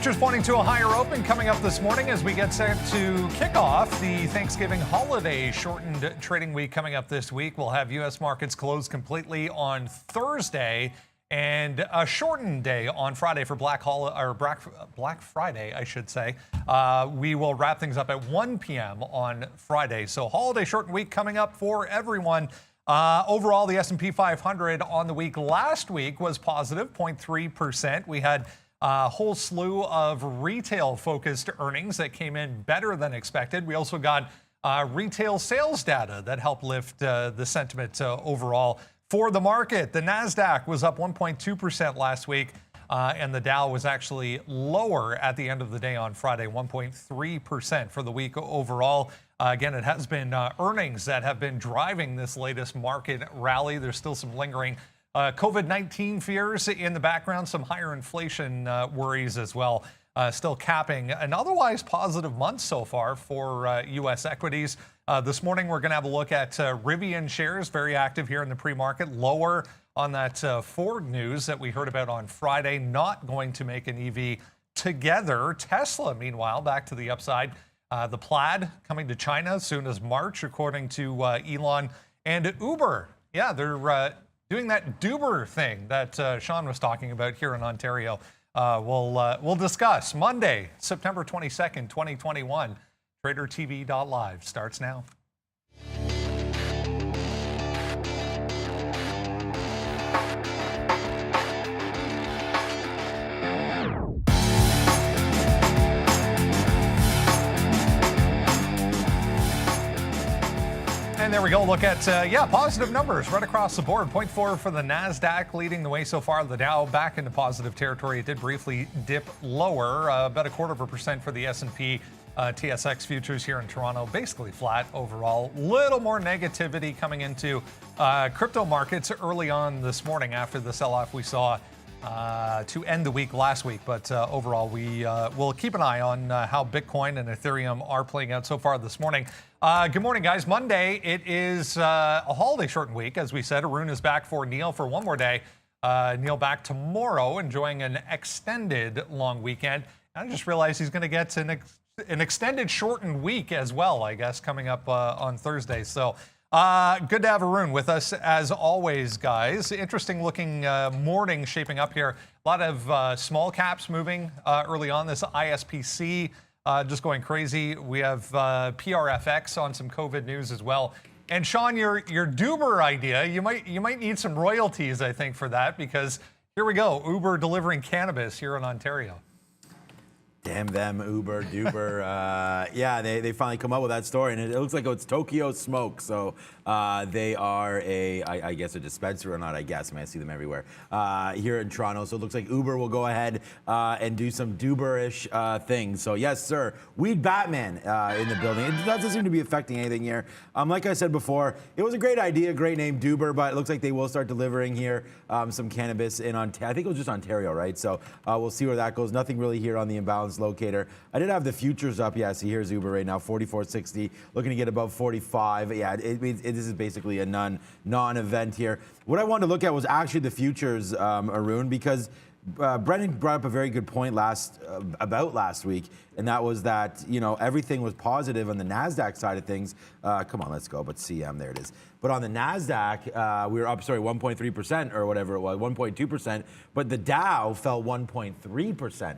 Futures pointing to a higher open coming up this morning as we get set to kick off the Thanksgiving holiday shortened trading week coming up this week. We'll have U.S. markets closed completely on Thursday and a shortened day on Friday for Black Friday, I should say. We will wrap things up at 1 p.m. on Friday. So holiday shortened week coming up for everyone. Overall, the S&P 500 on the week last week was positive 0.3%. We had a whole slew of retail-focused earnings that came in better than expected. We also got retail sales data that helped lift the sentiment overall for the market. The NASDAQ was up 1.2% last week, and the Dow was actually lower at the end of the day on Friday, 1.3% for the week overall. Again, it has been earnings that have been driving this latest market rally. There's still some lingering COVID-19 fears in the background, some higher inflation worries as well, still capping an otherwise positive month so far for U.S. equities. This morning, we're going to have a look at Rivian shares, very active here in the pre-market, lower on that Ford news that we heard about on Friday, not going to make an EV together. Tesla, meanwhile, back to the upside. The Plaid coming to China as soon as March, according to Elon. And Uber, yeah, they're doing that Duber thing that Sean was talking about here in Ontario. We'll discuss Monday, September 22nd, 2021. TraderTV.live starts now. And there we go. Look at, positive numbers right across the board. 0.4 for the NASDAQ leading the way so far. The Dow back into positive territory. It did briefly dip lower, about 0.25% for the S&P TSX futures here in Toronto. Basically flat overall. Little more negativity coming into crypto markets early on this morning after the sell-off we saw to end the week last week. But overall, we will keep an eye on how Bitcoin and Ethereum are playing out so far this morning. Good morning, guys. Monday, it is a holiday shortened week. As we said, Arun is back for Neil for one more day. Neil back tomorrow, enjoying an extended long weekend. I just realized he's going to get an extended shortened week as well, I guess, coming up on Thursday. So good to have Arun with us as always, guys. Interesting looking morning shaping up here. A lot of small caps moving early on. This ISPC just going crazy. We have PRFX on some COVID news as well. And Sean, your Duber idea, you might need some royalties, I think, for that, because here we go, Uber delivering cannabis here in Ontario. Damn them, Uber, Duber. Yeah, they finally come up with that story, and it looks like it's Tokyo Smoke. So they are I guess a dispenser or not, I guess. I mean, I see them everywhere here in Toronto. So it looks like Uber will go ahead and do some Duber-ish things. So yes, sir. Weed Batman in the building. It doesn't seem to be affecting anything here. Like I said before, it was a great idea, great name, Duber, but it looks like they will start delivering here some cannabis in Ontario. I think it was just Ontario, right? So we'll see where that goes. Nothing really here on the imbalance locator. I did have the futures up. Yeah, see, here's Uber right now, 44.60, looking to get above 45. Yeah, this is basically a non-event here. What I wanted to look at was actually the futures, Arun, because Brendan brought up a very good point about last week, and that was that, everything was positive on the NASDAQ side of things. Come on, let's go. But CM, there it is. But on the NASDAQ, we were up, 1.3% or whatever it was, 1.2%. But the Dow fell 1.3%.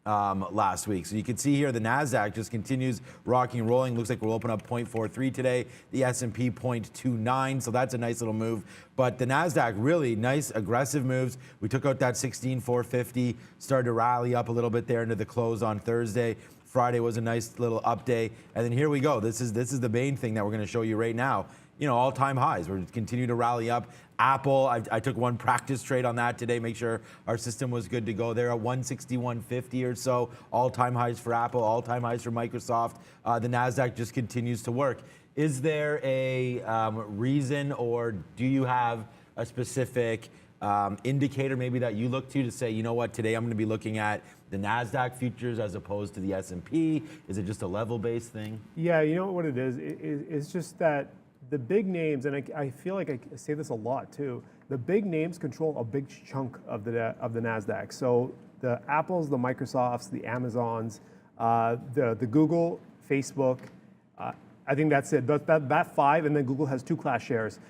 Last week. So you can see here the NASDAQ just continues rocking and rolling. Looks like we'll open up 0.43 today. The S&P 0.29. So that's a nice little move. But the NASDAQ really nice aggressive moves. We took out that 16,450, started to rally up a little bit there into the close on Thursday. Friday was a nice little up day. And then here we go. This is the main thing that we're going to show you right now. All-time highs. We're continuing to rally up. Apple, I took one practice trade on that today, make sure our system was good to go there at 161.50 or so. All-time highs for Apple, all-time highs for Microsoft. The NASDAQ just continues to work. Is there a reason, or do you have a specific indicator maybe that you look to say, you know what, today I'm going to be looking at the NASDAQ futures as opposed to the S&P? Is it just a level-based thing? Yeah, you know what it is? It's just that the big names, and I feel like I say this a lot too, the big names control a big chunk of the NASDAQ. So the Apples, the Microsofts, the Amazons, the Google, Facebook. I think that's it. That 5, and then Google has 2 class shares.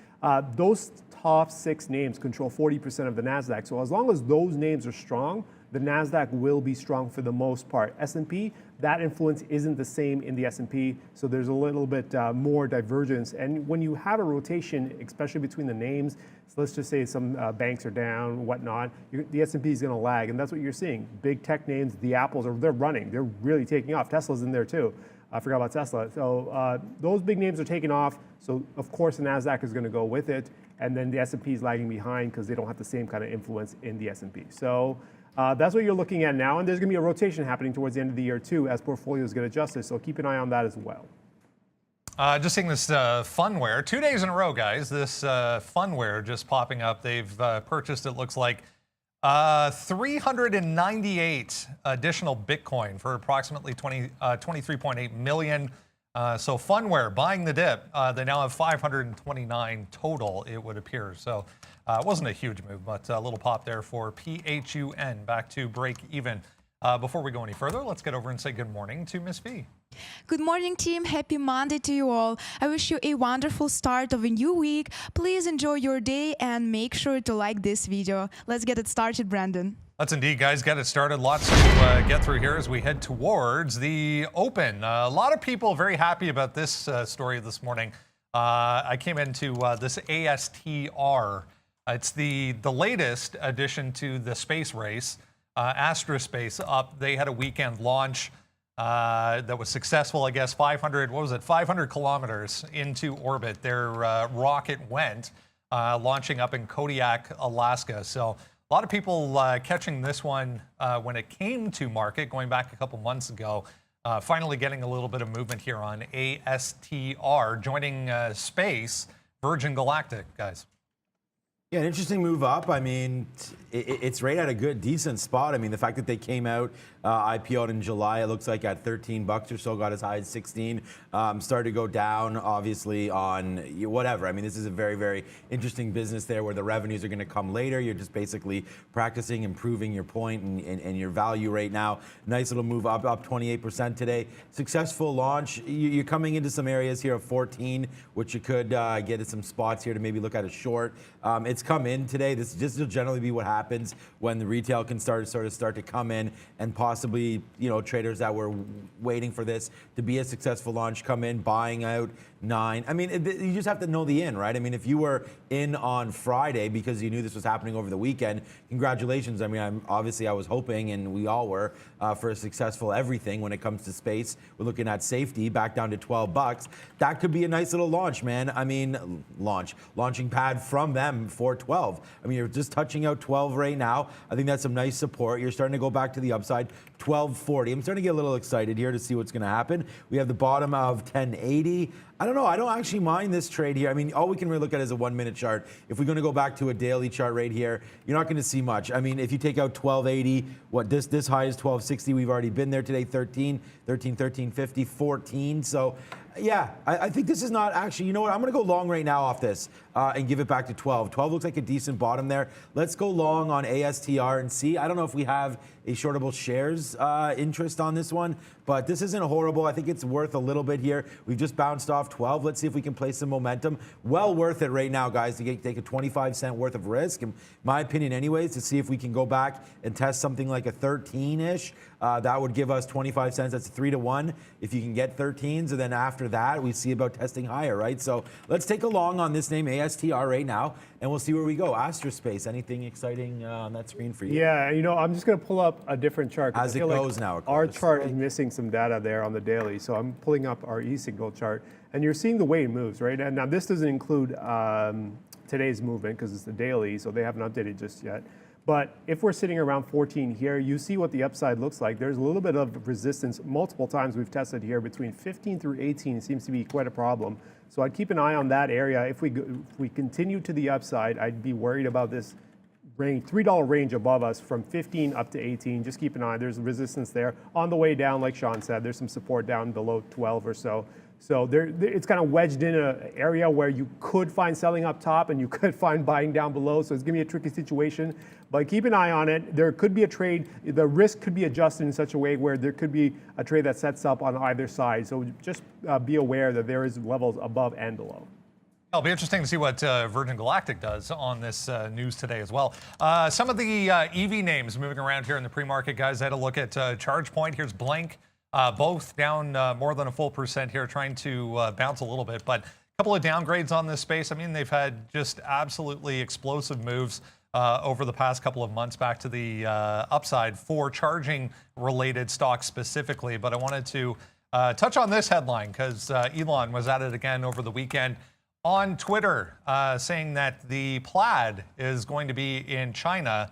Those top 6 names control 40% of the NASDAQ. So as long as those names are strong, the NASDAQ will be strong for the most part. S&P, that influence isn't the same in the S&P, so there's a little bit more divergence. And when you have a rotation, especially between the names, so let's just say some banks are down, whatnot, the S&P is going to lag, and that's what you're seeing. Big tech names, the Apples, they're running. They're really taking off. Tesla's in there too. I forgot about Tesla. So those big names are taking off. So of course the NASDAQ is going to go with it, and then the S&P is lagging behind because they don't have the same kind of influence in the S&P. So that's what you're looking at now, and there's going to be a rotation happening towards the end of the year too as portfolios get adjusted. So keep an eye on that as well. Just seeing this funware, 2 days in a row, guys. This funware just popping up. They've purchased, it looks like, 398 additional Bitcoin for approximately 23.8 million. So funware buying the dip. They now have 529 total, it would appear. So it wasn't a huge move, but a little pop there for PHUN, back to break even. Before we go any further, let's get over and say good morning to Miss V. Good morning, team. Happy Monday to you all. I wish you a wonderful start of a new week. Please enjoy your day and make sure to like this video. Let's get it started, Brandon. Let's indeed, guys, get it started. Lots to get through here as we head towards the open. A lot of people very happy about this story this morning. I came into this ASTR. It's the latest addition to the space race. Astrospace up. They had a weekend launch that was successful, I guess, 500 kilometers into orbit. Their rocket went, launching up in Kodiak, Alaska. So a lot of people catching this one when it came to market, going back a couple months ago. Finally getting a little bit of movement here on ASTR, joining space, Virgin Galactic, guys. Yeah, an interesting move up. I mean, it's right at a good, decent spot. I mean, the fact that they came out, IPO'd in July, it looks like at $13 or so, got as high as 16. Started to go down, obviously, on whatever. I mean, this is a very, very interesting business there where the revenues are going to come later. You're just basically practicing, improving your point and your value right now. Nice little move up 28% today. Successful launch. You're coming into some areas here of 14, which you could get at some spots here to maybe look at a short. It's come in today. This will generally be what happens when the retail can start to come in, and possibly, traders that were waiting for this to be a successful launch come in, buying out 9. I mean, you just have to know the in, right? I mean, if you were in on Friday because you knew this was happening over the weekend, congratulations. I mean, obviously I was hoping, and we all were, for a successful everything when it comes to space. We're looking at safety back down to $12. That could be a nice little launch, man. I mean, launching pad from them for 12. I mean, you're just touching out 12 right now. I think that's some nice support. You're starting to go back to the upside. 1240. I'm starting to get a little excited here to see what's going to happen. We have the bottom of 1080. I don't know. I don't actually mind this trade here. I mean, all we can really look at is a 1-minute chart. If we're going to go back to a daily chart right here, you're not going to see much. I mean, if you take out 1280, this high is 1260. We've already been there today. 1350, 14. So yeah, I think this is not actually, you know what? I'm going to go long right now off this and give it back to 12. 12 looks like a decent bottom there. Let's go long on ASTR and see. I don't know if we have a shortable shares interest on this one, but this isn't horrible. I think it's worth a little bit here. We've just bounced off 12. Let's see if we can play some momentum. Well worth it right now, guys, to take a 25-cent worth of risk, in my opinion anyways, to see if we can go back and test something like a 13-ish. That would give us 25 cents. That's 3-to-1 if you can get 13s. And then after that, we see about testing higher, right? So let's take a long on this name, ASTR, right now, and we'll see where we go. Astrospace, anything exciting on that screen for you? Yeah, I'm just going to pull up a different chart. As it goes now, of course. Our chart is missing some data there on the daily, so I'm pulling up our e-signal chart, and you're seeing the way it moves, right? And now this doesn't include today's movement because it's the daily, so they haven't updated just yet. But if we're sitting around 14 here, you see what the upside looks like. There's a little bit of resistance. Multiple times we've tested here between 15 through 18. It seems to be quite a problem. So I'd keep an eye on that area. If we continue to the upside, I'd be worried about this range, $3 range above us from 15 up to 18. Just keep an eye. There's resistance there. On the way down, like Sean said, there's some support down below 12 or so. So it's kind of wedged in an area where you could find selling up top and you could find buying down below. So it's going to be a tricky situation. But keep an eye on it. There could be a trade. The risk could be adjusted in such a way where there could be a trade that sets up on either side. So just be aware that there is levels above and below. It'll be interesting to see what Virgin Galactic does on this news today as well. Some of the EV names moving around here in the pre-market, guys. I had a look at ChargePoint. Here's Blink. Both down more than a full percent here, trying to bounce a little bit. But a couple of downgrades on this space. I mean, they've had just absolutely explosive moves over the past couple of months back to the upside for charging-related stocks specifically. But I wanted to touch on this headline because Elon was at it again over the weekend on Twitter, saying that the Plaid is going to be in China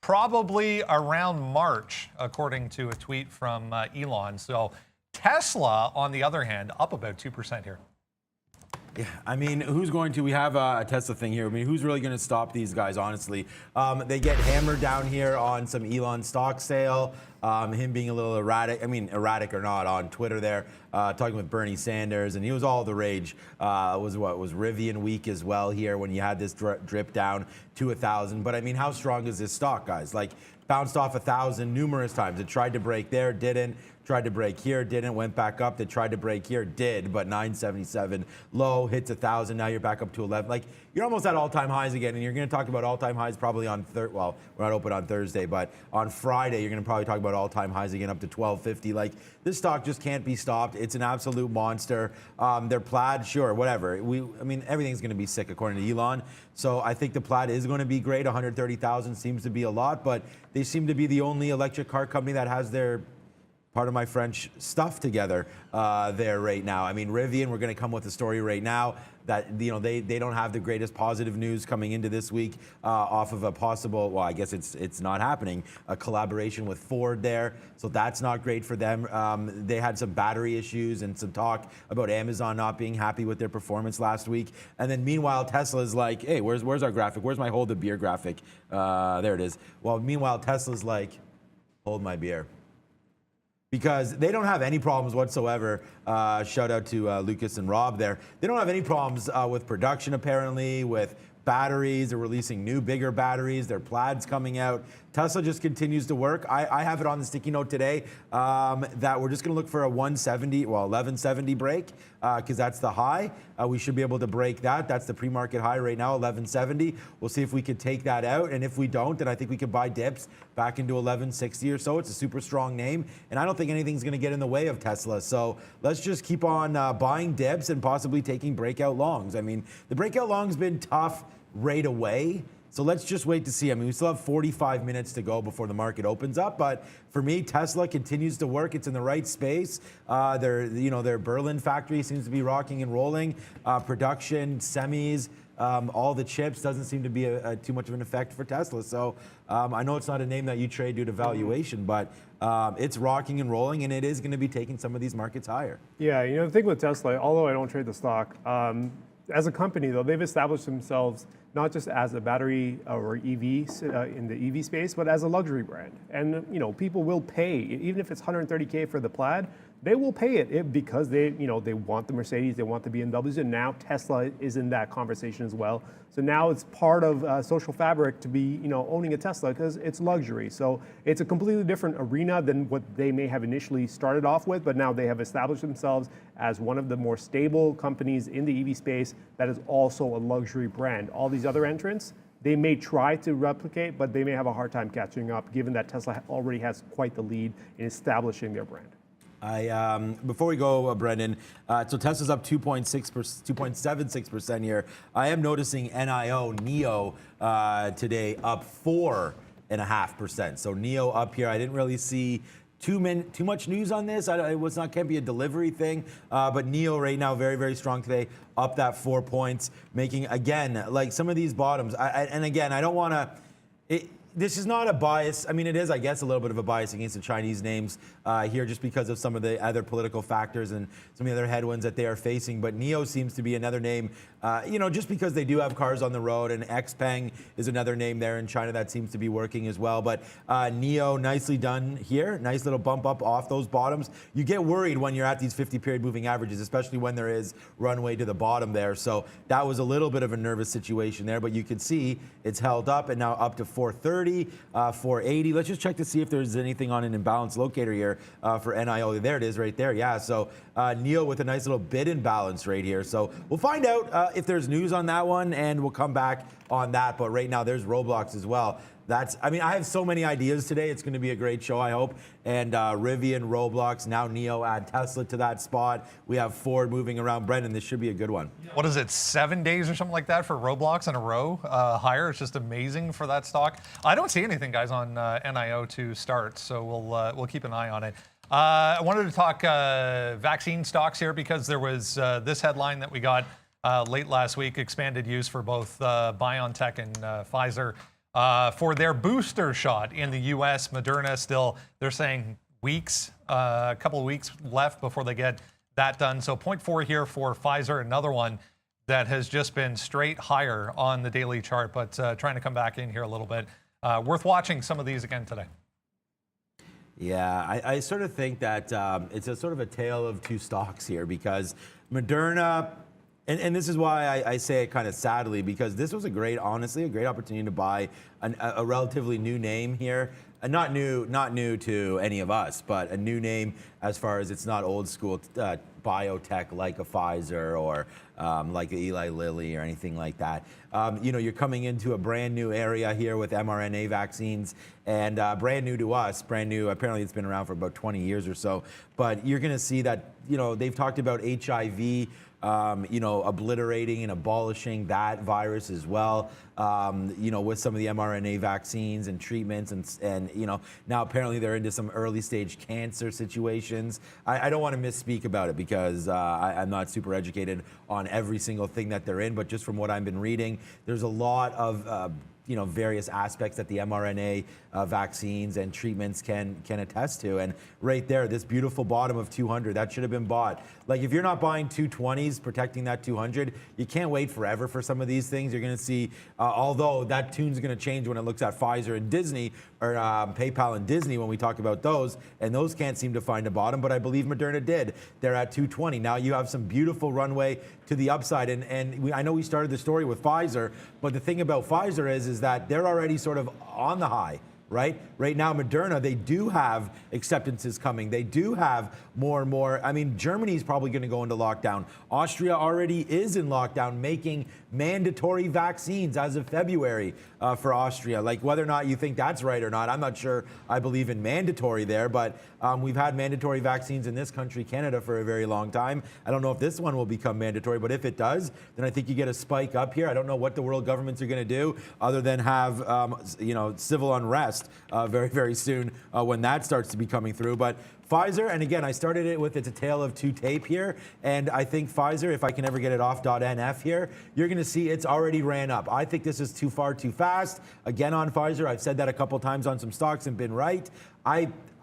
probably around March, according to a tweet from Elon. So Tesla, on the other hand, up about 2% here. Yeah, I mean, we have a Tesla thing here. I mean, who's really going to stop these guys, honestly? They get hammered down here on some Elon stock sale, him being a little erratic. I mean, erratic or not, on Twitter there, talking with Bernie Sanders, and he was all the rage. Was Rivian week as well here when you had this drip down to 1,000. But I mean, how strong is this stock, guys? Like, bounced off 1,000 numerous times. It tried to break there, didn't. Tried to break here, didn't. Went back up. They tried to break here, did, but 977 low, hits 1,000. Now you're back up to 11. Like, you're almost at all-time highs again, and you're going to talk about all-time highs probably on well, we're not open on Thursday, but on Friday you're going to probably talk about all-time highs again up to 1250. Like, this stock just can't be stopped. It's an absolute monster. They're Plaid, sure, whatever. I mean, everything's going to be sick according to Elon. So I think the Plaid is going to be great. 130,000 seems to be a lot, but they seem to be the only electric car company that has their, pardon my French, stuff together there right now. I mean, Rivian, we're going to come with a story right now that, you know, they don't have the greatest positive news coming into this week off of a possible, well, I guess it's not happening, a collaboration with Ford there. So that's not great for them. They had some battery issues and some talk about Amazon not being happy with their performance last week. And then meanwhile, Tesla's like, hey, where's our graphic? Where's my hold the beer graphic? There it is. Well, meanwhile, Tesla's like, hold my beer. Because they don't have any problems whatsoever. Shout out to Lucas and Rob there. They don't have any problems with production, apparently, with batteries. They're releasing new, bigger batteries. Their Plaids coming out. Tesla just continues to work. I have it on the sticky note today that we're just going to look for a 1170 break because that's the high. We should be able to break that. That's the pre-market high right now, 1170. We'll see if we could take that out. And if we don't, then I think we could buy dips back into 1160 or so. It's a super strong name. And I don't think anything's going to get in the way of Tesla. So let's just keep on buying dips and possibly taking breakout longs. I mean, the breakout long's been tough right away. So let's just wait to see. I mean, we still have 45 minutes to go before the market opens up. But for me, Tesla continues to work. It's in the right space. Their Berlin factory seems to be rocking and rolling. Production, semis, all the chips doesn't seem to be too much of an effect for Tesla. So I know it's not a name that you trade due to valuation, but it's rocking and rolling, and it is going to be taking some of these markets higher. Yeah, you know, the thing with Tesla, although I don't trade the stock, as a company, though, they've established themselves not just as a battery or EV in the EV space, but as a luxury brand. And, you know, people will pay, even if it's $130K for the Plaid, they will pay it because they want the Mercedes, they want the BMWs, and now Tesla is in that conversation as well. So now it's part of social fabric to be, owning a Tesla because it's luxury. So it's a completely different arena than what they may have initially started off with, but now they have established themselves as one of the more stable companies in the EV space that is also a luxury brand. All these other entrants, they may try to replicate, but they may have a hard time catching up given that Tesla already has quite the lead in establishing their brand. Before we go, Brendan, so Tesla's up 2.76% here. I am noticing NEO today up 4.5%. So NEO up here. I didn't really see too much news on this. Can't be a delivery thing, but NEO right now very, very strong today, up that 4 points, making again like some of these bottoms. And again, I don't want to. this is not a bias. I mean, it is, I guess, a little bit of a bias against the Chinese names here just because of some of the other political factors and some of the other headwinds that they are facing. But NIO seems to be another name, just because they do have cars on the road, and XPeng is another name there in China that seems to be working as well. But NIO, nicely done here. Nice little bump up off those bottoms. You get worried when you're at these 50-period moving averages, especially when there is runway to the bottom there. So that was a little bit of a nervous situation there, but you can see it's held up and now up to 430, 480. Let's just check to see if there's anything on an imbalance locator here for NIO. There it is right there. Yeah, so NIO with a nice little bid imbalance right here. So we'll find out if there's news on that one, and we'll come back on that. But right now there's Roblox as well. I have so many ideas today. It's going to be a great show, I hope. And Rivian, Roblox, now NIO, add Tesla to that spot. We have Ford moving around. Brendan, this should be a good one. What is it, 7 days or something like that for Roblox in a row higher? It's just amazing for that stock. I don't see anything, guys, on NIO to start, so we'll keep an eye on it. I wanted to talk vaccine stocks here because there was this headline that we got late last week, expanded use for both BioNTech and Pfizer. For their booster shot in the U.S., Moderna still, they're saying weeks, a couple of weeks left before they get that done. So 0.4 here for Pfizer, another one that has just been straight higher on the daily chart, but trying to come back in here a little bit. Worth watching some of these again today. Yeah, I sort of think that it's a sort of a tale of two stocks here because Moderna, and this is why I say it kind of sadly, because this was honestly a great opportunity to buy a relatively new name here. Not new to any of us, but a new name as far as it's not old school biotech like a Pfizer or like a Eli Lilly or anything like that. You're coming into a brand new area here with mRNA vaccines, and brand new to us, brand new. Apparently, it's been around for about 20 years or so. But you're going to see that they've talked about HIV. Obliterating and abolishing that virus as well, with some of the mRNA vaccines and treatments, and now apparently they're into some early stage cancer situations. I don't want to misspeak about it because I'm not super educated on every single thing that they're in, but just from what I've been reading, there's a lot of various aspects that the mRNA vaccines and treatments can attest to. And right there, this beautiful bottom of 200, that should have been bought. Like if you're not buying 220s, protecting that 200, you can't wait forever for some of these things. You're going to see, although that tune's going to change when it looks at Pfizer and Disney, or PayPal and Disney when we talk about those, and those can't seem to find a bottom, but I believe Moderna did. They're at 220. Now you have some beautiful runway to the upside, and I know we started the story with Pfizer, but the thing about Pfizer is that they're already sort of on the high. Right now, Moderna, they do have acceptances coming. They do have more and more. I mean, Germany's probably going to go into lockdown. Austria already is in lockdown, making mandatory vaccines as of February for Austria. Like whether or not you think that's right or not, I'm not sure. I believe in mandatory there, but we've had mandatory vaccines in this country, Canada, for a very long time. I don't know if this one will become mandatory, but if it does, then I think you get a spike up here. I don't know what the world governments are going to do other than have civil unrest very, very soon when that starts to be coming through. But Pfizer, and again, I started it with it's a tale of two tape here, and I think Pfizer, if I can ever get it off .nf here, you're going to see it's already ran up. I think this is too far too fast. Again, on Pfizer, I've said that a couple times on some stocks and been right.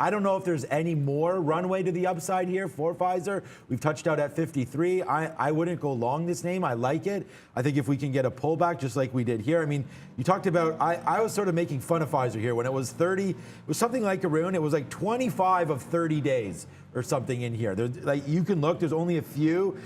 I don't know if there's any more runway to the upside here for Pfizer. We've touched out at 53. I wouldn't go long this name. I like it. I think if we can get a pullback just like we did here. I mean, you talked about, I was sort of making fun of Pfizer here when it was 30. It was something like Arun. It was like 25 of 30 days or something in here. Like you can look, there's only a few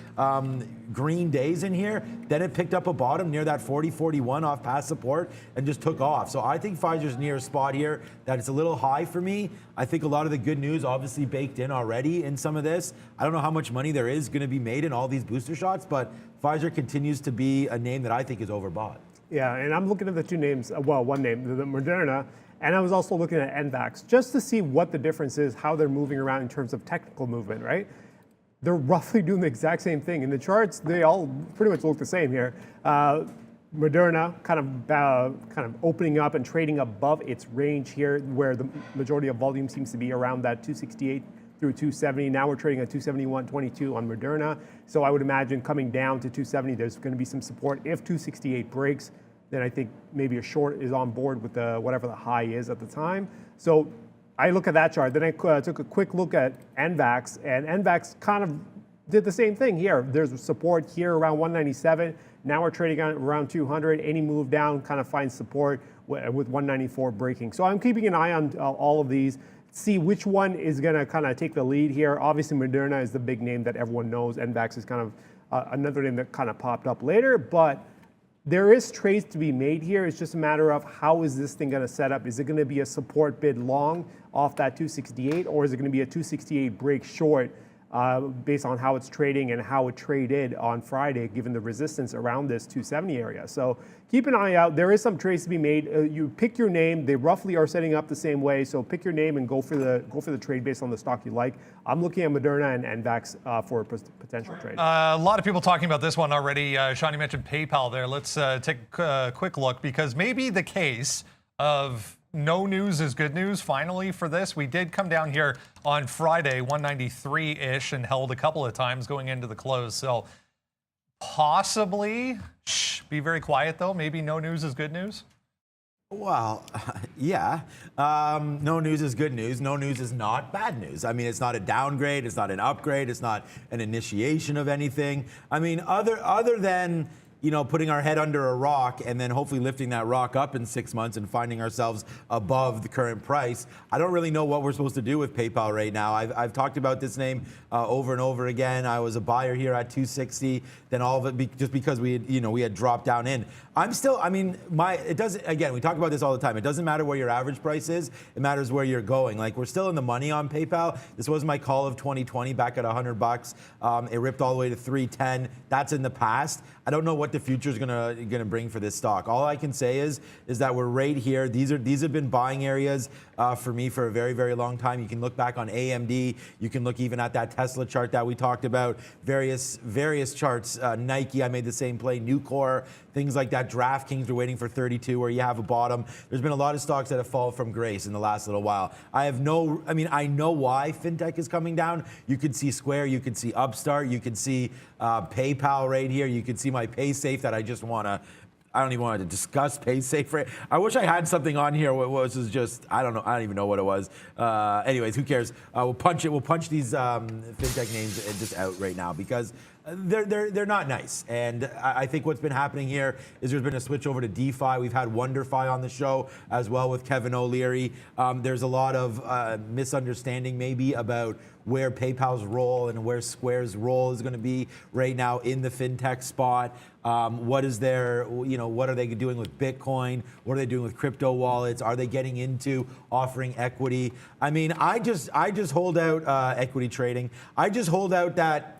green days in here. Then it picked up a bottom near that 40-41 off past support and just took off. So I think Pfizer's near a spot here that it's a little high for me. I think a lot of the good news obviously baked in already in some of this. I don't know how much money there is going to be made in all these booster shots, but Pfizer continues to be a name that I think is overbought. Yeah, and I'm looking at the two names, one name, the Moderna, and I was also looking at NVAX just to see what the difference is, how they're moving around in terms of technical movement, right? They're roughly doing the exact same thing. In the charts, they all pretty much look the same here. Moderna kind of opening up and trading above its range here, where the majority of volume seems to be around that 268 through 270. Now we're trading at 271.22 on Moderna. So I would imagine coming down to 270, there's going to be some support. If 268 breaks, then I think maybe a short is on board with whatever the high is at the time. So I look at that chart. Then I took a quick look at NVAX, and NVAX kind of did the same thing here. There's support here around 197. Now we're trading on around 200. Any move down kind of finds support with 194 breaking. So I'm keeping an eye on all of these, see which one is going to kind of take the lead here. Obviously, Moderna is the big name that everyone knows. NVAX is kind of another name that kind of popped up later, but there is trades to be made here. It's just a matter of how is this thing going to set up? Is it going to be a support bid long off that 268, or is it going to be a 268 break short based on how it's trading and how it traded on Friday, given the resistance around this 270 area? So keep an eye out. There is some trades to be made. You pick your name. They roughly are setting up the same way. So pick your name and go for the trade based on the stock you like. I'm looking at Moderna and NVAX for a potential trade. A lot of people talking about this one already. Sean, you mentioned PayPal there. Let's take a quick look, because maybe the case of no news is good news finally for this. We did come down here on Friday, 193-ish, and held a couple of times going into the close. So possibly, be very quiet though. Maybe no news is good news. Well, yeah. No news is good news. No news is not bad news. I mean, it's not a downgrade. It's not an upgrade. It's not an initiation of anything. I mean, other than, you know, putting our head under a rock and then hopefully lifting that rock up in 6 months and finding ourselves above the current price, I don't really know what we're supposed to do with PayPal right now. I've talked about this name over and over again. I was a buyer here at 260, then all of it just because we had dropped down in. I'm still, I mean, it doesn't, again, we talk about this all the time. It doesn't matter where your average price is. It matters where you're going. Like, we're still in the money on PayPal. This was my call of 2020 back at $100. It ripped all the way to 310. That's in the past. I don't know what the future is gonna bring for this stock. All I can say is that we're right here. These have been buying areas for me for a very, very long time. You can look back on AMD. You can look even at that Tesla chart that we talked about. Various charts. Nike, I made the same play. Nucor, things like that. DraftKings, we're waiting for 32 where you have a bottom. There's been a lot of stocks that have fallen from grace in the last little while. I know why fintech is coming down. You could see Square, you could see Upstart, you could see PayPal right here. You could see my PaySafe that I don't even want to discuss PaySafe. Right? I wish I had something on here. What was just, I don't know. I don't even know what it was. Anyways, who cares? We'll punch these fintech names just out right now because they're not nice. And I think what's been happening here is there's been a switch over to DeFi. We've had WonderFi on the show as well with Kevin O'Leary. There's a lot of misunderstanding maybe about where PayPal's role and where Square's role is going to be right now in the fintech spot. What are they doing with Bitcoin? What are they doing with crypto wallets? Are they getting into offering equity? I mean, I just hold out equity trading. I just hold out that,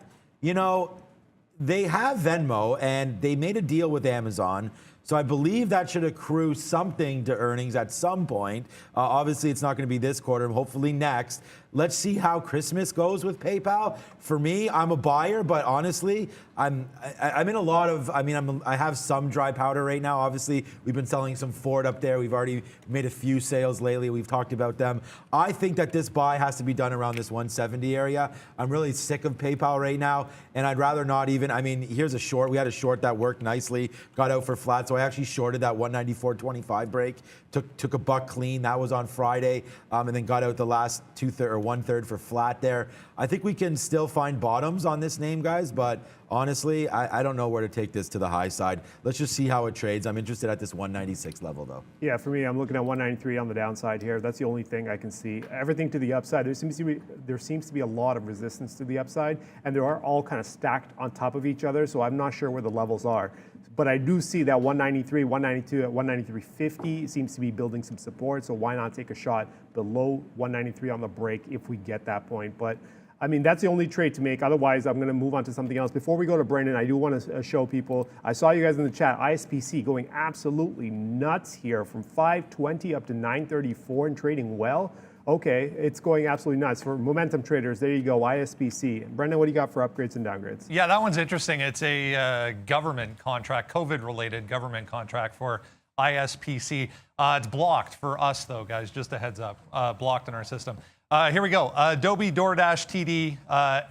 they have Venmo and they made a deal with Amazon. So I believe that should accrue something to earnings at some point. Obviously, it's not going to be this quarter, hopefully next. Let's see how Christmas goes with PayPal. For me, I'm a buyer, but honestly, I'm in a lot of, I have some dry powder right now. Obviously, we've been selling some Ford up there. We've already made a few sales lately. We've talked about them. I think that this buy has to be done around this 170 area. I'm really sick of PayPal right now, and I'd rather not even, here's a short. We had a short that worked nicely, got out for flat, so I actually shorted that 194.25 break, took a buck clean. That was on Friday, and then got out the last 1/3 for flat there. I think we can still find bottoms on this name, guys, but honestly, I don't know where to take this to the high side. Let's just see how it trades. I'm interested at this 196 level, though. Yeah, for me, I'm looking at 193 on the downside here. That's the only thing I can see. Everything to the upside, there seems to be a lot of resistance to the upside, and they are all kind of stacked on top of each other, so I'm not sure where the levels are. But I do see that 193, 192 at 193.50 seems to be building some support, so why not take a shot below 193 on the break if we get that point. But that's the only trade to make. Otherwise, I'm going to move on to something else. Before we go to Brendan, I do want to show people, I saw you guys in the chat, ISPC going absolutely nuts here from 520 up to 934 and trading well. Okay, it's going absolutely nuts. For momentum traders, there you go, ISPC. Brendan, what do you got for upgrades and downgrades? Yeah, that one's interesting. It's a government contract, COVID-related government contract for ISPC. It's blocked for us, though, guys, just a heads up. Blocked in our system. Here we go. Adobe, DoorDash, TD,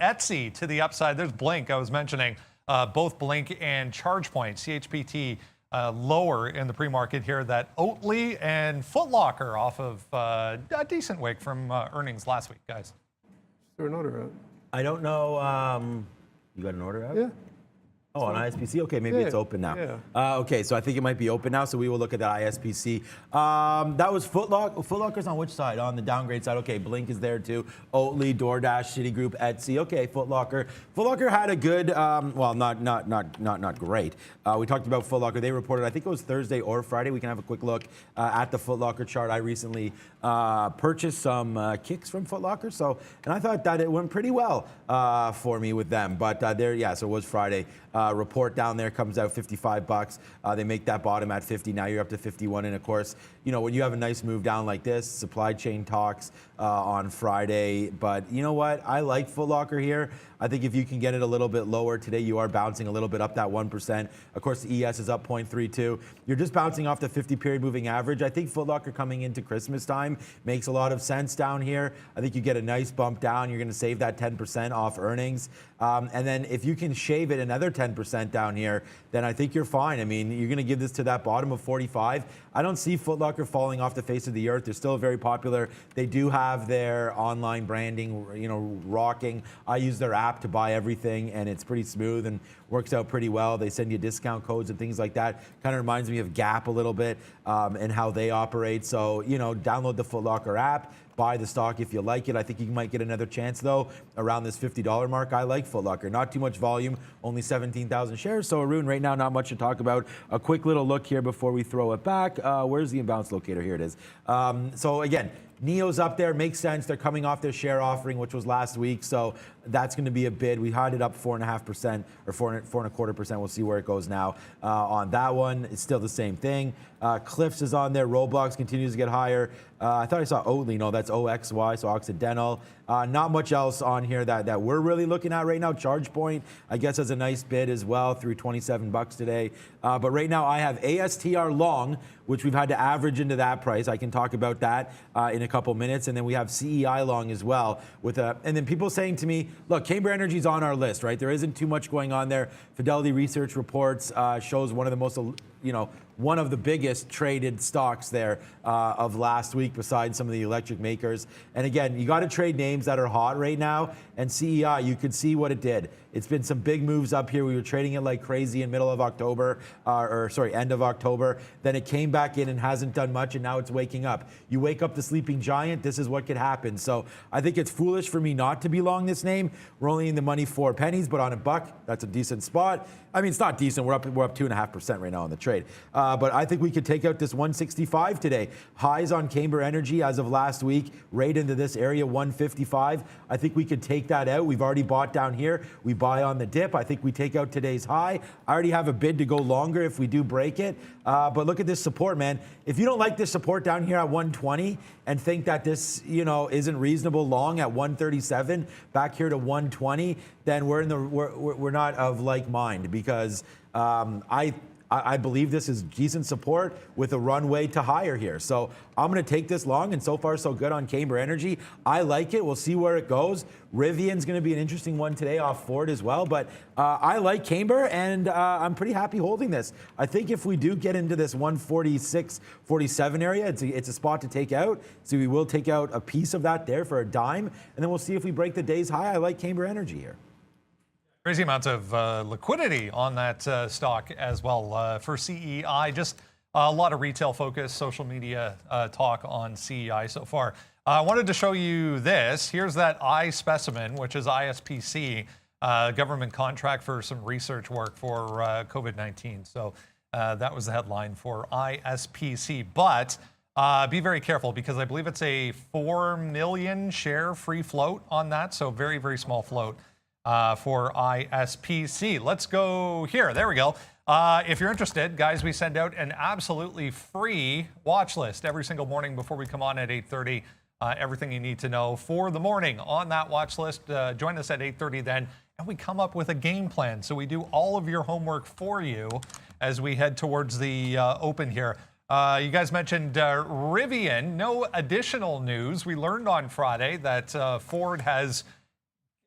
Etsy to the upside. There's Blink I was mentioning. Both Blink and ChargePoint, CHPT, lower in the pre-market here. That Oatly and Foot Locker off of a decent week from earnings last week, guys. Is there an order out? I don't know. You got an order out? Yeah. Oh, on ISPC? Okay, maybe Yeah, it's open now. yeah. Okay, so I think it might be open now, so we will look at that ISPC. That was Foot Locker. Foot Locker's on which side? On the downgrade side. Okay, Blink is there too. Oatly, DoorDash, Citigroup, Etsy. Okay, Foot Locker. Foot Locker had a good, well, not great. We talked about Foot Locker. They reported, I think it was Thursday or Friday. We can have a quick look at the Foot Locker chart. I recently purchased some kicks from Foot Locker, and I thought that it went pretty well for me with them. But yeah, so it was Friday. Report down there comes out $55. They make that bottom at 50. Now you're up to 51. And of course, you know, when you have a nice move down like this, supply chain talks on Friday. But you know what? I like Foot Locker here. I think if you can get it a little bit lower today, you are bouncing a little bit up that 1%. Of course, the ES is up 0.32. You're just bouncing off the 50-period moving average. I think Foot Locker coming into Christmas time makes a lot of sense down here. I think you get a nice bump down. You're going to save that 10% off earnings. And then if you can shave it another 10% down here, then I think you're fine. I mean, you're going to give this to that bottom of 45. I don't see Foot Locker falling off the face of the earth. They're still very popular. They do have their online branding, you know, rocking. I use their app to buy everything, and it's pretty smooth and works out pretty well. They send you discount codes and things like that. Kind of reminds me of Gap a little bit and how they operate. So, you know, download the Foot Locker app. Buy the stock if you like it. I think you might get another chance, though, around this $50 mark. I like Foot Locker. Not too much volume, only 17,000 shares. So, Arun, right now, not much to talk about. A quick little look here before we throw it back. Where's the imbalance locator? Here it is. So, again, NEO's up there. Makes sense. They're coming off their share offering, which was last week. So that's going to be a bid. We had it up 4.5% or 4.25%. We'll see where it goes now on that one. It's still the same thing. Cliffs is on there. Roblox continues to get higher. I thought I saw Oatly. No, that's OXY, so Occidental. Not much else on here that we're really looking at right now. ChargePoint, I guess, has a nice bid as well through $27 today. But right now I have ASTR long, which we've had to average into that price. I can talk about that in a couple minutes. And then we have CEI long as well. And then people saying to me, look, Camber Energy's on our list, right? There isn't too much going on there. Fidelity Research reports shows one of the most, one of the biggest traded stocks there of last week besides some of the electric makers. And again, you got to trade names that are hot right now. And CEI, you could see what it did. It's been some big moves up here. We were trading it like crazy in middle of October, end of October. Then it came back in and hasn't done much, and now it's waking up. You wake up the sleeping giant, this is what could happen. So I think it's foolish for me not to be long this name. We're only in the money 4 pennies, but on a buck, that's a decent spot. I mean, it's not decent. We're up 2.5% right now on the trade. But I think we could take out this 165 today. Highs on Camber Energy as of last week, right into this area, 155. I think we could take that out. We've already bought down here. We buy on the dip. I think we take out today's high. I already have a bid to go longer if we do break it. But look at this support, man. If you don't like this support down here at 120 and think that this, isn't reasonable long at 137 back here to 120, then we're not of like mind, because I believe this is decent support with a runway to higher here. So I'm going to take this long, and so far so good on Camber Energy. I like it. We'll see where it goes. Rivian's going to be an interesting one today off Ford as well. But I like Camber, and I'm pretty happy holding this. I think if we do get into this 146, 47 area, it's a spot to take out. So we will take out a piece of that there for a dime, and then we'll see if we break the day's high. I like Camber Energy here. Crazy amounts of liquidity on that stock as well. For CEI, just a lot of retail focus, social media talk on CEI so far. I wanted to show you this. Here's that I specimen, which is ISPC, government contract for some research work for COVID-19. So that was the headline for ISPC. But be very careful, because I believe it's a 4 million share free float on that. So very, very small float for ISPC. Let's go here. There we go. If you're interested, guys, we send out an absolutely free watch list every single morning before we come on at 8:30. Everything you need to know for the morning on that watch list. Join us at 8:30 then, and we come up with a game plan. So we do all of your homework for you as we head towards the open here. You guys mentioned Rivian. No additional news. We learned on Friday that Ford has,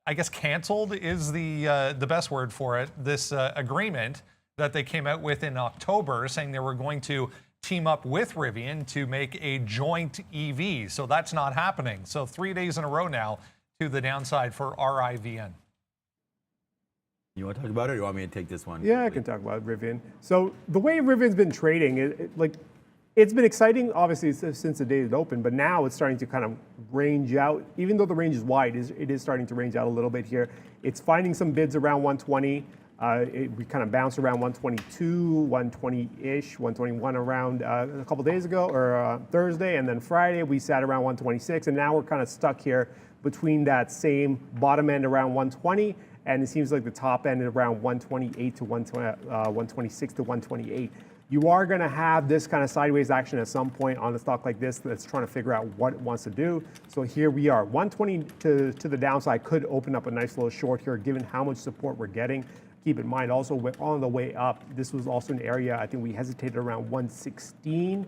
I guess, canceled is the best word for it, this agreement that they came out with in October, saying they were going to team up with Rivian to make a joint EV. So that's not happening. So 3 days in a row now to the downside for RIVN. You want to talk about it, or you want me to take this one? Yeah, I can talk about Rivian. So the way Rivian's been trading, it's been exciting, obviously, since the day it opened, but now it's starting to kind of range out. Even though the range is wide, it is starting to range out a little bit here. It's finding some bids around 120. We kind of bounced around 122, 120-ish, 121 around a couple days ago, or Thursday, and then Friday we sat around 126, and now we're kind of stuck here between that same bottom end around 120, and it seems like the top end is around 128 to 126 to 128. You are going to have this kind of sideways action at some point on a stock like this that's trying to figure out what it wants to do. So here we are. 120 to the downside could open up a nice little short here, given how much support we're getting. Keep in mind also, on the way up, this was also an area I think we hesitated around 116.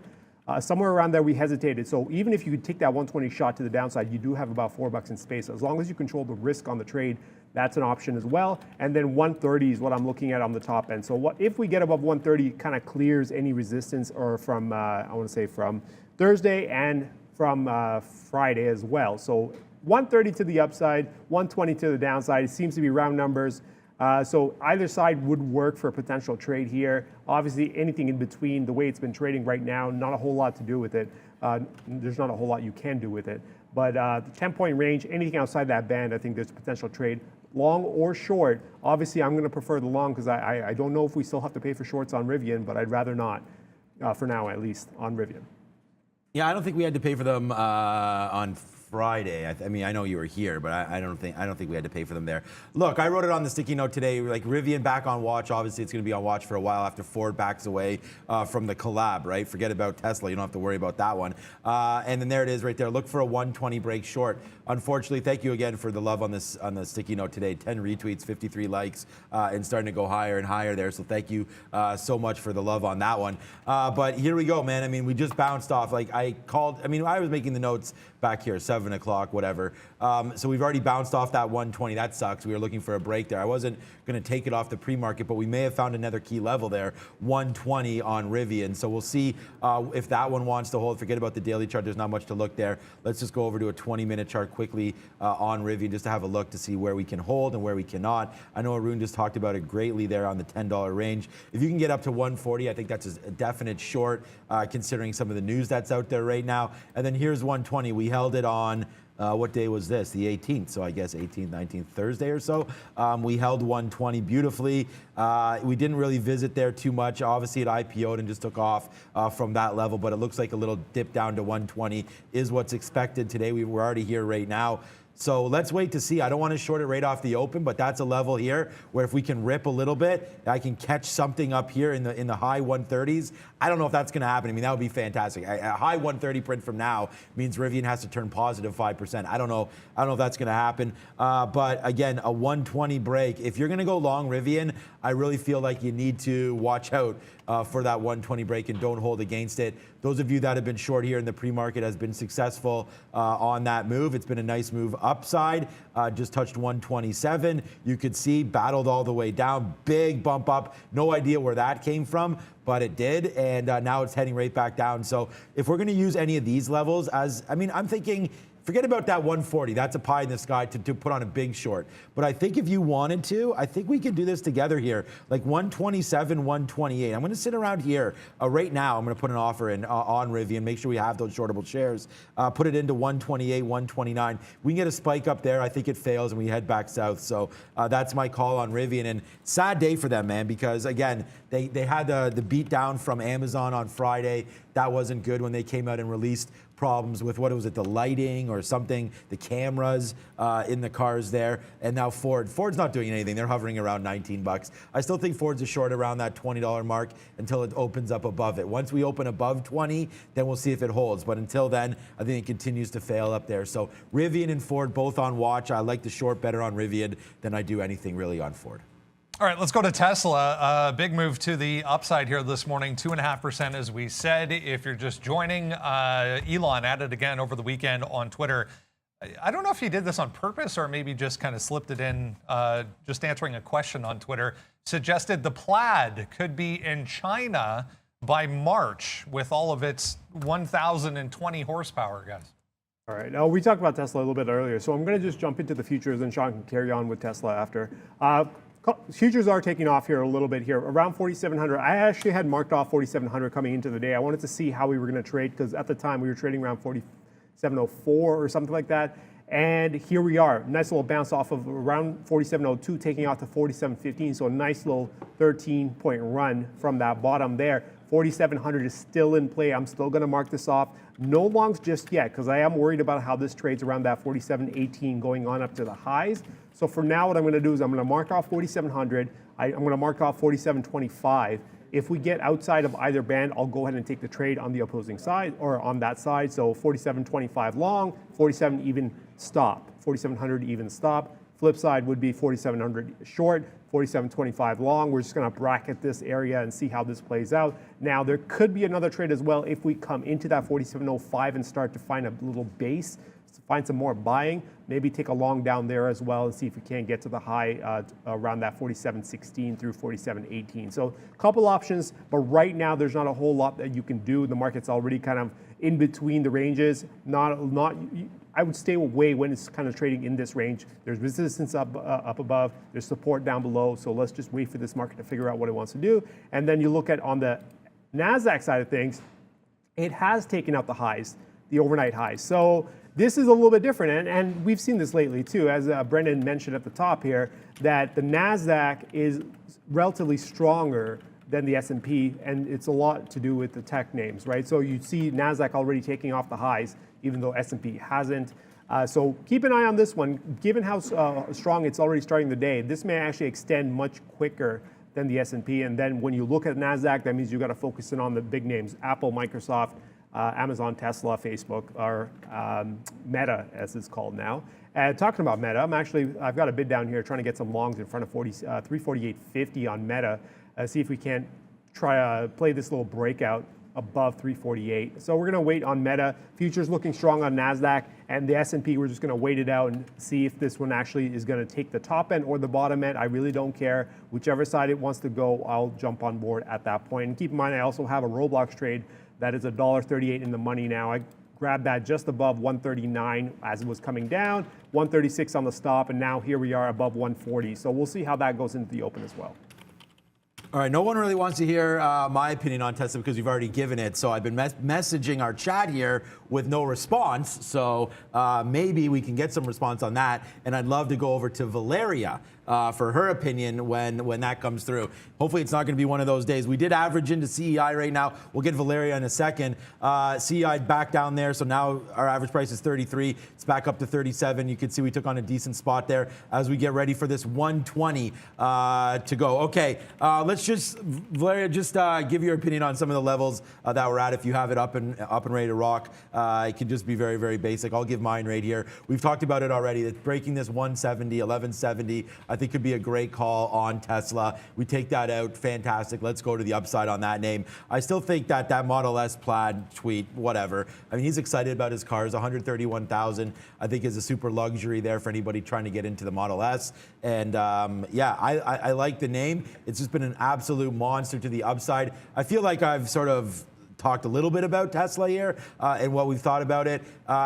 Somewhere around there we hesitated. So even if you could take that 120 shot to the downside, you do have about $4 in space. As long as you control the risk on the trade, that's an option as well. And then 130 is what I'm looking at on the top end. So what if we get above 130, it kind of clears any resistance, or from, I want to say from Thursday and from Friday as well. So 130 to the upside, 120 to the downside. It seems to be round numbers. So either side would work for a potential trade here. Obviously, anything in between, the way it's been trading right now, not a whole lot to do with it. There's not a whole lot you can do with it. But the 10-point range, anything outside that band, I think there's a potential trade, long or short. Obviously, I'm going to prefer the long because I don't know if we still have to pay for shorts on Rivian, but I'd rather not, for now at least, on Rivian. Yeah, I don't think we had to pay for them on Friday. I mean, I know you were here, but I don't think we had to pay for them there. Look, I wrote it on the sticky note today. Like, Rivian back on watch. Obviously, it's going to be on watch for a while after Ford backs away from the collab. Right? Forget about Tesla. You don't have to worry about that one. And then there it is, right there. Look for a 120 break short. Unfortunately, thank you again for the love on this on the sticky note today. 10 retweets, 53 likes, and starting to go higher and higher there. So thank you so much for the love on that one. But here we go, man. I mean, we just bounced off. Like I was making the notes back here, 7 o'clock, whatever. So we've already bounced off that 120. That sucks. We were looking for a break there. I wasn't going to take it off the pre-market, but we may have found another key level there, 120 on Rivian. So we'll see if that one wants to hold. Forget about the daily chart. There's not much to look there. Let's just go over to a 20-minute chart quickly on Rivian, just to have a look to see where we can hold and where we cannot. I know Arun just talked about it greatly there on the $10 range. If you can get up to 140, I think that's a definite short, considering some of the news that's out there right now. And then here's 120. We held it on, what day was this? The 18th. So I guess 18th, 19th, Thursday or so. We held 120 beautifully. We didn't really visit there too much. Obviously, it IPO'd and just took off from that level, but it looks like a little dip down to 120 is what's expected today. We're already here right now. So let's wait to see. I don't want to short it right off the open, but that's a level here where if we can rip a little bit, I can catch something up here in the high 130s. I don't know if that's going to happen. I mean, that would be fantastic. A high 130 print from now means Rivian has to turn positive 5%. I don't know if that's going to happen. But again, a 120 break. If you're going to go long Rivian, I really feel like you need to watch out for that 120 break and don't hold against it. Those of you that have been short here in the pre-market has been successful on that move. It's been a nice move upside. Just touched 127. You could see battled all the way down. Big bump up. No idea where that came from, but it did. And now it's heading right back down. So if we're going to use any of these levels I'm thinking, forget about that 140. That's a pie in the sky to put on a big short. But I think if you wanted to, I think we could do this together here. Like 127, 128. I'm going to sit around here. Right now, I'm going to put an offer in on Rivian. Make sure we have those shortable shares. Put it into 128, 129. We can get a spike up there. I think it fails and we head back south. So that's my call on Rivian. And sad day for them, man, because again, they had the beat down from Amazon on Friday. That wasn't good when they came out and released problems with, what was it, the lighting or something, the cameras in the cars there. And now Ford's not doing anything. They're hovering around 19 bucks. I still think Ford's a short around that $20 mark until it opens up above it. Once we open above 20, then we'll see if it holds. But until then, I think it continues to fail up there. So Rivian and Ford both on watch. I like the short better on Rivian than I do anything really on Ford. All right, let's go to Tesla. Big move to the upside here this morning, 2.5% as we said. If you're just joining, Elon added again over the weekend on Twitter. I don't know if he did this on purpose or maybe just kind of slipped it in, just answering a question on Twitter. suggested the Plaid could be in China by March with all of its 1,020 horsepower, guys. All right. Now, we talked about Tesla a little bit earlier, so I'm going to just jump into the futures, and Sean can carry on with Tesla after. Futures are taking off here a little bit here, around 4,700. I actually had marked off 4,700 coming into the day. I wanted to see how we were going to trade, because at the time we were trading around 4,704 or something like that. And here we are, nice little bounce off of around 4702, taking out to 4715. So a nice little 13-point run from that bottom there. 4,700 is still in play. I'm still going to mark this off. No longs just yet, because I am worried about how this trades around that 4718 going on up to the highs. So for now, what I'm going to do is I'm going to mark off 4,700. I'm going to mark off 4,725. If we get outside of either band, I'll go ahead and take the trade on the opposing side or on that side. So 47.25 long, 47 even stop, 4,700 even stop. Flip side would be 4,700 short, 47.25 long. We're just going to bracket this area and see how this plays out. Now, there could be another trade as well if we come into that 47.05 and start to find a little base, find some more buying, maybe take a long down there as well and see if we can get to the high around that 47.16 through 47.18. So a couple options, but right now there's not a whole lot that you can do. The market's already kind of in between the ranges. I would stay away when it's kind of trading in this range. There's resistance up above, there's support down below. So let's just wait for this market to figure out what it wants to do. And then you look at on the NASDAQ side of things, it has taken out the highs, the overnight highs. So this is a little bit different, and we've seen this lately too, as Brendan mentioned at the top here, that the NASDAQ is relatively stronger than the S&P, and it's a lot to do with the tech names, right? So you see NASDAQ already taking off the highs, even though S&P hasn't. So keep an eye on this one. Given how strong it's already starting the day, this may actually extend much quicker than the S&P, and then when you look at NASDAQ, that means you got to focus in on the big names, Apple, Microsoft, Amazon, Tesla, Facebook, or Meta, as it's called now. Talking about Meta, I've got a bid down here trying to get some longs in front of 348.50 on Meta. See if we can't try to play this little breakout above 348. So we're going to wait on Meta. Futures looking strong on NASDAQ, and the S&P, we're just going to wait it out and see if this one actually is going to take the top end or the bottom end. I really don't care. Whichever side it wants to go, I'll jump on board at that point. And keep in mind, I also have a Roblox trade that is $1.38 in the money now. I grabbed that just above 139 as it was coming down, 136 on the stop, and now here we are above 140. So we'll see how that goes into the open as well. All right, no one really wants to hear my opinion on Tesla because you've already given it. So I've been messaging our chat here with no response. So maybe we can get some response on that. And I'd love to go over to Valeria for her opinion when that comes through. Hopefully it's not going to be one of those days. We did average into CEI right now. We'll get Valeria in a second. CEI back down there. So now our average price is 33. It's back up to 37. You can see we took on a decent spot there as we get ready for this 120 to go. Okay, Valeria, just give your opinion on some of the levels that we're at. If you have it up and ready to rock, it can just be very, very basic. I'll give mine right here. We've talked about it already. It's breaking this 170, 1170. I think could be a great call on Tesla. We take that out. Fantastic. Let's go to the upside on that name. I still think that Model S Plaid tweet, whatever. I mean, he's excited about his cars. 131,000, I think, is a super luxury there for anybody trying to get into the Model S. And yeah, I like the name. It's just been an absolute monster to the upside. I feel like I've sort of talked a little bit about Tesla here and what we've thought about it.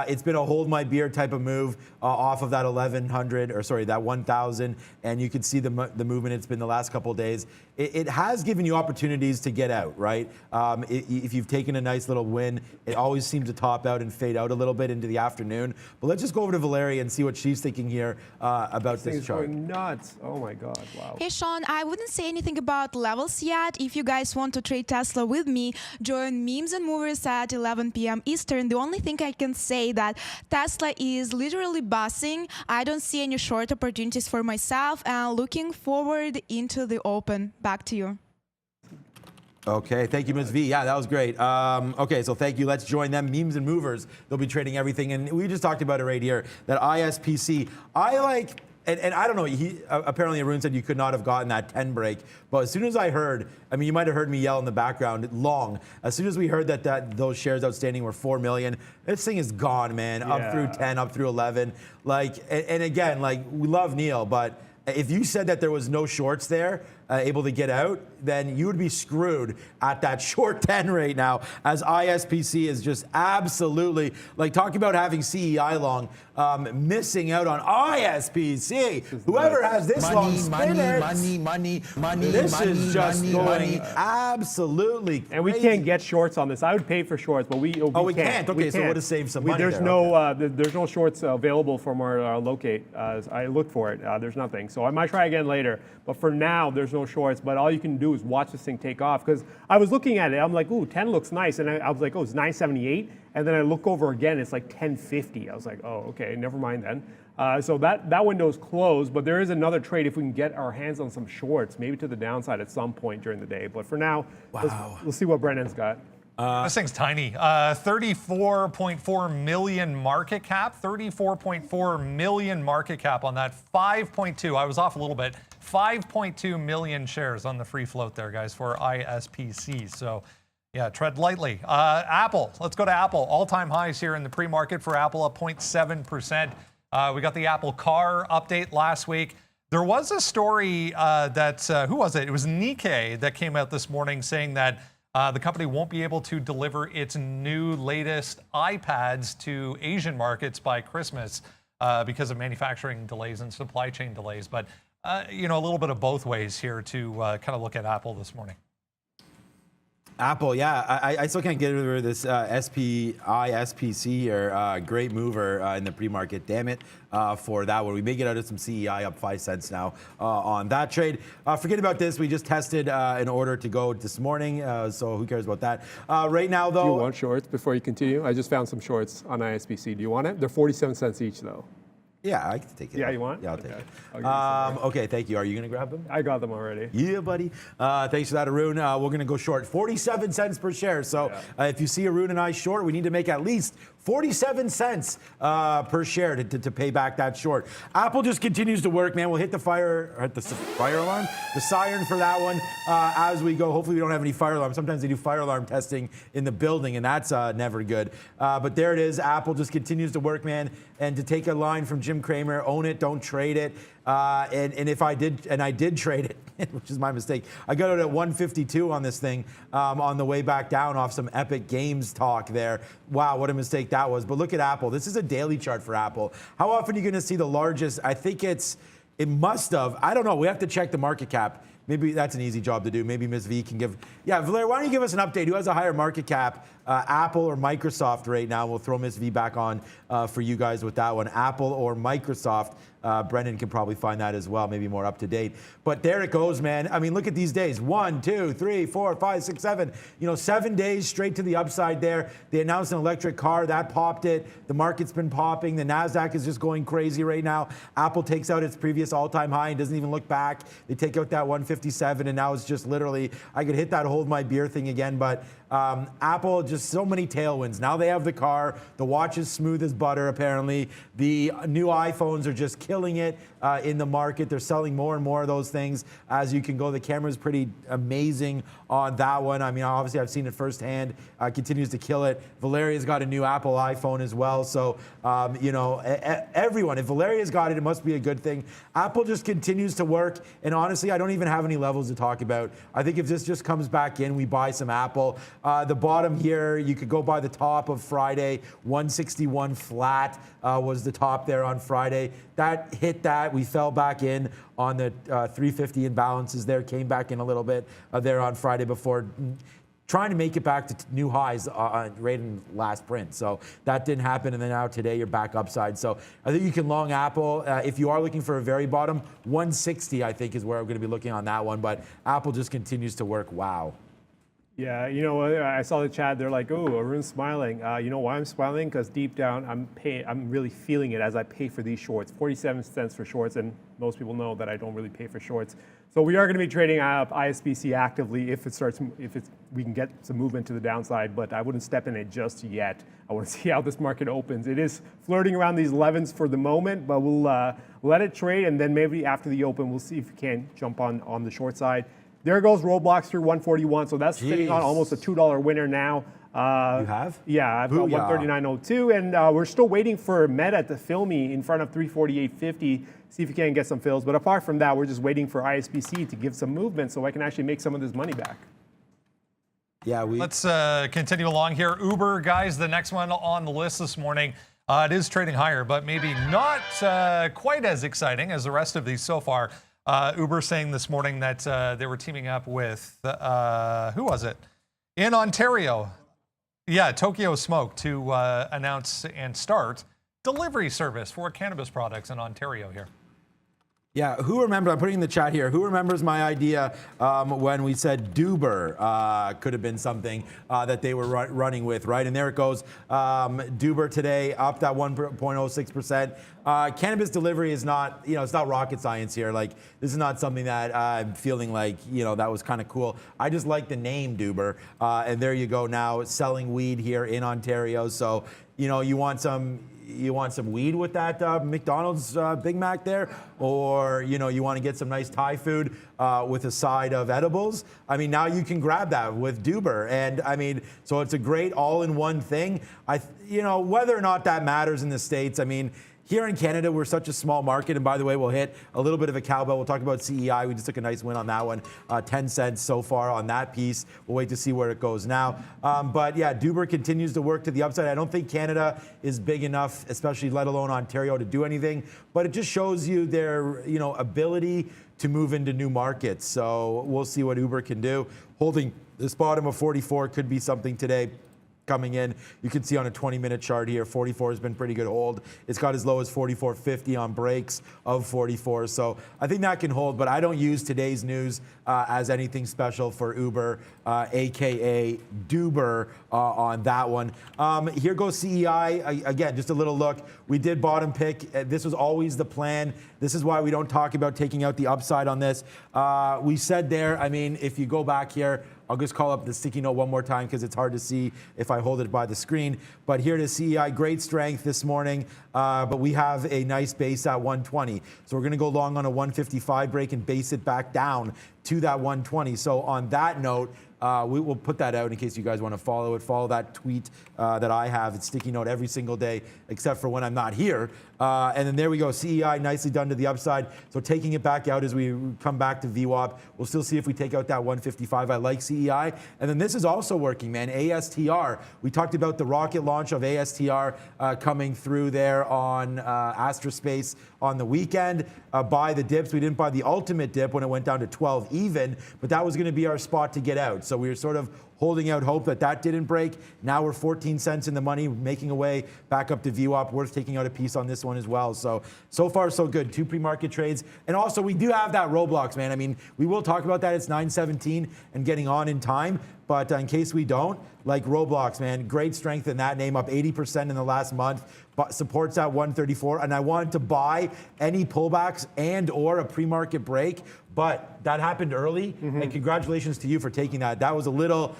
It's been a hold my beer type of move off of that that 1,000, and you can see the movement it's been the last couple of days. It has given you opportunities to get out, right? If you've taken a nice little win, it always seems to top out and fade out a little bit into the afternoon. But let's just go over to Valeria and see what she's thinking here about this chart. Going nuts. Oh my God, wow. Hey Sean, I wouldn't say anything about levels yet. If you guys want to trade Tesla with me, join Memes and Movers at 11 p.m. Eastern. The only thing I can say that Tesla is literally buzzing. I don't see any short opportunities for myself, and looking forward into the open. Back to you. Okay, thank you, Ms. V. Yeah, that was great. Okay, so thank you. Let's join them. Memes and Movers. They'll be trading everything. And we just talked about it right here, that ISPC. I like, and I don't know, apparently Arun said you could not have gotten that 10 break. But as soon as I heard, I mean, you might have heard me yell in the background, long. As soon as we heard that those shares outstanding were 4 million, this thing is gone, man. Yeah. Up through 10, up through 11. Like, and again, like, we love Neil, but if you said that there was no shorts there, able to get out, then you would be screwed at that short 10 right now, as ISPC is just absolutely, like, talking about having CEI long, missing out on ISPC. Whoever has this long money. This is just going absolutely crazy. And we can't get shorts on this. I would pay for shorts, but we can't. Okay, so we'll just save some money. There's no shorts available from our locate. I looked for it. There's nothing. So I might try again later. But for now, there's no shorts. But all you can do is watch this thing take off. Because I was looking at it, I'm like, ooh, 10 looks nice. And I was like, oh, it's 978. And then I look over again, it's like 1050. I was like, oh, okay, never mind then. So that window is closed, but there is another trade if we can get our hands on some shorts, maybe to the downside at some point during the day. But for now, let's see what Brennan's got. This thing's tiny. 34.4 million market cap. 34.4 million market cap on that. 5.2. I was off a little bit. 5.2 million shares on the free float there, guys, for ISPC. So, yeah, tread lightly. Apple. Let's go to Apple. All-time highs here in the pre-market for Apple, up 0.7%. We got the Apple Car update last week. There was a story that, who was it? It was Nikkei that came out this morning saying that the company won't be able to deliver its new latest iPads to Asian markets by Christmas because of manufacturing delays and supply chain delays. But, you know, a little bit of both ways here to kind of look at Apple this morning. Apple, yeah, I still can't get over this SPC here. Great mover in the pre-market. Damn it for that one. We may get out of some CEI, up 5 cents now on that trade. Forget about this. We just tested an order to go this morning, so who cares about that? Right now, though. Do you want shorts before you continue? I just found some shorts on ISPC. Do you want it? They're 47 cents each, though. Yeah, I can take it. Yeah, you want? Yeah, I'll take it. Okay, thank you. Are you going to grab them? I got them already. Yeah, buddy. Thanks for that, Arun. We're going to go short 47 cents per share. So if you see Arun and I short, we need to make at least 47 cents per share to pay back that short. Apple just continues to work, man. We'll hit the fire alarm, the siren for that one as we go. Hopefully we don't have any fire alarm. Sometimes they do fire alarm testing in the building, and that's never good. But there it is. Apple just continues to work, man. And to take a line from Jim Cramer, own it, don't trade it. And if I did, and I did trade it, which is my mistake, I got it at 152 on this thing on the way back down off some Epic Games talk there. Wow, what a mistake that was. But look at Apple. This is a daily chart for Apple. How often are you going to see the largest? I think it must have, I don't know. We have to check the market cap. Maybe that's an easy job to do. Maybe Ms. V can give. Yeah, Valer, why don't you give us an update? Who has a higher market cap, Apple or Microsoft right now? We'll throw Ms. V back on for you guys with that one. Apple or Microsoft. Brendan can probably find that as well, maybe more up to date. But there it goes, man. I mean, look at these days. 1, 2, 3, 4, 5, 6, 7. 7 days straight to the upside there. They announced an electric car. That popped it. The market's been popping. The NASDAQ is just going crazy right now. Apple takes out its previous all-time high and doesn't even look back. They take out that 157, and now it's just literally, I could hit that hold my beer thing again, but Apple, just so many tailwinds. Now they have the car. The watch is smooth as butter, apparently. The new iPhones are just killing it in the market. They're selling more and more of those things as you can go. The camera's pretty amazing on that one. I mean, obviously, I've seen it firsthand. Continues to kill it. Valeria's got a new Apple iPhone as well. So, everyone, if Valeria's got it, it must be a good thing. Apple just continues to work. And honestly, I don't even have any levels to talk about. I think if this just comes back in, we buy some Apple. The bottom here, you could go by the top of Friday. 161 flat was the top there on Friday. That hit that. We fell back in on the 350 imbalances there. Came back in a little bit there on Friday before trying to make it back to new highs right in last print. So that didn't happen. And then now today you're back upside. So I think you can long Apple. If you are looking for a very bottom, 160 I think is where I'm going to be looking on that one. But Apple just continues to work. Wow. Yeah, I saw the chat. They're like, "Oh, Arun's smiling." You know why I'm smiling? Because deep down, I'm really feeling it as I pay for these shorts. 47 cents for shorts, and most people know that I don't really pay for shorts. So we are going to be trading up ISPC actively if we can get some movement to the downside. But I wouldn't step in it just yet. I want to see how this market opens. It is flirting around these 11s for the moment, but we'll let it trade, and then maybe after the open, we'll see if we can jump on the short side. There goes Roblox through 141, so that's sitting on almost a $2 winner now. You have? Yeah, I've got Booyah. 139.02, and we're still waiting for Meta to fill me in front of 348.50. See if you can get some fills. But apart from that, we're just waiting for ISBC to give some movement so I can actually make some of this money back. Yeah, Let's continue along here. Uber, guys, the next one on the list this morning. It is trading higher, but maybe not quite as exciting as the rest of these so far. Uber saying this morning that they were teaming up with, who was it? In Ontario. Yeah, Tokyo Smoke to announce and start delivery service for cannabis products in Ontario here. Yeah, who remembers, I'm putting in the chat here, who remembers my idea when we said Duber could have been something that they were running with, right? And there it goes. Duber today up that 1.06%. Cannabis delivery is not, it's not rocket science here. Like, this is not something that I'm feeling like, that was kind of cool. I just like the name Duber. And there you go now, selling weed here in Ontario. So, you want some weed with that McDonald's Big Mac there, or you want to get some nice Thai food with a side of edibles. I mean, now you can grab that with Duber, and I mean, so it's a great all-in-one thing. Whether or not that matters in the States, I mean, here in Canada, we're such a small market. And by the way, we'll hit a little bit of a cowbell. We'll talk about CEI. We just took a nice win on that one. 10 cents so far on that piece. We'll wait to see where it goes now. But yeah, Duber continues to work to the upside. I don't think Canada is big enough, especially let alone Ontario, to do anything. But it just shows you their ability to move into new markets. So we'll see what Uber can do. Holding this bottom of 44 could be something today. Coming in, you can see on a 20-minute chart here, 44 has been pretty good hold. It's got as low as 44.50 on breaks of 44. So I think that can hold, but I don't use today's news as anything special for Uber, AKA Duber on that one. Here goes CEI. Again, just a little look. We did bottom pick. This was always the plan. This is why we don't talk about taking out the upside on this. We said there, I mean, if you go back here, I'll just call up the sticky note one more time because it's hard to see if I hold it by the screen. But here to CEI, great strength this morning, but we have a nice base at 120. So we're going to go long on a 155 break and base it back down to that 120. So on that note, we will put that out in case you guys want to follow it. Follow that tweet that I have. It's sticky note every single day, except for when I'm not here. And then there we go. CEI nicely done to the upside. So taking it back out as we come back to VWAP. We'll still see if we take out that 155. I like CEI. And then this is also working, man. ASTR. We talked about the rocket launch of ASTR coming through there on Astrospace on the weekend. Buy the dips. We didn't buy the ultimate dip when it went down to 12 even, but that was going to be our spot to get out. So we were sort of holding out hope that that didn't break. Now we're 14 cents in the money, making a way back up to VWAP. Worth taking out a piece on this one as well. So far, so good. 2 pre-market trades. And also, we do have that Roblox, man. I mean, we will talk about that. It's 9:17 and getting on in time. But in case we don't, like Roblox, man, great strength in that name, up 80% in the last month. But supports at 134. And I wanted to buy any pullbacks and or a pre-market break. But that happened early, and congratulations to you for taking that. That was a little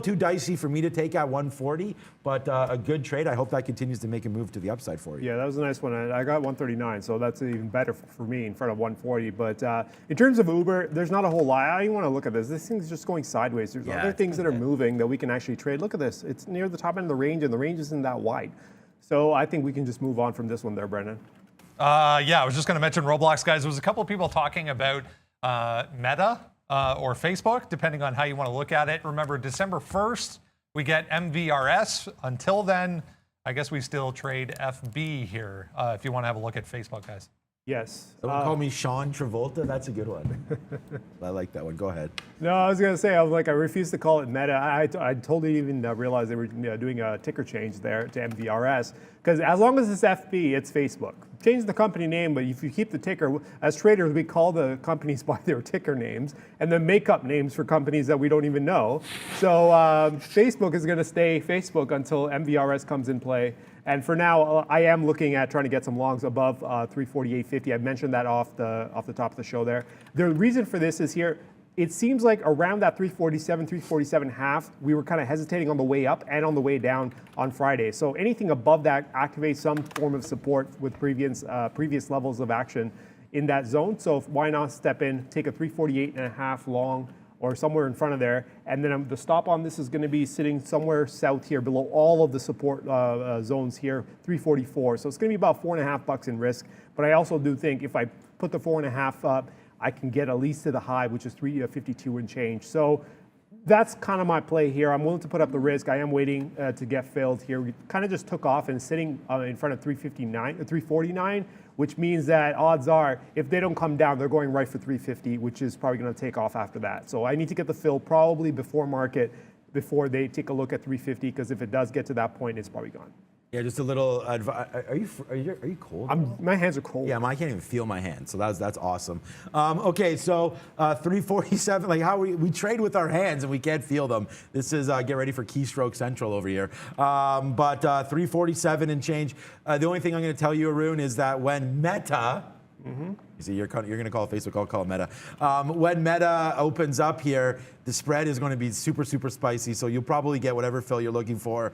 too dicey for me to take at 140, but a good trade. I hope that continues to make a move to the upside for you. Yeah, that was a nice one. I got 139, so that's even better for me in front of 140. But in terms of Uber, there's not a whole lot. I don't even want to look at this. This thing's just going sideways. There's other things that are moving that we can actually trade. Look at this. It's near the top end of the range, and the range isn't that wide. So I think we can just move on from this one there, Brendan. Yeah, I was just going to mention Roblox, guys. There was a couple of people talking about Meta or Facebook, depending on how you want to look at it. Remember, December 1st, we get MVRS. Until then, I guess we still trade FB here, if you want to have a look at Facebook, guys. Yes. Someone call me Sean Travolta. That's a good one. I like that one. Go ahead. No, I was going to say, I refuse to call it Meta. I totally didn't even realize they were doing a ticker change there to MVRS. Because as long as it's FB, it's Facebook. Change the company name, but if you keep the ticker, as traders, we call the companies by their ticker names and then make up names for companies that we don't even know. So Facebook is going to stay Facebook until MVRS comes in play. And for now, I am looking at trying to get some longs above 348.50. I mentioned that off the top of the show there. The reason for this is here, it seems like around that 347.5, we were kind of hesitating on the way up and on the way down on Friday. So anything above that activates some form of support with previous levels of action in that zone. So why not step in, take a 348.5 long or somewhere in front of there. And then the stop on this is going to be sitting somewhere south here below all of the support zones here, 344. So it's going to be about $4.50 in risk. But I also do think if I put the 4.5 up, I can get at least to the high, which is 352 and change. So that's kind of my play here. I'm willing to put up the risk. I am waiting to get filled here. We kind of just took off and sitting in front of 349, which means that odds are if they don't come down, they're going right for 350, which is probably going to take off after that. So I need to get the fill probably before market, before they take a look at 350, because if it does get to that point, it's probably gone. Yeah, just a little advice. Are you cold? My hands are cold. Yeah, I can't even feel my hands, so that's awesome. Okay, so 347, like how we trade with our hands and we can't feel them. This is get ready for keystroke central over here. But 347 and change. The only thing I'm going to tell you, Arun, is that when Meta, you see, you're going to call it Facebook, I'll call it Meta. When Meta opens up here, the spread is going to be super, super spicy, so you'll probably get whatever fill you're looking for.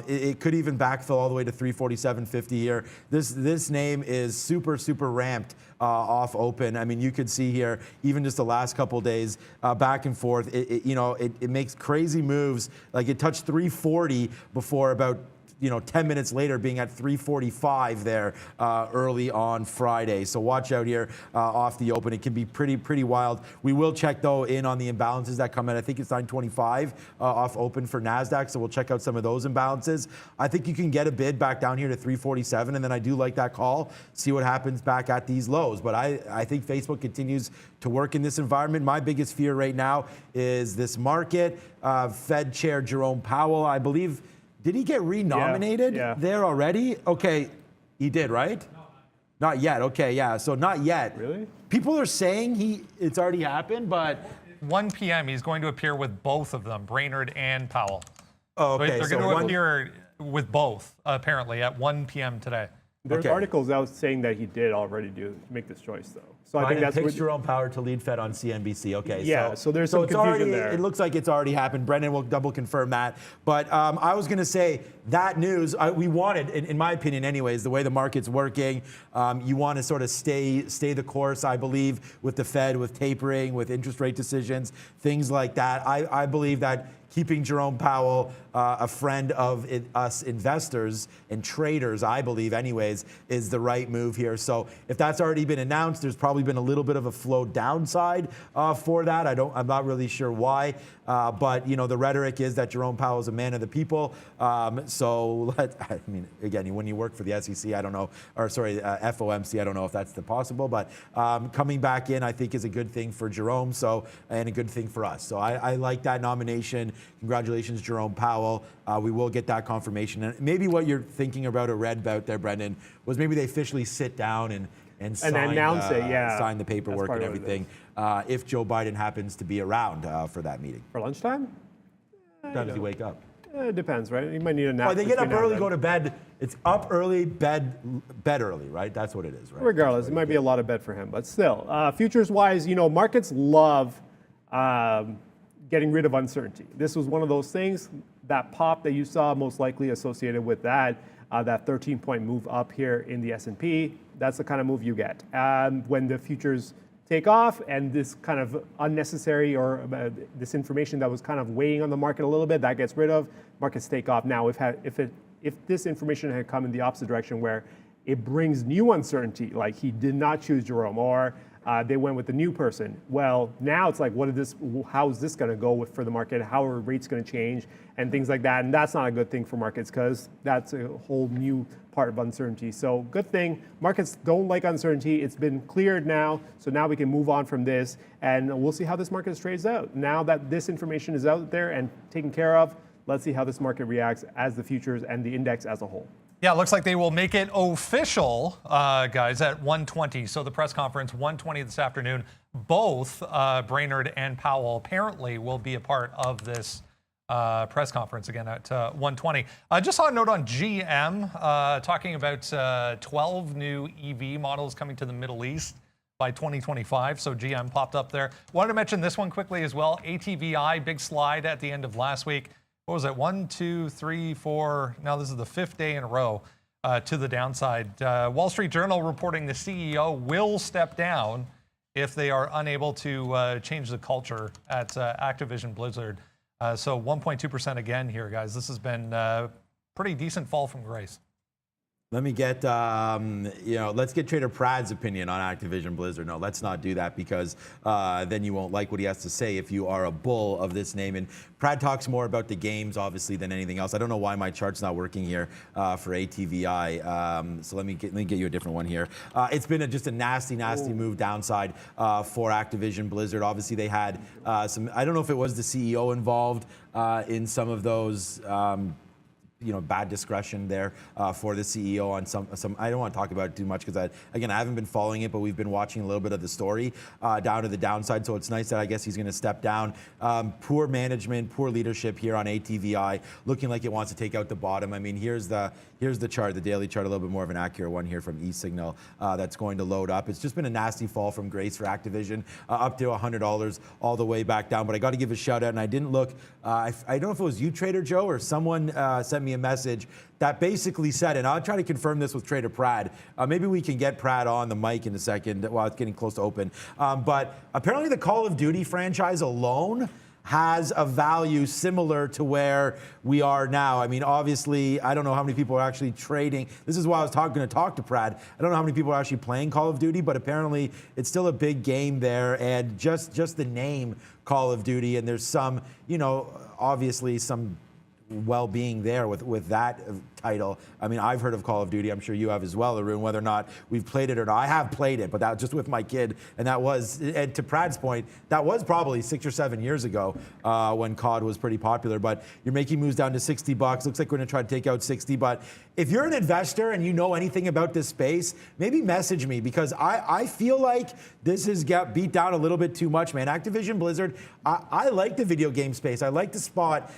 It could even backfill all the way to 347.50 here. This name is super, super ramped off open. I mean, you could see here, even just the last couple days, back and forth, it makes crazy moves. Like it touched 340 before about 10 minutes later being at 345 there early on Friday. So watch out here off the open. It can be pretty wild. We will check though in on the imbalances that come in. I think it's 925 off open for NASDAQ. So we'll check out some of those imbalances. I think you can get a bid back down here to 347. And then I do like that call. See what happens back at these lows. But I think Facebook continues to work in this environment. My biggest fear right now is this market. Fed Chair Jerome Powell, I believe, did he get renominated there already? Okay, he did, right? No, not yet. Okay, yeah, so not yet. Really? People are saying it's already happened, but 1 p.m. he's going to appear with both of them, Brainerd and Powell. Oh, okay. They're going to appear with both, apparently, at 1 p.m. today. There's articles out saying that he did already make this choice, though. So I think that's picks Jerome Powell to lead Fed on CNBC. Okay, yeah. So there's some confusion there. It looks like it's already happened. Brendan will double confirm that. But I was going to say that news we wanted, in my opinion, anyways, the way the market's working. You want to sort of stay the course, I believe, with the Fed, with tapering, with interest rate decisions, things like that. I believe that keeping Jerome Powell a friend of us investors and traders, I believe anyways, is the right move here. So if that's already been announced, there's probably been a little bit of a flow downside for that. I'm not really sure why, but the rhetoric is that Jerome Powell is a man of the people. Again, when you work for the SEC, I don't know, or sorry, FOMC, I don't know if that's possible, but coming back in, I think is a good thing for Jerome, and a good thing for us. So I like that nomination. Congratulations, Jerome Powell. We will get that confirmation. And maybe what you're thinking about or read about there, Brendan, was maybe they officially sit down and sign, announce it, sign the paperwork and everything, if Joe Biden happens to be around for that meeting. For lunchtime? What time does he wake up? It depends, right? You might need a nap. Oh, they get up early, go to bed. It's up early, bed early, right? That's what it is, right? Regardless, it might be a lot of bed for him. But still, futures-wise, markets love getting rid of uncertainty. This was one of those things, that pop that you saw most likely associated with that 13-point move up here in the S&P. That's the kind of move you get. When the futures take off and this kind of unnecessary or this information that was kind of weighing on the market a little bit, that gets rid of, markets take off. Now, if this information had come in the opposite direction where it brings new uncertainty, like he did not choose Jerome, or they went with the new person. Well, now it's like, how is this going to go for the market? How are rates going to change and things like that? And that's not a good thing for markets because that's a whole new part of uncertainty. So good thing, markets don't like uncertainty. It's been cleared now. So now we can move on from this and we'll see how this market trades out. Now that this information is out there and taken care of, let's see how this market reacts as the futures and the index as a whole. Yeah, it looks like they will make it official, guys, at 1:20. So the press conference, 1:20 this afternoon. Both Brainerd and Powell apparently will be a part of this press conference again at 1:20. I just saw a note on GM talking about 12 new EV models coming to the Middle East by 2025. So GM popped up there. Wanted to mention this one quickly as well. ATVI, big slide at the end of last week. What was it? 1, 2, 3, 4. Now this is the 5th day in a row to the downside. Wall Street Journal reporting the CEO will step down if they are unable to change the culture at Activision Blizzard. So 1.2% again here, guys. This has been a pretty decent fall from grace. Let me get, let's get Trader Prad's opinion on Activision Blizzard. No, let's not do that because then you won't like what he has to say if you are a bull of this name. And Prad talks more about the games, obviously, than anything else. I don't know why my chart's not working here for ATVI. So let me get you a different one here. It's been just a nasty move downside for Activision Blizzard. Obviously, they had some, I don't know if it was the CEO involved in some of those bad discretion there for the CEO on some. I don't want to talk about it too much because I haven't been following it, but we've been watching a little bit of the story down to the downside. So it's nice that I guess he's going to step down. Poor management, poor leadership here on ATVI, looking like it wants to take out the bottom. I mean, here's the chart, the daily chart, a little bit more of an accurate one here from eSignal that's going to load up. It's just been a nasty fall from grace for Activision, up to $100 all the way back down. But I got to give a shout out, and I didn't look. I don't know if it was you, Trader Joe, or someone sent me a message that basically said, and I'll try to confirm this with Trader Prad. Maybe we can get Prad on the mic in a second while it's getting close to open. But apparently the Call of Duty franchise alone has a value similar to where we are now. I mean, obviously, I don't know how many people are actually trading. This is why I was going to talk to Prad. I don't know how many people are actually playing Call of Duty, but apparently it's still a big game there. And just the name Call of Duty, and there's some, obviously some well-being there with that title. I mean, I've heard of Call of Duty. I'm sure you have as well, Arun, whether or not we've played it or not. I have played it, but that just with my kid. And that was, and to Prad's point, that was probably 6 or 7 years ago when COD was pretty popular. But you're making moves down to $60. Looks like we're going to try to take out 60. But if you're an investor and you know anything about this space, maybe message me because I feel like this has got beat down a little bit too much, man. Activision Blizzard, I like the video game space. I like the spot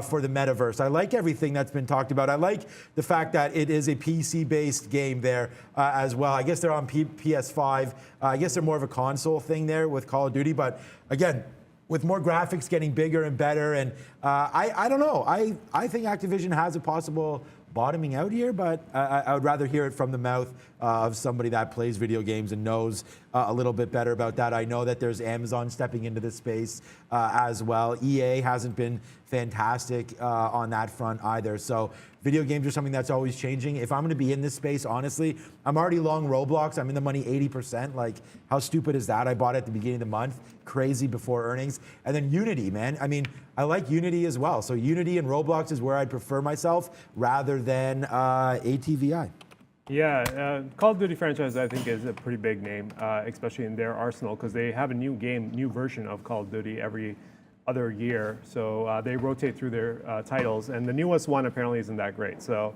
for the metaverse. I like everything that's been talked about. I like the fact that it is a PC-based game there as well. I guess they're on PS5. I guess they're more of a console thing there with Call of Duty. But again, with more graphics getting bigger and better, and I don't know. I think Activision has a possible bottoming out here, but I would rather hear it from the mouth of somebody that plays video games and knows a little bit better about that. I know that there's Amazon stepping into this space as well. EA hasn't been fantastic on that front either. So video games are something that's always changing. If I'm going to be in this space, honestly, I'm already long Roblox. I'm in the money 80%. Like, how stupid is that? I bought it at the beginning of the month. Crazy before earnings. And then Unity, man. I mean, I like Unity as well. So Unity and Roblox is where I'd prefer myself rather than ATVI. Yeah, Call of Duty franchise I think is a pretty big name, especially in their arsenal because they have a new version of Call of Duty every other year. So they rotate through their titles, and the newest one apparently isn't that great. So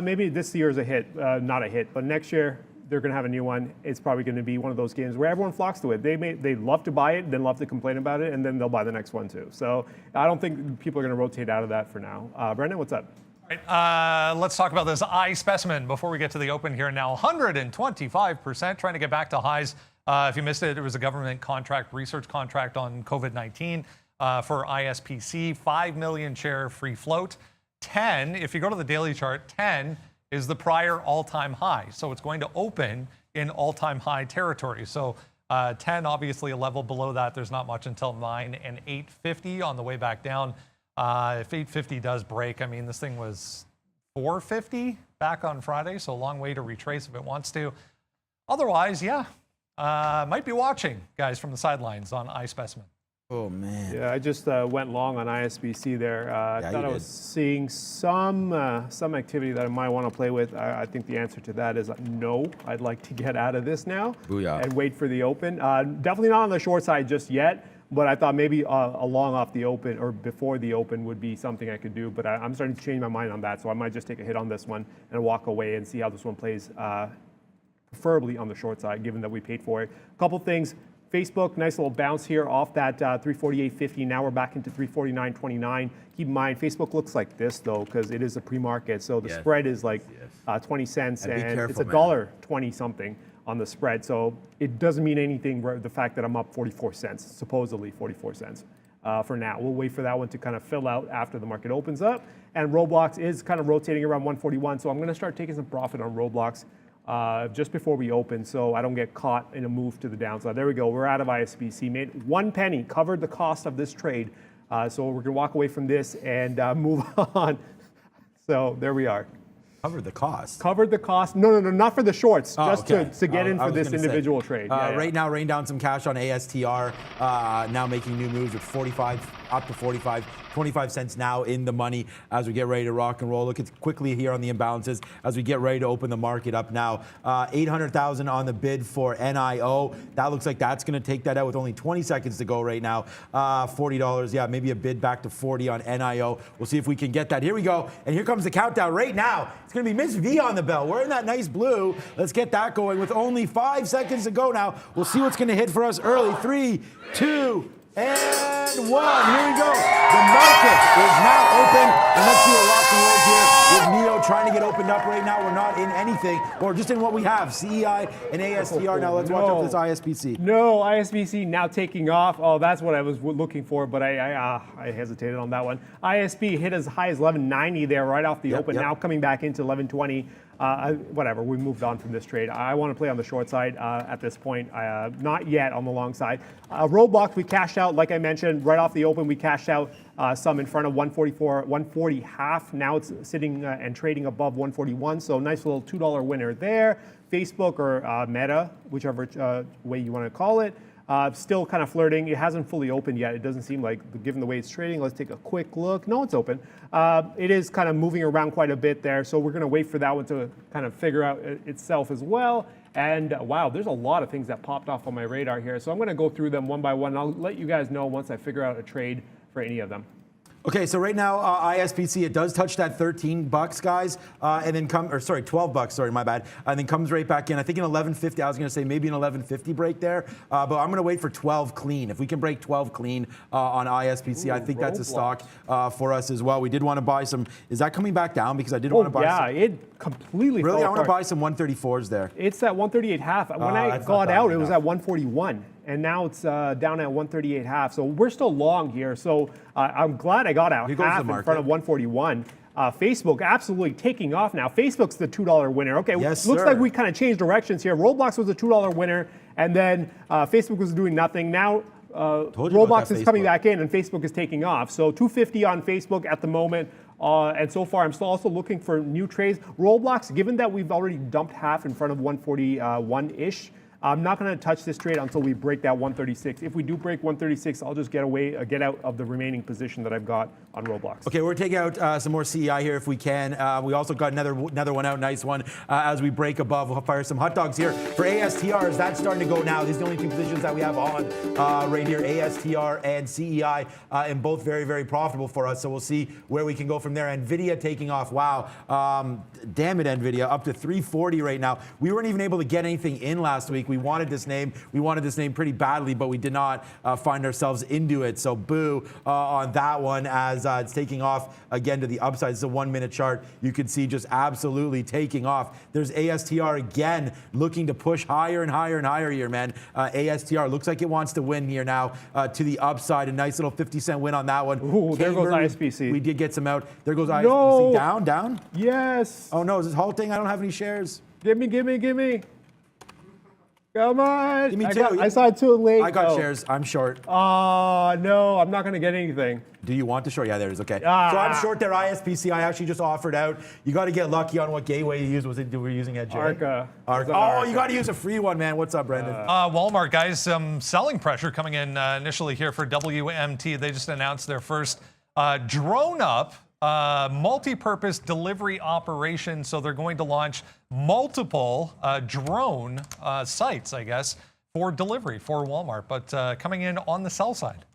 maybe this year is a hit, not a hit, but next year they're going to have a new one. It's probably going to be one of those games where everyone flocks to it. They love to buy it, then love to complain about it, and then they'll buy the next one too. So I don't think people are going to rotate out of that for now. Brendan, what's up? All right, let's talk about this iSpecimen before we get to the open here now. 125%, trying to get back to highs. If you missed it, it was a government contract, research contract on COVID-19 for ISPC, 5 million share free float. 10, if you go to the daily chart, 10 is the prior all-time high. So it's going to open in all-time high territory. So 10, obviously a level below that. There's not much until 9 and 850 on the way back down. If 850 does break, I mean, this thing was 450 back on Friday, so a long way to retrace if it wants to. Otherwise, yeah, might be watching, guys, from the sidelines on iSpecimen. Oh, man. Yeah, I just went long on ISBC there. I thought I was seeing some activity that I might want to play with. I think the answer to that is no. I'd like to get out of this now and wait for the open. Definitely not on the short side just yet, but I thought maybe a long off the open or before the open would be something I could do. But I'm starting to change my mind on that, so I might just take a hit on this one and walk away and see how this one plays, preferably on the short side, given that we paid for it. A couple things. Facebook, nice little bounce here off that 348.50. Now we're back into 349.29. Keep in mind, Facebook looks like this, though, because it is a pre-market. So the spread is like 20 cents, and it's $1.20 something on the spread. So it doesn't mean anything, the fact that I'm up 44 cents, supposedly 44 cents for now. We'll wait for that one to kind of fill out after the market opens up. And Roblox is kind of rotating around 141. So I'm going to start taking some profit on Roblox just before we open, so I don't get caught in a move to the downside. There we go. We're out of ISBC. Made 1 penny, covered the cost of this trade. So we're gonna walk away from this and move on. So there we are. Covered the cost. Covered the cost. No, not for the shorts. Oh, just okay. to get in I for was this gonna say, individual trade. Right now, rain down some cash on ASTR. Now making new moves with 45 up to 45. 25 cents now in the money as we get ready to rock and roll. Look at quickly here on the imbalances as we get ready to open the market up now. 800,000 on the bid for NIO. That looks like that's going to take that out with only 20 seconds to go right now. $40. Yeah, maybe a bid back to 40 on NIO. We'll see if we can get that. Here we go. And here comes the countdown right now. It's going to be Miss V on the bell. We're in that nice blue. Let's get that going with only 5 seconds to go now. We'll see what's going to hit for us early. 3, 2, and 1. Here we go. The market is now open. And let's do a rock and roll here with Neo trying to get opened up right now. We're not in anything, or just in what we have. CEI and ASTR. Now let's watch up this ISBC. No, ISBC now taking off. Oh, that's what I was looking for, but I hesitated on that one. ISB hit as high as 1190 there right off the open. Now coming back into 1120. Whatever, we moved on from this trade. I want to play on the short side at this point, not yet on the long side. Roblox, we cashed out, like I mentioned, right off the open, we cashed out some in front of 144, 140 half. Now it's sitting and trading above 141, so nice little $2 winner there. Facebook or Meta, whichever way you want to call it. Still kind of flirting. It hasn't fully opened yet. It doesn't seem like, given the way it's trading. Let's take a quick look. No, it's open. It is kind of moving around quite a bit there. So we're going to wait for that one to kind of figure out itself as well. And wow, there's a lot of things that popped off on my radar here. So I'm going to go through them one by one. I'll let you guys know once I figure out a trade for any of them. Okay, so right now, ISBC, it does touch that $13, guys, and then $12, sorry, my bad, and then comes right back in. I think in 1150, I was going to say maybe an 1150 break there, but I'm going to wait for 12 clean. If we can break 12 clean on ISBC, I think that's a stock for us as well. We did want to buy some. Is that coming back down? Because I did want to buy some. Yeah, it completely Really? fell I want to apart. buy some 134s there. It's at 138 half. When I got out, it was at 141. And now it's down at 138 half. So we're still long here. So I'm glad I got out half in front of 141. Facebook absolutely taking off now. Facebook's the $2 winner. Okay, yes, looks sir. like we kind of changed directions here. Roblox was a $2 winner, and then Facebook was doing nothing. Now Roblox is coming back in, and Facebook is taking off. So 250 on Facebook at the moment. And so far, I'm still also looking for new trades. Roblox, given that we've already dumped half in front of 141-ish, I'm not going to touch this trade until we break that 136. If we do break 136, I'll just get out of the remaining position that I've got on Roblox. Okay, we're taking out some more CEI here if we can. We also got another one out, nice one. As we break above, we'll fire some hot dogs here. For ASTRs, that's starting to go now. These are the only two positions that we have on right here, ASTR and CEI, and both very, very profitable for us. So we'll see where we can go from there. NVIDIA taking off. Wow. Damn it, NVIDIA, up to 340 right now. We weren't even able to get anything in last week. We wanted this name. We wanted this name pretty badly, but we did not find ourselves into it. So boo on that one as it's taking off again to the upside. It's a 1 minute chart. You can see just absolutely taking off. There's ASTR again looking to push higher and higher and higher here, man. ASTR looks like it wants to win here now to the upside. A nice little 50-cent win on that one. Ooh, there goes ISBC. We did get some out. There goes ISBC. No. Down? Yes. Oh no, is this halting? I don't have any shares. Give me. Come on. Give me two. I saw it too late. I got shares. I'm short. Oh, no, I'm not going to get anything. Do you want to short? Yeah, there it is. Okay. So I'm short there. ISBC, I actually just offered out. You got to get lucky on what gateway you use. Was it we were using at Jay? Arca. Oh, you got to use a free one, man. What's up, Brendan? Walmart, guys, some selling pressure coming in initially here for WMT. They just announced their first drone up multi-purpose delivery operation. So they're going to launch multiple drone sites, I guess, for delivery for Walmart, but coming in on the sell side.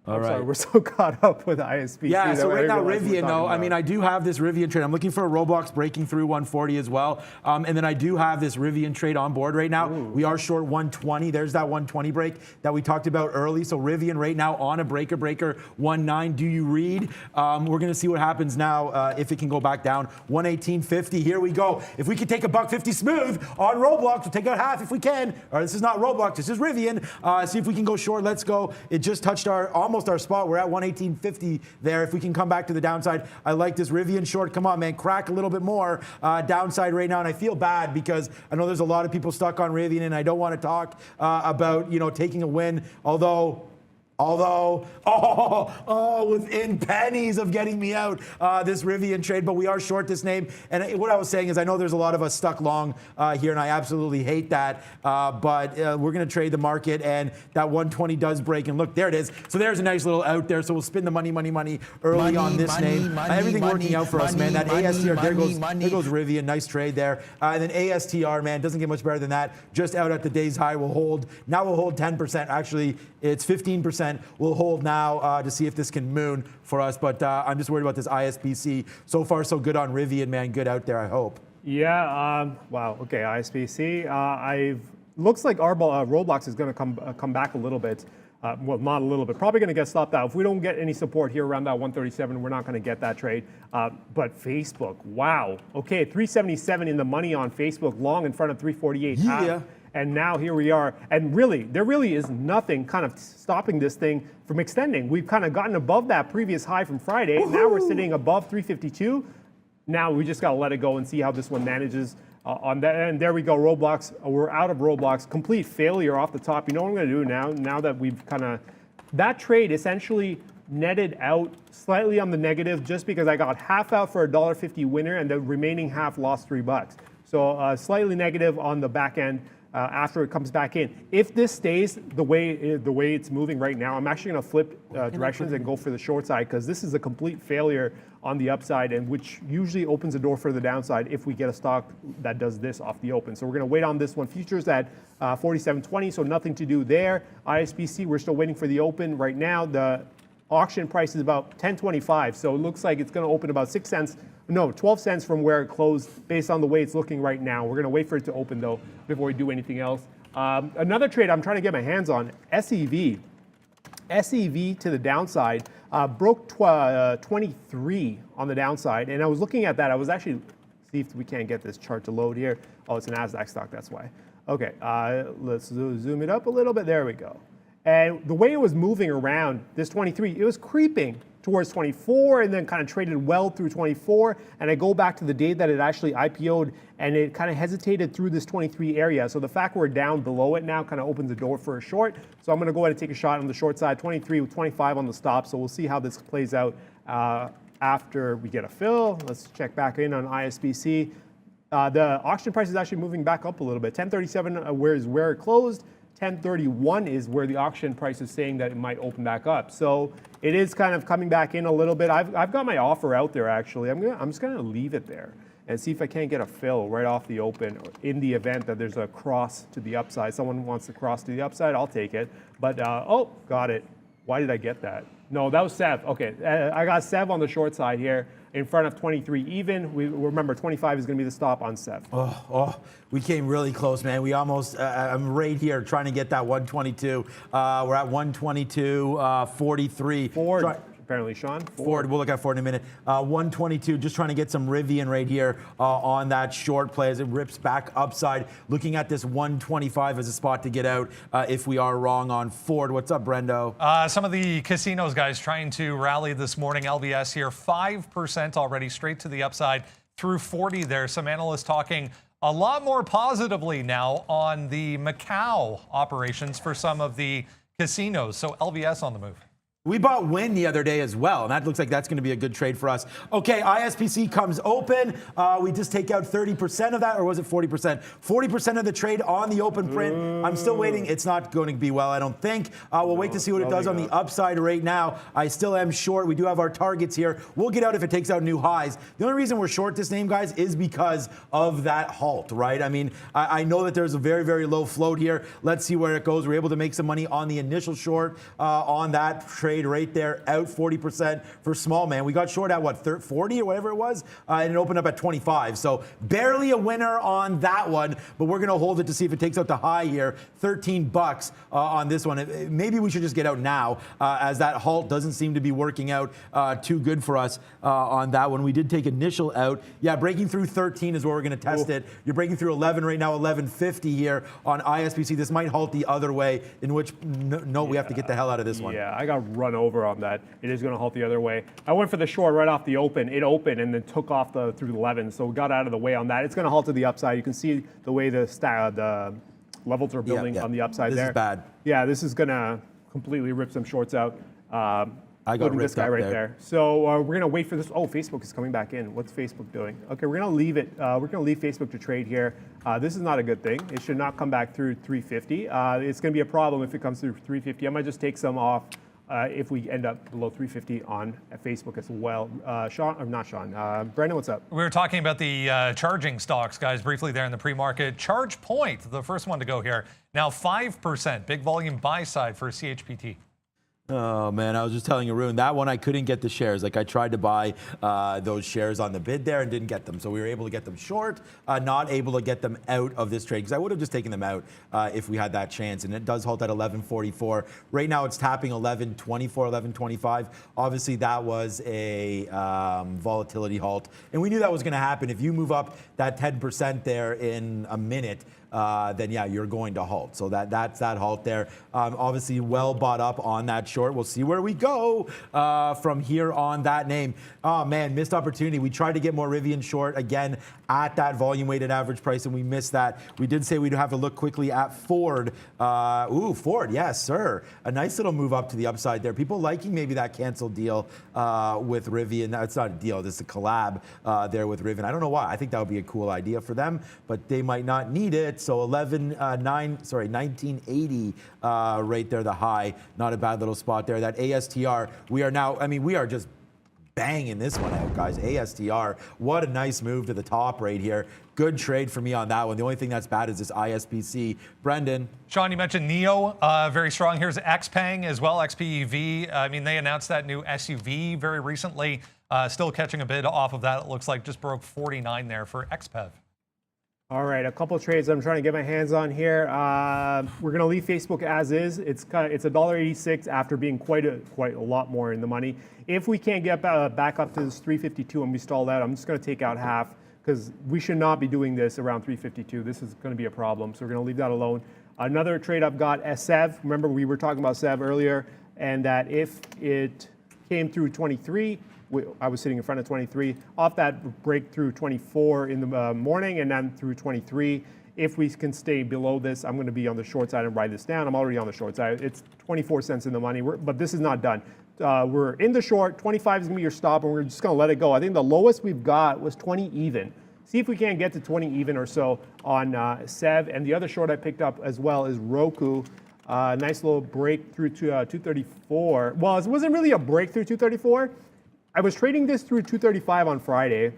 All right. Sorry, we're so caught up with ISBC. Yeah, so right now Rivian, Rivian, though, I mean, I do have this Rivian trade. I'm looking for a Roblox breaking through 140 as well. And then I do have this Rivian trade on board right now. Ooh. We are short 120. There's that 120 break that we talked about early. So Rivian right now on a breaker 1.9. Do you read? We're going to see what happens now if it can go back down. 118.50. Here we go. If we could take $1.50 smooth on Roblox, we'll take out half if we can. All right, this is not Roblox. This is Rivian. See if we can go short. Let's go. It just touched our almost almost our spot. We're at 118.50 there. If we can come back to the downside, I like this Rivian short. Come on, man, crack a little bit more downside right now. And I feel bad because I know there's a lot of people stuck on Rivian, and I don't want to talk about, you know, taking a win. Although, within pennies of getting me out this Rivian trade, but we are short this name. And what I was saying is I know there's a lot of us stuck long here, and I absolutely hate that. But we're going to trade the market, and that 120 does break. And look, there it is. So there's a nice little out there. So we'll spin the money early on this name. Everything working out for us, man. That ASTR, there goes Rivian. Nice trade there. And then ASTR, man, doesn't get much better than that. Just out at the day's high. We'll hold. Now we'll hold 10%. Actually, it's 15%. We'll hold now to see if this can moon for us, but I'm just worried about this ISPC. So far, so good on Rivian, man. Good out there, I hope. Yeah. Wow. Okay. ISPC. Looks like our Roblox is going to come back a little bit. Well, not a little bit. Probably going to get stopped out. If we don't get any support here around that 137, we're not going to get that trade. But Facebook, wow. Okay, 377 in the money on Facebook, long in front of 348. Yeah. And now here we are. And really, there really is nothing kind of stopping this thing from extending. We've kind of gotten above that previous high from Friday. Woo-hoo! Now we're sitting above 352. Now we just got to let it go and see how this one manages on that. And there we go, Roblox. We're out of Roblox. Complete failure off the top. You know what I'm going to do now that we've kind of... That trade essentially netted out slightly on the negative just because I got half out for a $1.50 winner and the remaining half lost $3. So slightly negative on the back end. After it comes back in. If this stays the way it's moving right now, I'm actually going to flip directions and go for the short side because this is a complete failure on the upside, and which usually opens the door for the downside if we get a stock that does this off the open. So we're going to wait on this one. Futures at 47.20, so nothing to do there. ISPC, we're still waiting for the open right now. The auction price is about 10.25, so it looks like it's going to open about 12 cents from where it closed based on the way it's looking right now. We're going to wait for it to open, though, before we do anything else. Another trade I'm trying to get my hands on, SEV. SEV to the downside, broke 23 on the downside. And I was looking at that. I was actually, see if we can't get this chart to load here. Oh, it's an NASDAQ stock, that's why. Okay, let's zoom it up a little bit. There we go. And the way it was moving around, this 23, it was creeping towards 24 and then kind of traded well through 24. And I go back to the day that it actually IPO'd and it kind of hesitated through this 23 area. So the fact we're down below it now kind of opens the door for a short. So I'm going to go ahead and take a shot on the short side, 23 with 25 on the stop. So we'll see how this plays out after we get a fill. Let's check back in on ISPC. The auction price is actually moving back up a little bit. 1037 is where it closed. 1031 is where the auction price is saying that it might open back up. So it is kind of coming back in a little bit. I've got my offer out there actually. I'm just gonna leave it there and see if I can't get a fill right off the open in the event that there's a cross to the upside. Someone wants to cross to the upside, I'll take it. But oh, got it. Why did I get that? No, that was Sev. Okay, I got Sev on the short side here in front of 23 even. We remember 25 is going to be the stop on Sev. We came really close, man. We almost, I'm right here trying to get that 122. We're at 122.43. Ford, apparently, Sean. Ford, we'll look at Ford in a minute. 122, just trying to get some Rivian right here on that short play as it rips back upside. Looking at this 125 as a spot to get out if we are wrong on Ford. What's up, Brendo? Some of the casinos guys trying to rally this morning. LVS here, 5% already straight to the upside through 40 there. Some analysts talking a lot more positively now on the Macau operations for some of the casinos. So LVS on the move. We bought Win the other day as well, and that looks like that's going to be a good trade for us. Okay, ISPC comes open. We just take out 30% of that, or was it 40%? 40% of the trade on the open print. I'm still waiting. It's not going to be well, I don't think. We'll wait to see what it does on the upside right now. I still am short. We do have our targets here. We'll get out if it takes out new highs. The only reason we're short this name, guys, is because of that halt, right? I mean, I know that there's a very, very low float here. Let's see where it goes. We're able to make some money on the initial short on that trade right there, out 40% for small, man. We got short at what, 40 or whatever it was, and it opened up at 25. So barely a winner on that one, but we're going to hold it to see if it takes out the high here, $13 on this one. Maybe we should just get out now as that halt doesn't seem to be working out too good for us on that one. We did take initial out. Yeah, breaking through 13 is where we're going to test it. You're breaking through 11 right now, 11.50 here on ISPC. This might halt the other way, in which, no, we have to get the hell out of this one. Yeah, I got run over on that. It is going to halt the other way. I went for the short right off the open. It opened and then took off through the 11, so we got out of the way on that. It's going to halt to the upside. You can see the way the levels are building on the upside there. This is bad. Yeah, this is going to completely rip some shorts out. I got this guy right there. So we're going to wait for this. Oh, Facebook is coming back in. What's Facebook doing? Okay, we're going to leave it. We're going to leave Facebook to trade here. This is not a good thing. It should not come back through 350. It's going to be a problem if it comes through 350. I might just take some off if we end up below 350 on Facebook as well. Sean, or not Sean. Brendan, what's up? We were talking about the charging stocks, guys, briefly there in the pre-market. Charge Point, the first one to go here, now 5%. Big volume buy side for CHPT. Oh, man, I was just telling Arun, that one I couldn't get the shares. Like, I tried to buy those shares on the bid there and didn't get them. So we were able to get them short, not able to get them out of this trade, because I would have just taken them out if we had that chance. And it does halt at 11.44. Right now, it's tapping 11.24, 11.25. Obviously, that was a volatility halt. And we knew that was going to happen. If you move up that 10% there in a minute, then yeah, you're going to halt. So that's that halt there. Obviously, well bought up on that short. We'll see where we go from here on that name. Oh man, missed opportunity. We tried to get more Rivian short again at that volume weighted average price, and we missed that. We did say we'd have to look quickly at Ford. Ford, yes, sir. A nice little move up to the upside there. People liking maybe that canceled deal with Rivian. That's not a deal. This is a collab there with Rivian. I don't know why. I think that would be a cool idea for them, but they might not need it. So 1980 right there, the high. Not a bad little spot there. That ASTR, we are now, I mean, we are just banging this one out, guys. ASTR, what a nice move to the top right here. Good trade for me on that one. The only thing that's bad is this ISPC. Brendan. Sean, you mentioned NIO, very strong. Here's XPeng as well, XPEV. I mean, they announced that new SUV very recently. Still catching a bid off of that. It looks like just broke 49 there for XPEV. All right, a couple of trades I'm trying to get my hands on here. We're going to leave Facebook as is. It's $1.86 after being quite a lot more in the money. If we can't get back up to this 352 and we stall out, I'm just going to take out half, because we should not be doing this around 352. This is going to be a problem, so we're going to leave that alone. Another trade I've got, SEV. Remember, we were talking about SEV earlier, and that if it came through 23, I was sitting in front of 23, off that break through 24 in the morning and then through 23. If we can stay below this, I'm going to be on the short side and ride this down. I'm already on the short side. It's 24 cents in the money, but this is not done. We're in the short. 25 is going to be your stop, and we're just going to let it go. I think the lowest we've got was 20 even. See if we can't get to 20 even or so on SEV. And the other short I picked up as well is Roku. Nice little break through to 234. Well, it wasn't really a breakthrough 234. I was trading this through 235 on Friday,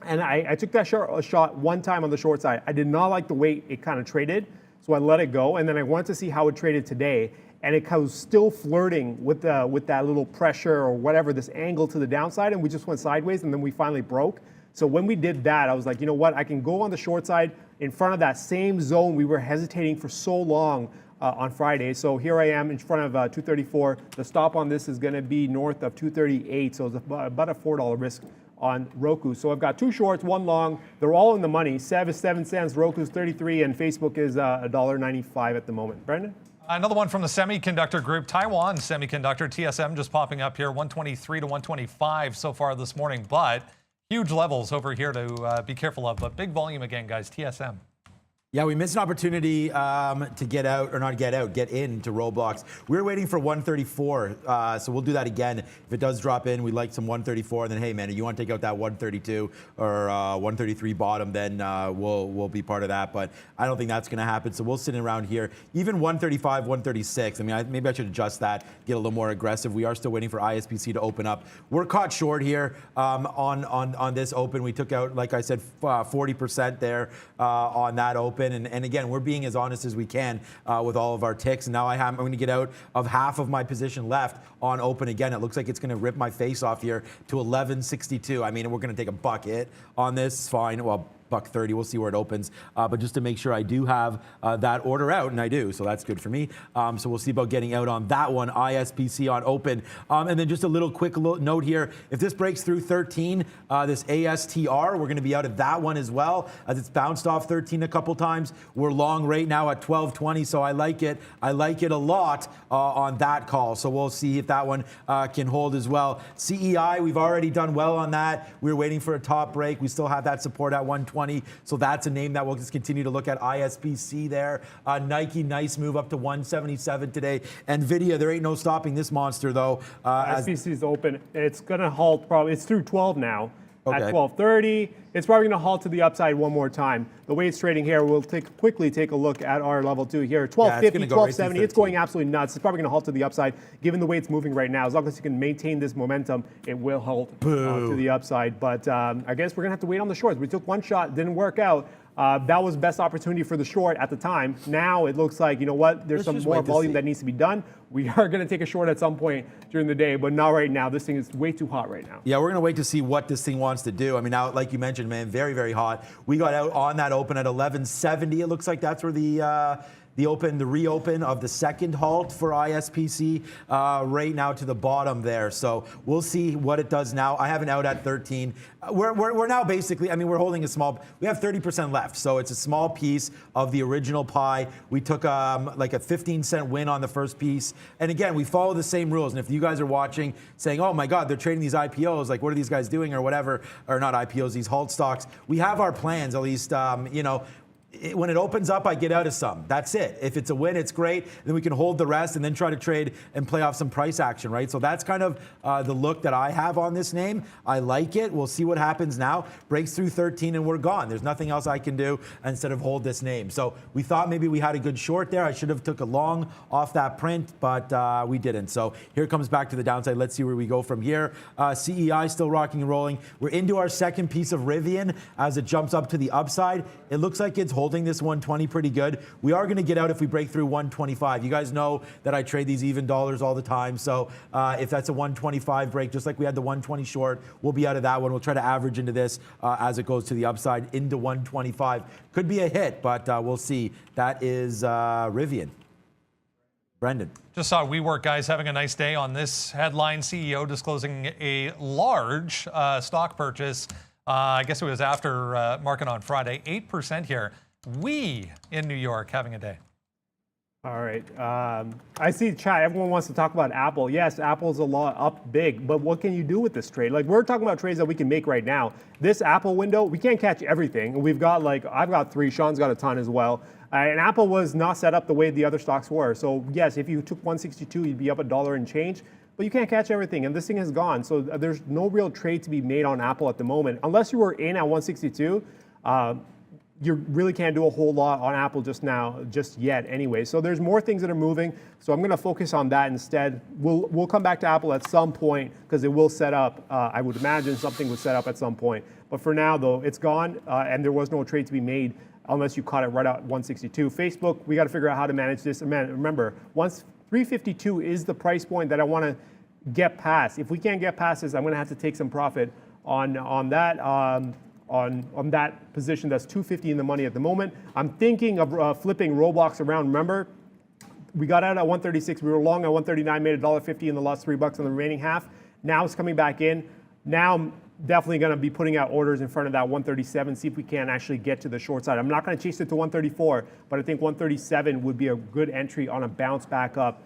and I took that shot one time on the short side. I did not like the way it kind of traded, so I let it go, and then I wanted to see how it traded today, and it was still flirting with that little pressure or whatever, this angle to the downside, and we just went sideways, and then we finally broke. So when we did that, I was like, you know what? I can go on the short side in front of that same zone we were hesitating for so long on Friday. So here I am in front of 234. The stop on this is going to be north of 238. So it's about a $4 risk on Roku. So I've got two shorts, one long. They're all in the money. SEV is 7 cents, Roku's 33, and Facebook is $1.95 at the moment. Brendan? Another one from the semiconductor group, Taiwan Semiconductor, TSM, just popping up here, 123 to 125 so far this morning, but huge levels over here to be careful of. But big volume again, guys, TSM. Yeah, we missed an opportunity to get out, or not get out, get into Roblox. We were waiting for 134, so we'll do that again. If it does drop in, we'd like some 134, and then, hey, man, if you want to take out that 132 or 133 bottom, then we'll be part of that. But I don't think that's going to happen, so we'll sit around here. Even 135, 136, I mean, maybe I should adjust that, get a little more aggressive. We are still waiting for ISPC to open up. We're caught short here on this open. We took out, like I said, 40% there on that open. And again, we're being as honest as we can with all of our ticks. And now I'm going to get out of half of my position left on open again. It looks like it's going to rip my face off here to 11.62. I mean, we're going to take a buck hit on this. Fine. Well, $1.30. We'll see where it opens. But just to make sure I do have that order out, and I do, so that's good for me. So we'll see about getting out on that one. ISPC on open. And then just a little quick note here. If this breaks through 13, this ASTR, we're going to be out of that one as well, as it's bounced off 13 a couple times. We're long right now at 12.20, so I like it. I like it a lot on that call. So we'll see if that one can hold as well. CEI, we've already done well on that. We're waiting for a top break. We still have that support at 120. So that's a name that we'll just continue to look at. ISPC there. Nike, nice move up to 177 today. NVIDIA, there ain't no stopping this monster though. ISPC is open. It's going to halt probably. It's through 12 now. Okay. At 12:30, it's probably going to halt to the upside one more time. The way it's trading here, we'll quickly take a look at our level 2 here. 1250, 1270, it's going absolutely nuts. It's probably going to halt to the upside. Given the way it's moving right now, as long as you can maintain this momentum, it will halt to the upside. But I guess we're going to have to wait on the shorts. We took one shot, didn't work out. That was best opportunity for the short at the time. Now it looks like, you know what, there's some more volume that needs to be done. We are going to take a short at some point during the day, but not right now. This thing is way too hot right now. Yeah, we're going to wait to see what this thing wants to do. I mean, now, like you mentioned, man, very, very hot. We got out on that open at 1170. It looks like that's where the reopen of the second halt for ISPC right now to the bottom there. So we'll see what it does now. I have an out at 13. We're now basically, I mean, we're holding we have 30% left. So it's a small piece of the original pie. We took like a 15-cent win on the first piece. And again, we follow the same rules. And if you guys are watching saying, oh my God, they're trading these IPOs, like what are these guys doing or whatever, or not IPOs, these halt stocks, we have our plans, at least, you know, when it opens up, I get out of some. That's it. If it's a win, it's great. Then we can hold the rest and then try to trade and play off some price action, right? So that's kind of the look that I have on this name. I like it. We'll see what happens now. Breaks through 13 and we're gone. There's nothing else I can do instead of hold this name. So we thought maybe we had a good short there. I should have took a long off that print, but we didn't. So here comes back to the downside. Let's see where we go from here. CEI still rocking and rolling. We're into our second piece of Rivian as it jumps up to the upside. It looks like it's holding this 120 pretty good. We are going to get out if we break through 125. You guys know that I trade these even dollars all the time. So if that's a 125 break, just like we had the 120 short, we'll be out of that one. We'll try to average into this as it goes to the upside into 125. Could be a hit, but we'll see. That is Rivian. Brendan. Just saw WeWork guys having a nice day on this headline. CEO disclosing a large stock purchase. I guess it was after market on Friday. 8% here. We in New York having a day. All right. I see chat. Everyone wants to talk about Apple. Yes, Apple's a lot up big, but what can you do with this trade? Like we're talking about trades that we can make right now. This Apple window, we can't catch everything. We've got I've got 3. Sean's got a ton as well. And Apple was not set up the way the other stocks were. So yes, if you took 162, you'd be up $1 and change. But you can't catch everything, and this thing has gone. So there's no real trade to be made on Apple at the moment. Unless you were in at 162, you really can't do a whole lot on Apple just yet anyway. So there's more things that are moving. So I'm going to focus on that instead. We'll come back to Apple at some point because it will set up. I would imagine something would set up at some point. But for now, though, it's gone, and there was no trade to be made unless you caught it right at 162. Facebook, we got to figure out how to manage this. And remember, once 352 is the price point that I want to get past. If we can't get past this, I'm going to have to take some profit on that on that position that's 250 in the money at the moment. I'm thinking of flipping Roblox around. Remember, we got out at 136. We were long at 139, made $1.50 in the last $3 on the remaining half. Now it's coming back in. Now I'm definitely going to be putting out orders in front of that 137, see if we can actually get to the short side. I'm not going to chase it to 134, but I think 137 would be a good entry on a bounce back up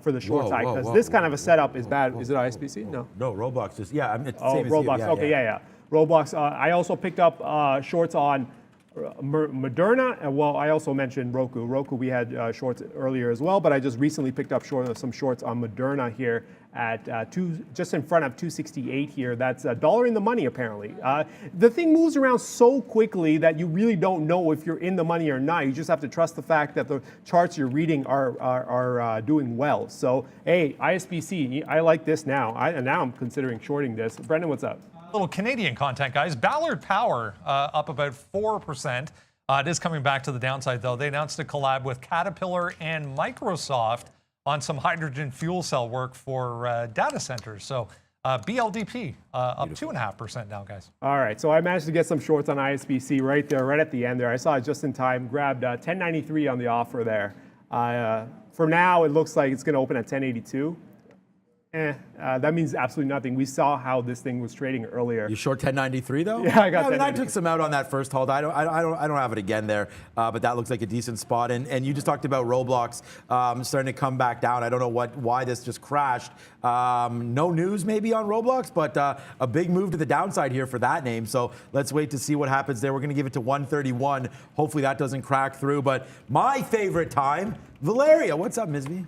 for the short side, because this kind of a setup is bad. Is it ISPC? No. No, Roblox is, yeah. I mean, it's the Oh, same as Roblox. you. Okay, yeah. Roblox. I also picked up shorts on Moderna, and well, I also mentioned Roku. Roku, we had shorts earlier as well, but I just recently picked up some shorts on Moderna here at just in front of 268 here. That's $1 in the money apparently. The thing moves around so quickly that you really don't know if you're in the money or not. You just have to trust the fact that the charts you're reading are doing well. So hey, ISPC, I like this now. Now I'm considering shorting this. Brendan, what's up? Little Canadian content, guys. Ballard Power up about 4%. It is coming back to the downside, though. They announced a collab with Caterpillar and Microsoft on some hydrogen fuel cell work for data centers. So BLDP up 2.5% now, guys. All right, so I managed to get some shorts on ISBC right there, right at the end there. I saw it just in time, grabbed 1093 on the offer there. For now, it looks like it's going to open at 1082. That means absolutely nothing. We saw how this thing was trading earlier. You short 1093 though? Yeah, I got I mean, I 1093. took some out on that first hold. I don't have it again there, but that looks like a decent spot. And you just talked about Roblox starting to come back down. I don't know why this just crashed. No news maybe on Roblox, but a big move to the downside here for that name. So let's wait to see what happens there. We're going to give it to 131. Hopefully that doesn't crack through. But my favorite time, Valeria. What's up, Ms. V?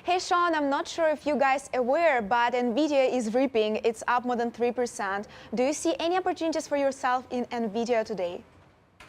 Hey Sean, I'm not sure if you guys are aware, but Nvidia is ripping. It's up more than 3%. Do you see any opportunities for yourself in Nvidia today?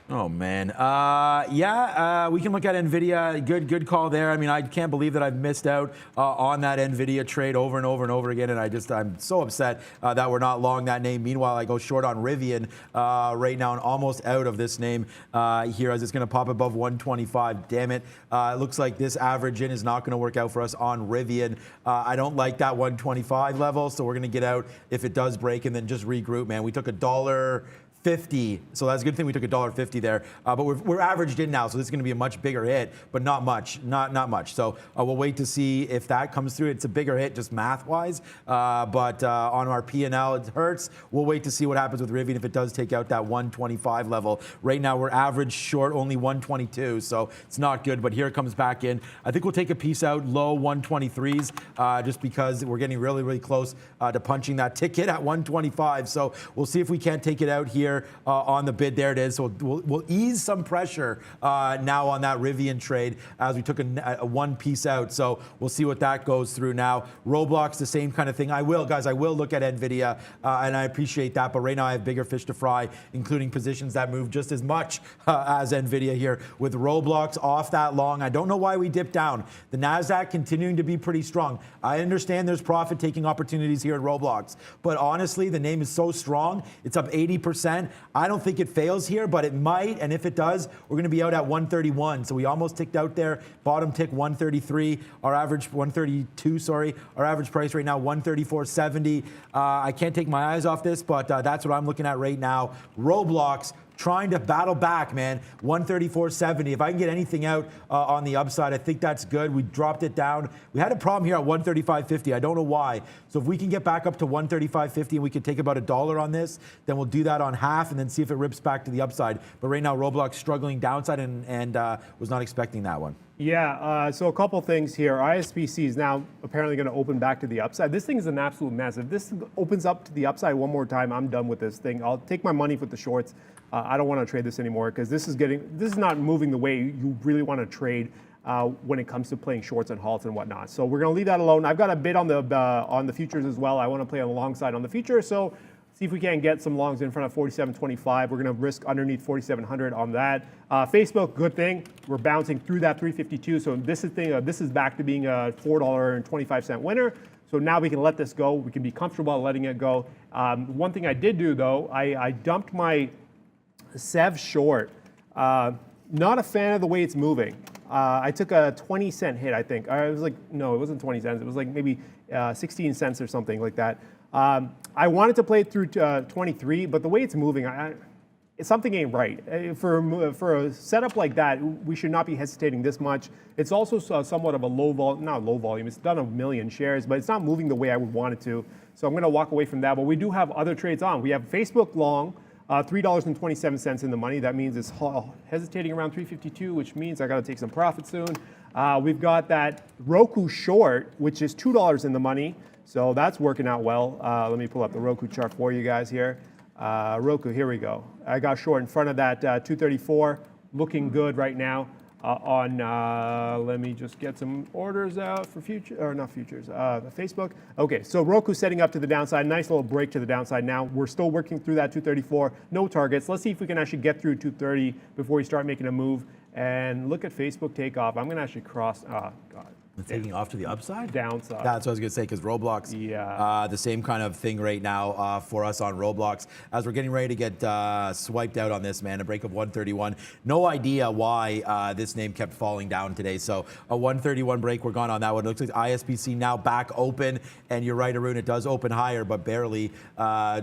Oh man, we can look at Nvidia. Good call there. I mean, I can't believe that I've missed out on that Nvidia trade over and over and over again, and I'm so upset that we're not long that name. Meanwhile, I go short on Rivian right now and almost out of this name here as it's going to pop above 125. Damn it! It looks like this average in is not going to work out for us on Rivian. I don't like that 125 level, so we're going to get out if it does break and then just regroup. Man, we took $1.50, so that's a good thing we took $1.50 there. But we're averaged in now, so this is going to be a much bigger hit, but not much. So we'll wait to see if that comes through. It's a bigger hit just math-wise, but on our P&L it hurts. We'll wait to see what happens with Rivian if it does take out that 125 level. Right now we're average short only 122, so it's not good. But here it comes back in. I think we'll take a piece out low 123s just because we're getting really close to punching that ticket at 125. So we'll see if we can't take it out here on the bid. There it is. So we'll ease some pressure now on that Rivian trade as we took a one piece out. So we'll see what that goes through now. Roblox, the same kind of thing. I will look at Nvidia and I appreciate that. But right now I have bigger fish to fry, including positions that move just as much as Nvidia here with Roblox off that long. I don't know why we dipped down. The NASDAQ continuing to be pretty strong. I understand there's profit taking opportunities here at Roblox, but honestly, the name is so strong. It's up 80%. I don't think it fails here, but it might. And if it does, we're going to be out at 131. So we almost ticked out there. Bottom tick 133. Our average 132. Sorry. Our average price right now 134.70. I can't take my eyes off this, but that's what I'm looking at right now. Roblox trying to battle back, man. 134.70. If I can get anything out on the upside, I think that's good. We dropped it down. We had a problem here at 135.50. I don't know why. So if we can get back up to 135.50 and we can take about $1 on this, then we'll do that on half and then see if it rips back to the upside. But right now, Roblox struggling downside and was not expecting that one. Yeah, so a couple things here. ISBC is now apparently going to open back to the upside. This thing is an absolute mess. If this opens up to the upside one more time, I'm done with this thing. I'll take my money with the shorts. I don't want to trade this anymore because this is not moving the way you really want to trade when it comes to playing shorts and halts and whatnot. So we're going to leave that alone. I've got a bid on the futures as well. I want to play on the long side on the futures. So see if we can get some longs in front of 47.25. We're going to risk underneath 4,700 on that. Facebook, good thing. We're bouncing through that 352. So this is back to being a $4.25 winner. So now we can let this go. We can be comfortable letting it go. One thing I did do though, I dumped my SEV short. Not a fan of the way it's moving. I took a 20-cent hit, I think. It was like, no, it wasn't 20 cents. It was like maybe 16 cents or something like that. I wanted to play it through 23, but the way it's moving, something ain't right. For a setup like that, we should not be hesitating this much. It's also somewhat of a not low volume. It's done 1 million shares, but it's not moving the way I would want it to. So I'm going to walk away from that. But we do have other trades on. We have Facebook long. $3.27 in the money. That means it's hesitating around 352, which means I got to take some profit soon. We've got that Roku short, which is $2 in the money. So that's working out well. Let me pull up the Roku chart for you guys here. Roku, here we go. I got short in front of that 234. Looking good right now. Let me just get some orders out for Facebook. Okay, so Roku setting up to the downside. Nice little break to the downside now. We're still working through that 234. No targets. Let's see if we can actually get through 230 before we start making a move. And look at Facebook take off. I'm going to actually cross. Oh, God. It's taking off to the upside? Downside. That's what I was going to say, because Roblox, Yeah. the same kind of thing right now for us on Roblox. As we're getting ready to get swiped out on this, man, a break of 131. No idea why this name kept falling down today. So a 131 break, we're gone on that one. It looks like ISBC now back open. And you're right, Arun, it does open higher, but barely.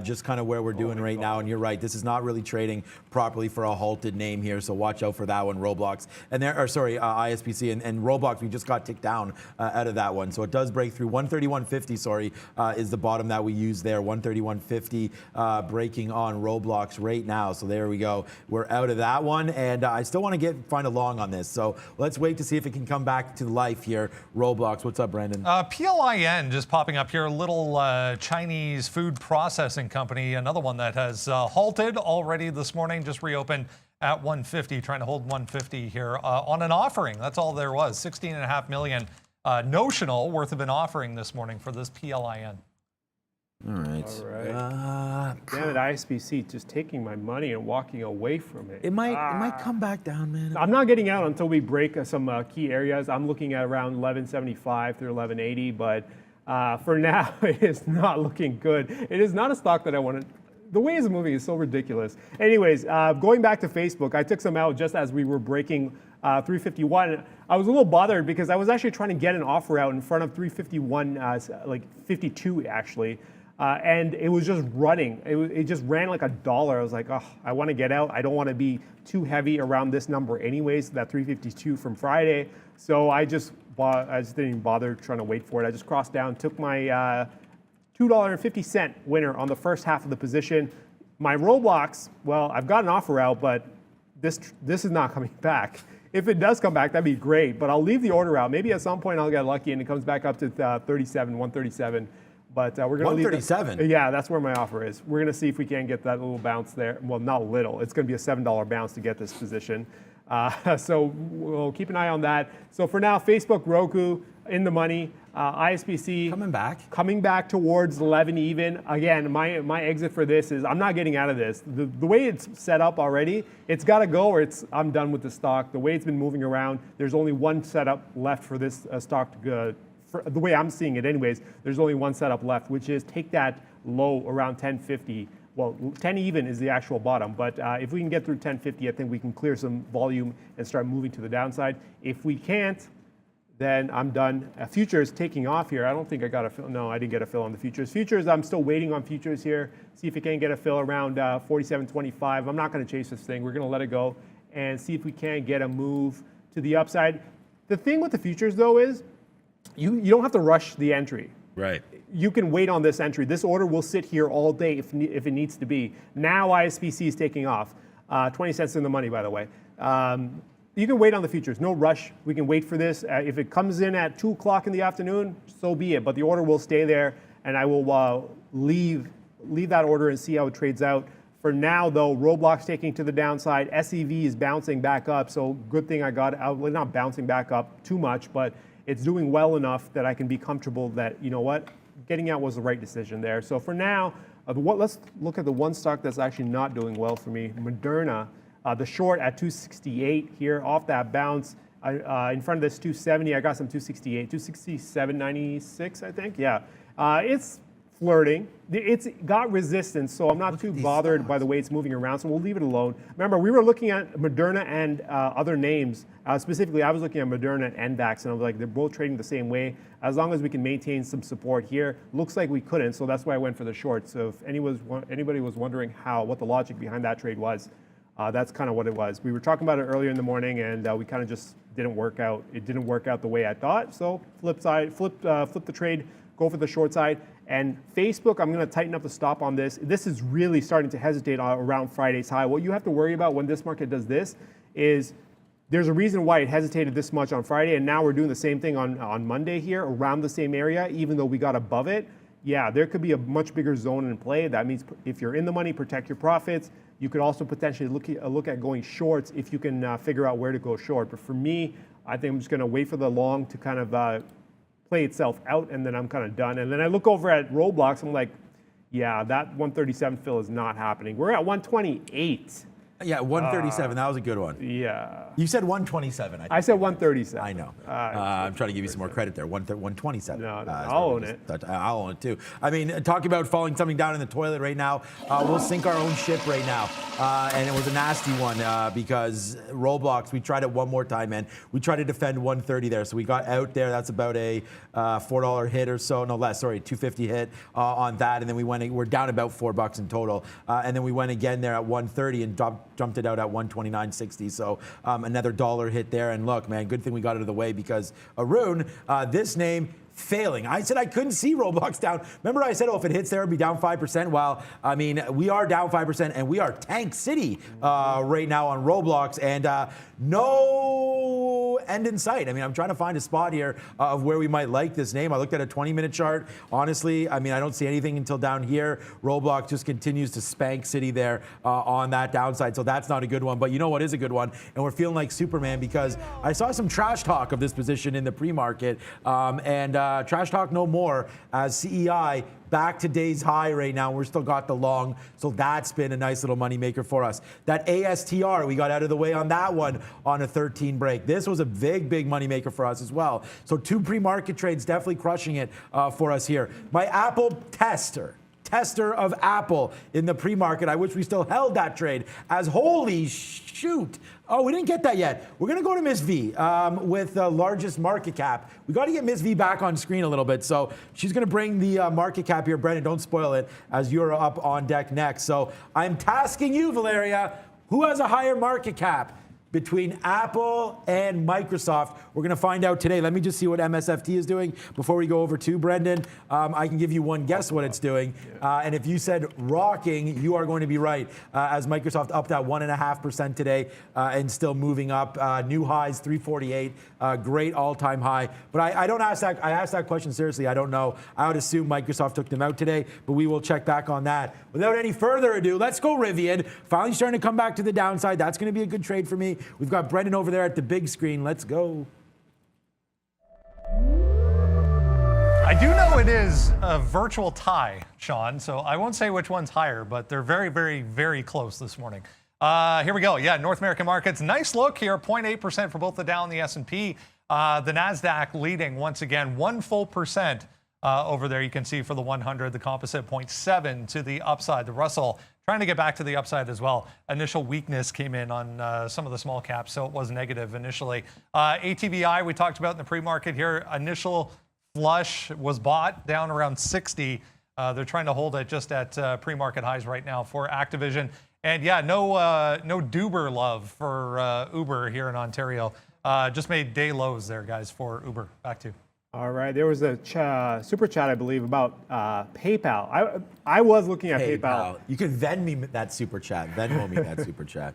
Just kind of where we're doing right now. And you're right, this is not really trading properly for a halted name here. So watch out for that one, Roblox. And there, or sorry, ISBC and Roblox, we just got ticked down out of that one. So it does break through 131.50, sorry, is the bottom that we use there. 131.50 breaking on Roblox right now. So there we go. We're out of that one. And I still want to find a long on this. So let's wait to see if it can come back to life here. Roblox, what's up, Brandon? PLIN just popping up here. A little Chinese food processing company. Another one that has halted already this morning. Just reopened at 150, trying to hold 150 here on an offering. That's all there was. 16.5 million notional worth of an offering this morning for this PLIN. All right. Damn it, ISBC just taking my money and walking away from it. It might come back down, man. I'm not getting out until we break some key areas. I'm looking at around 1175 through 1180, but for now, it is not looking good. It is not a stock that I want to. The way it's moving is so ridiculous. Anyways, going back to Facebook, I took some out just as we were breaking 351. I was a little bothered because I was actually trying to get an offer out in front of 351, like 52 actually. And it was just running. It just ran like $1. I was like, oh, I want to get out. I don't want to be too heavy around this number anyways, that 352 from Friday. So I just didn't even bother trying to wait for it. I just crossed down, took my $2.50 winner on the first half of the position. My Roblox, well, I've got an offer out, but this is not coming back. If it does come back, that'd be great, but I'll leave the order out. Maybe at some point I'll get lucky and it comes back up to 137. But we're going to leave 137? Yeah, that's where my offer is. We're going to see if we can get that little bounce there. Well, not little. It's going to be a $7 bounce to get this position. So we'll keep an eye on that. So for now, Facebook, Roku, in the money. ISBC coming back towards 11 even. Again, my exit for this is I'm not getting out of this. The way it's set up already, it's got to go or I'm done with the stock. The way it's been moving around, there's only one setup left for this stock to go. The way I'm seeing it anyways, there's only one setup left, which is take that low around 1050. Well, 10 even is the actual bottom, but if we can get through 1050, I think we can clear some volume and start moving to the downside. If we can't, then I'm done. Futures taking off here. I don't think I got a fill. No, I didn't get a fill on the futures. Futures, I'm still waiting on futures here. See if we can get a fill around 47.25. I'm not going to chase this thing. We're going to let it go and see if we can get a move to the upside. The thing with the futures, though, is you don't have to rush the entry. Right. You can wait on this entry. This order will sit here all day if it needs to be. Now ISBC is taking off. 20 cents in the money, by the way. You can wait on the futures. No rush. We can wait for this. If it comes in at 2 o'clock in the afternoon, so be it. But the order will stay there, and I will leave that order and see how it trades out. For now, though, Roblox taking to the downside. SEV is bouncing back up, so good thing I got out. Well, not bouncing back up too much, but it's doing well enough that I can be comfortable that, you know what, getting out was the right decision there. So for now, let's look at the one stock that's actually not doing well for me, Moderna. The short at 268 here off that bounce. In front of this 270, I got some 268, 267.96, I think. Yeah, it's flirting. It's got resistance, so I'm not too bothered by the way it's moving around, so we'll leave it alone. Remember, we were looking at Moderna and other names. Specifically, I was looking at Moderna and NVAX, and I was like, they're both trading the same way. As long as we can maintain some support here. Looks like we couldn't, so that's why I went for the short. So if anybody was wondering what the logic behind that trade was, that's kind of what it was. We were talking about it earlier in the morning, and we kind of just didn't work out. It didn't work out the way I thought. So flip the trade, go for the short side. And Facebook, I'm going to tighten up the stop on this. This is really starting to hesitate around Friday's high. What you have to worry about when this market does this is there's a reason why it hesitated this much on Friday, and now we're doing the same thing on Monday here around the same area, even though we got above it. Yeah, there could be a much bigger zone in play. That means if you're in the money, protect your profits. You could also potentially look at going shorts if you can figure out where to go short. But for me, I think I'm just going to wait for the long to kind of play itself out, and then I'm kind of done. And then I look over at Roblox, I'm like, yeah, that 137 fill is not happening. We're at 128. Yeah, 137. That was a good one. Yeah. You said 127. I said 137. I know. I'm trying to give you some more credit there. 127. No, I'll own it. I'll own it too. I mean, talking about falling something down in the toilet right now, we'll sink our own ship right now. And it was a nasty one because Roblox, we tried it one more time, and we tried to defend 130 there. So we got out there. That's about a $4 hit or so. No less, sorry, $2.50 hit on that. And then we're down about $4 in total. And then we went again there at 130 and jumped it out at 129.60. So another dollar hit there. And look, man, good thing we got it out of the way because Arun, this name, failing. I said I couldn't see Roblox down. Remember I said, oh, if it hits there, it'd be down 5%. Well, I mean, we are down 5%, and we are tank city right now on Roblox, and no end in sight. I mean, I'm trying to find a spot here of where we might like this name. I looked at a 20-minute chart. Honestly, I mean, I don't see anything until down here. Roblox just continues to spank city there on that downside, so that's not a good one. But you know what is a good one? And we're feeling like Superman because I saw some trash talk of this position in the pre-market, and trash talk no more as CEI back to day's high right now. We're still got the long, so that's been a nice little money maker for us. That ASTR, we got out of the way on that one on a 13 break. This was a big money maker for us as well. So 2 pre-market trades definitely crushing it for us here. My Apple tester of Apple in the pre-market. I wish we still held that trade as holy shoot. Oh, we didn't get that yet. We're going to go to Miss V with the largest market cap. We got to get Miss V back on screen a little bit. So she's going to bring the market cap here. Brendan, don't spoil it as you're up on deck next. So I'm tasking you, Valeria. Who has a higher market cap between Apple and Microsoft? We're going to find out today. Let me just see what MSFT is doing before we go over to Brendan. I can give you one guess what it's doing. And if you said rocking, you are going to be right. As Microsoft up that 1.5% today and still moving up. New highs, 348. Great all-time high. But I don't ask that. I asked that question seriously. I don't know. I would assume Microsoft took them out today, but we will check back on that. Without any further ado, let's go Rivian. Finally starting to come back to the downside. That's going to be a good trade for me. We've got Brendan over there at the big screen. Let's go. I do know it is a virtual tie, Sean, so I won't say which one's higher, but they're very close this morning. Here we go. Yeah, North American markets. Nice look here, 0.8% for both the Dow and the S&P. The NASDAQ leading once again, 1 full percent over there. You can see for the 100, the composite 0.7 to the upside. The Russell trying to get back to the upside as well. Initial weakness came in on some of the small caps, so it was negative initially. ATVI, we talked about in the pre-market here. Initial flush was bought down around 60. They're trying to hold it just at pre-market highs right now for Activision. And yeah, no Duber love for Uber here in Ontario. Just made day lows there, guys, for Uber. Back to you. All right, there was a super chat, I believe, about PayPal. I was looking at PayPal. You can Venmo me that super chat. Venmo me that super chat.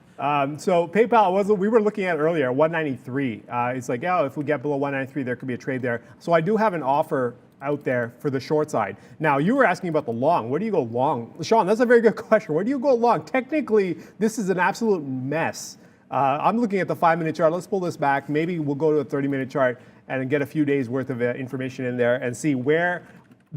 So PayPal we were looking at earlier, 193. It's like, oh, if we get below 193, there could be a trade there. So I do have an offer out there for the short side. Now, you were asking about the long. Where do you go long? Sean, that's a very good question. Where do you go long? Technically, this is an absolute mess. I'm looking at the 5-minute chart. Let's pull this back. Maybe we'll go to a 30-minute chart and get a few days worth of information in there and see where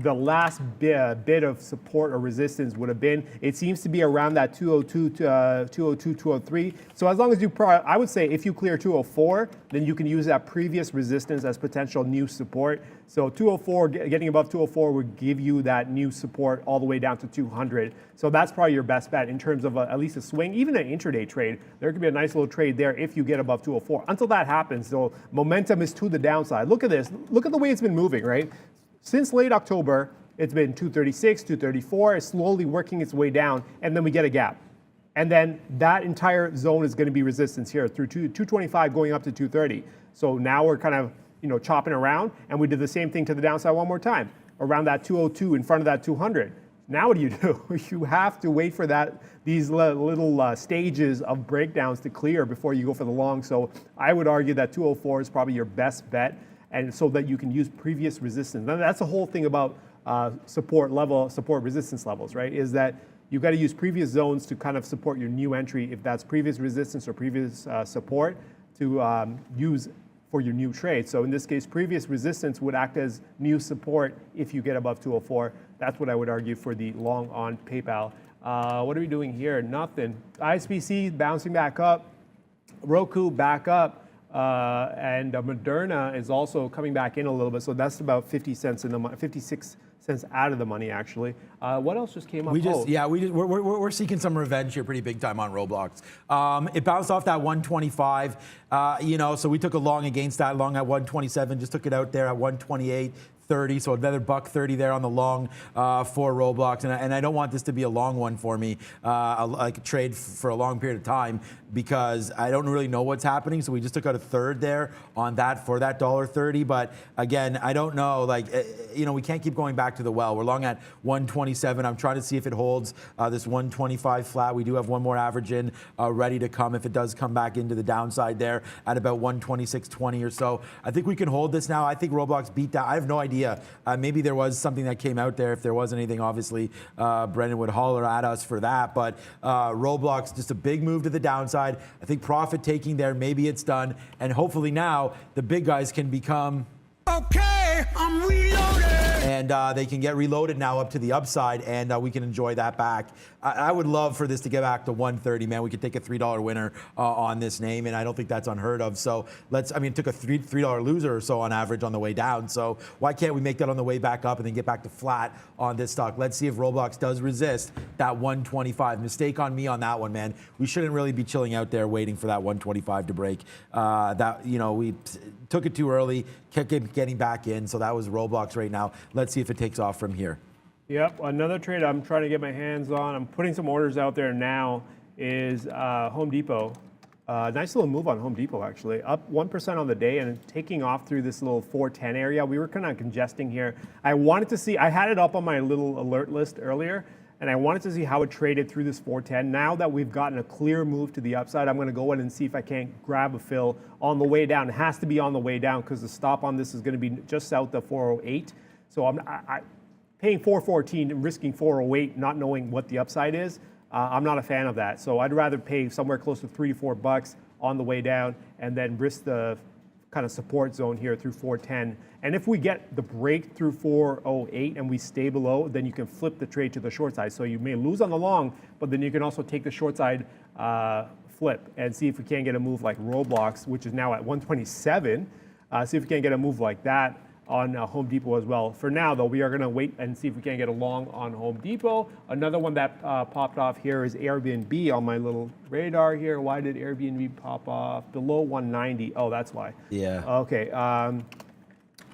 the last bit of support or resistance would have been. It seems to be around that 202 to 203. So as long as I would say if you clear 204, then you can use that previous resistance as potential new support. So 204, getting above 204 would give you that new support all the way down to 200. So that's probably your best bet in terms of at least a swing, even an intraday trade. There could be a nice little trade there if you get above 204. Until that happens, so momentum is to the downside. Look at this. Look at the way it's been moving, right? Since late October, it's been 236, 234. It's slowly working its way down, and then we get a gap. And then that entire zone is going to be resistance here through 225 going up to 230. So now we're kind of chopping around, and we did the same thing to the downside one more time, around that 202 in front of that 200. Now what do? You have to wait for these little stages of breakdowns to clear before you go for the long. So I would argue that 204 is probably your best bet, and so that you can use previous resistance. Now that's the whole thing about support resistance levels, right? Is that you've got to use previous zones to kind of support your new entry, if that's previous resistance or previous support, to use for your new trade. So in this case, previous resistance would act as new support if you get above 204. That's what I would argue for the long on PayPal. What are we doing here? Nothing. ISBC bouncing back up. Roku back up. And Moderna is also coming back in a little bit. So that's about 50 cents in the 56 cents out of the money, actually. What else just came up? We're seeking some revenge here pretty big time on Roblox. It bounced off that 125, so we took a long against that, long at 127, just took it out there at 128.30, so another $1.30 there on the long for Roblox, and I don't want this to be a long one for me, like a trade for a long period of time, because I don't really know what's happening. So we just took out a third there on that for that $1.30. But again, I don't know. We can't keep going back to the well. We're long at 127. I'm trying to see if it holds this 125 flat. We do have one more average in ready to come if it does come back into the downside there at about 126.20 or so. I think we can hold this now. I think Roblox beat that. I have no idea. Maybe there was something that came out there. If there was anything, obviously, Brendan would holler at us for that. But Roblox, just a big move to the downside. I think profit taking there, maybe it's done. And hopefully now the big guys can become... Okay, I'm reloaded. And they can get reloaded now up to the upside, and we can enjoy that back. I would love for this to get back to 130, man. We could take a $3 winner on this name, and I don't think that's unheard of. So it took a $3 loser or so on average on the way down. So why can't we make that on the way back up and then get back to flat on this stock? Let's see if Roblox does resist that 125. Mistake on me on that one, man. We shouldn't really be chilling out there waiting for that 125 to break. We took it too early, kept getting back in. So that was Roblox right now. Let's see if it takes off from here. Yep, another trade I'm trying to get my hands on. I'm putting some orders out there now is Home Depot. Nice little move on Home Depot, actually. Up 1% on the day and taking off through this little 410 area. We were kind of congesting here. I had it up on my little alert list earlier, and I wanted to see how it traded through this 410. Now that we've gotten a clear move to the upside, I'm going to go in and see if I can't grab a fill on the way down. It has to be on the way down because the stop on this is going to be just south of 408. So I'm paying 414 and risking 408, not knowing what the upside is. I'm not a fan of that. So I'd rather pay somewhere close to $3 to $4 on the way down and then risk the kind of support zone here through 410. And if we get the break through 408 and we stay below, then you can flip the trade to the short side. So you may lose on the long, but then you can also take the short side flip and see if we can't get a move like Roblox, which is now at 127. See if we can't get a move like that on Home Depot as well. For now, though, we are going to wait and see if we can get a long on Home Depot. Another one that popped off here is Airbnb on my little radar here. Why did Airbnb pop off? Below 190. Oh, that's why. Yeah. Okay.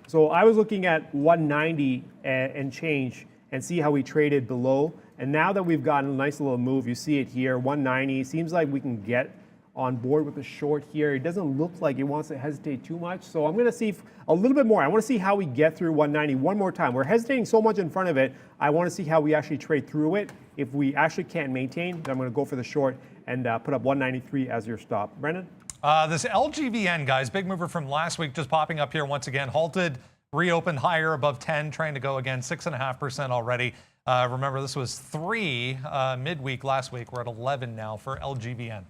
So I was looking at 190 and change and see how we traded below. And now that we've gotten a nice little move, you see it here, 190. Seems like we can get on board with the short here. It doesn't look like it wants to hesitate too much. So I'm going to see a little bit more. I want to see how we get through 190 one more time. We're hesitating so much in front of it. I want to see how we actually trade through it. If we actually can't maintain, then I'm going to go for the short and put up 193 as your stop. Brendan? This LGVN, guys, big mover from last week, just popping up here once again. Halted, reopened higher above 10, trying to go again, 6.5% already. Remember, this was 3 midweek last week. We're at 11 now for LGVN.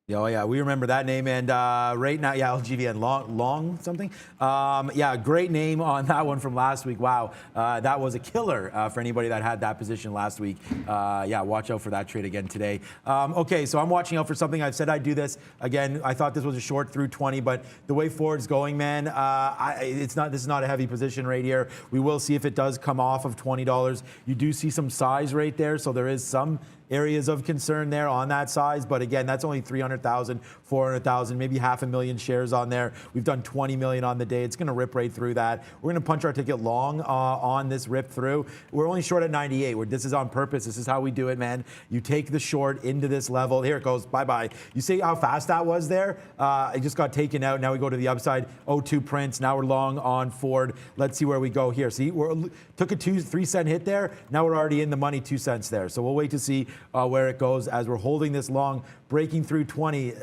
Oh, yeah, we remember that name. And right now, yeah, LGVN, long something. Yeah, great name on that one from last week. Wow, that was a killer for anybody that had that position last week. Yeah, watch out for that trade again today. Okay, so I'm watching out for something. I've said I'd do this. Again, I thought this was a short through 20, but the way Ford's going, man, this is not a heavy position right here. We will see if it does come off of $20. You do see some size right there, so there is some areas of concern there on that size, but again, that's only 300,000, 400,000, maybe 500,000 shares on there. We've done 20 million on the day. It's going to rip right through that. We're going to punch our ticket long on this rip through. We're only short at 98. This is on purpose. This is how we do it, man. You take the short into this level. Here it goes. Bye-bye. You see how fast that was there? It just got taken out. Now we go to the upside. 02 prints. Now we're long on Ford. Let's see where we go here. See, we took a 3 cent hit there. Now we're already in the money, 2 cents there. So we'll wait to see where it goes as we're holding this long breaking through 20.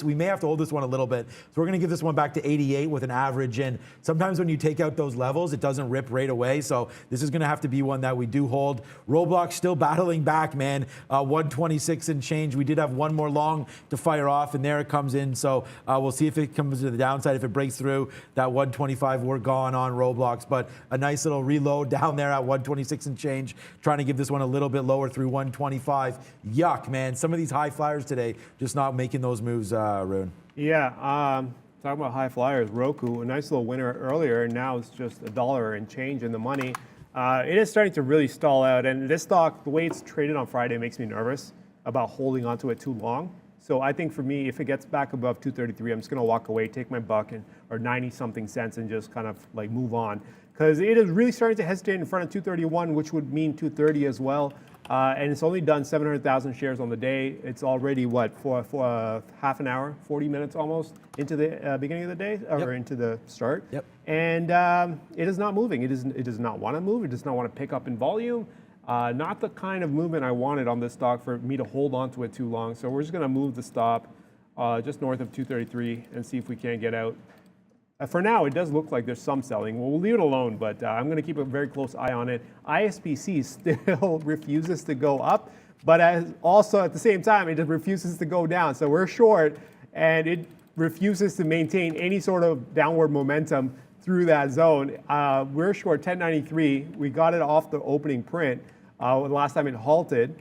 We may have to hold this one a little bit. So we're going to give this one back to 88 with an average in. Sometimes when you take out those levels, it doesn't rip right away. So this is going to have to be one that we do hold. Roblox still battling back, man. 126 and change. We did have one more long to fire off, and there it comes in. So we'll see if it comes to the downside. If it breaks through that 125, we're gone on Roblox. But a nice little reload down there at 126 and change. Trying to give this one a little bit lower through 125. Yuck, man. Some of these high flyers today just not making those moves, Rune. Yeah, talking about high flyers, Roku, a nice little winner earlier, and now it's just $1 and change in the money. It is starting to really stall out, and this stock, the way it's traded on Friday, makes me nervous about holding onto it too long. So I think for me, if it gets back above 233, I'm just going to walk away, take my buck, or 90-something cents, and just kind of like move on. Because it is really starting to hesitate in front of 231, which would mean 230 as well. And it's only done 700,000 shares on the day. It's already, for half an hour, 40 minutes almost into the beginning of the day, or into the start. Yep. And it is not moving. It does not want to move. It does not want to pick up in volume. Not the kind of movement I wanted on this stock for me to hold on to it too long. So we're just going to move the stop just north of 233 and see if we can't get out. For now, it does look like there's some selling. Well, we'll leave it alone, but I'm going to keep a very close eye on it. ISPC still refuses to go up, but also at the same time, it just refuses to go down. So we're short, and it refuses to maintain any sort of downward momentum through that zone. We're short 1093. We got it off the opening print the last time it halted.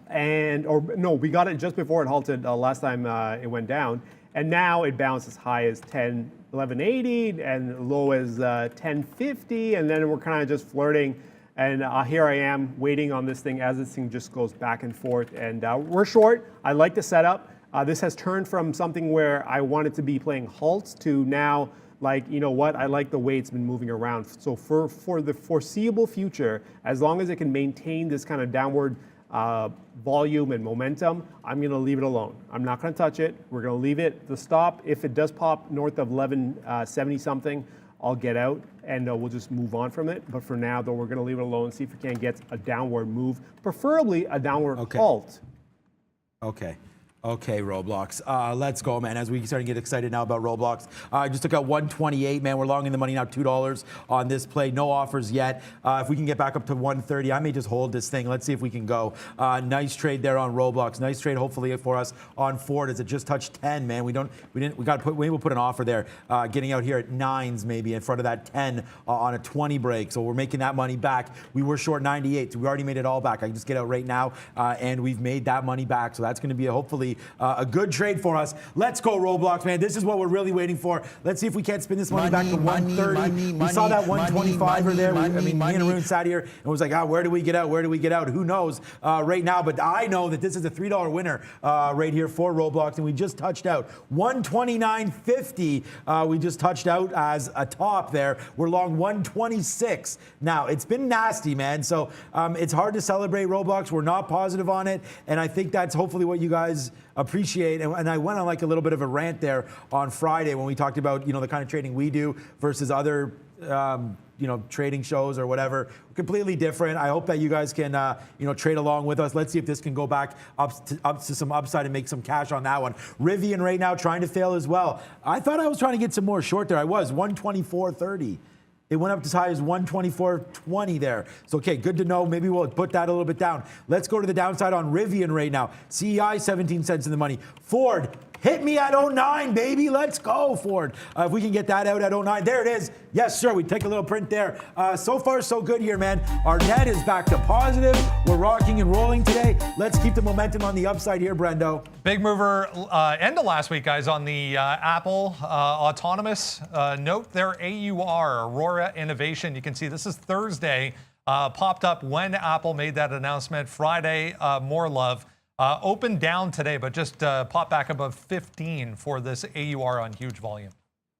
We got it just before it halted last time it went down. And now it bounced as high as 1180 and low as 1050. And then we're kind of just flirting. And here I am waiting on this thing as this thing just goes back and forth. And we're short. I like the setup. This has turned from something where I wanted to be playing halts to now, like, you know what, I like the way it's been moving around. So for the foreseeable future, as long as it can maintain this kind of downward volume and momentum, I'm going to leave it alone. I'm not going to touch it. We're going to leave it. The stop, if it does pop north of 1170 something, I'll get out and we'll just move on from it. But for now, though, we're going to leave it alone, see if we can get a downward move, preferably a downward halt. Okay, Roblox. Let's go, man. As we start to get excited now about Roblox. I just took out 128, man. We're long in the money now, $2 on this play. No offers yet. If we can get back up to 130, I may just hold this thing. Let's see if we can go. Nice trade there on Roblox. Nice trade, hopefully, for us on Ford as it just touched 10, man. We got to put, maybe we'll put an offer there. Getting out here at 9s, maybe in front of that 10 on a 20 break. So we're making that money back. We were short 98, so we already made it all back. I can just get out right now, and we've made that money back. So that's going to be hopefully a good trade for us. Let's go, Roblox, man. This is what we're really waiting for. Let's see if we can't spin this money back to 130. We saw that 125 there. Me and Arun sat here and was like, where do we get out? Where do we get out? Who knows right now? But I know that this is a $3 winner right here for Roblox, and we just touched out 129.50. We just touched out as a top there. We're long 126. Now, it's been nasty, man. So it's hard to celebrate Roblox. We're not positive on it, and I think that's hopefully what you guys appreciate. And I went on like a little bit of a rant there on Friday when we talked about, the kind of trading we do versus other, trading shows or whatever. Completely different. I hope that you guys can, trade along with us. Let's see if this can go back up to some upside and make some cash on that one. Rivian right now trying to fail as well. I thought I was trying to get some more short there. I was 124.30. It went up as high as 124.20 there. So, okay, good to know. Maybe we'll put that a little bit down. Let's go to the downside on Rivian right now. CEI, 17 cents in the money. Ford, hit me at 09, baby. Let's go, Ford. If we can get that out at 09. There it is. Yes, sir. We take a little print there. So far, so good here, man. Our net is back to positive. We're rocking and rolling today. Let's keep the momentum on the upside here, Brendo. Big mover end of last week, guys, on the Apple autonomous note. Their AUR, Aurora Innovation. You can see this is Thursday. Popped up when Apple made that announcement. Friday, more love. Opened down today, but just popped back above 15 for this AUR on huge volume.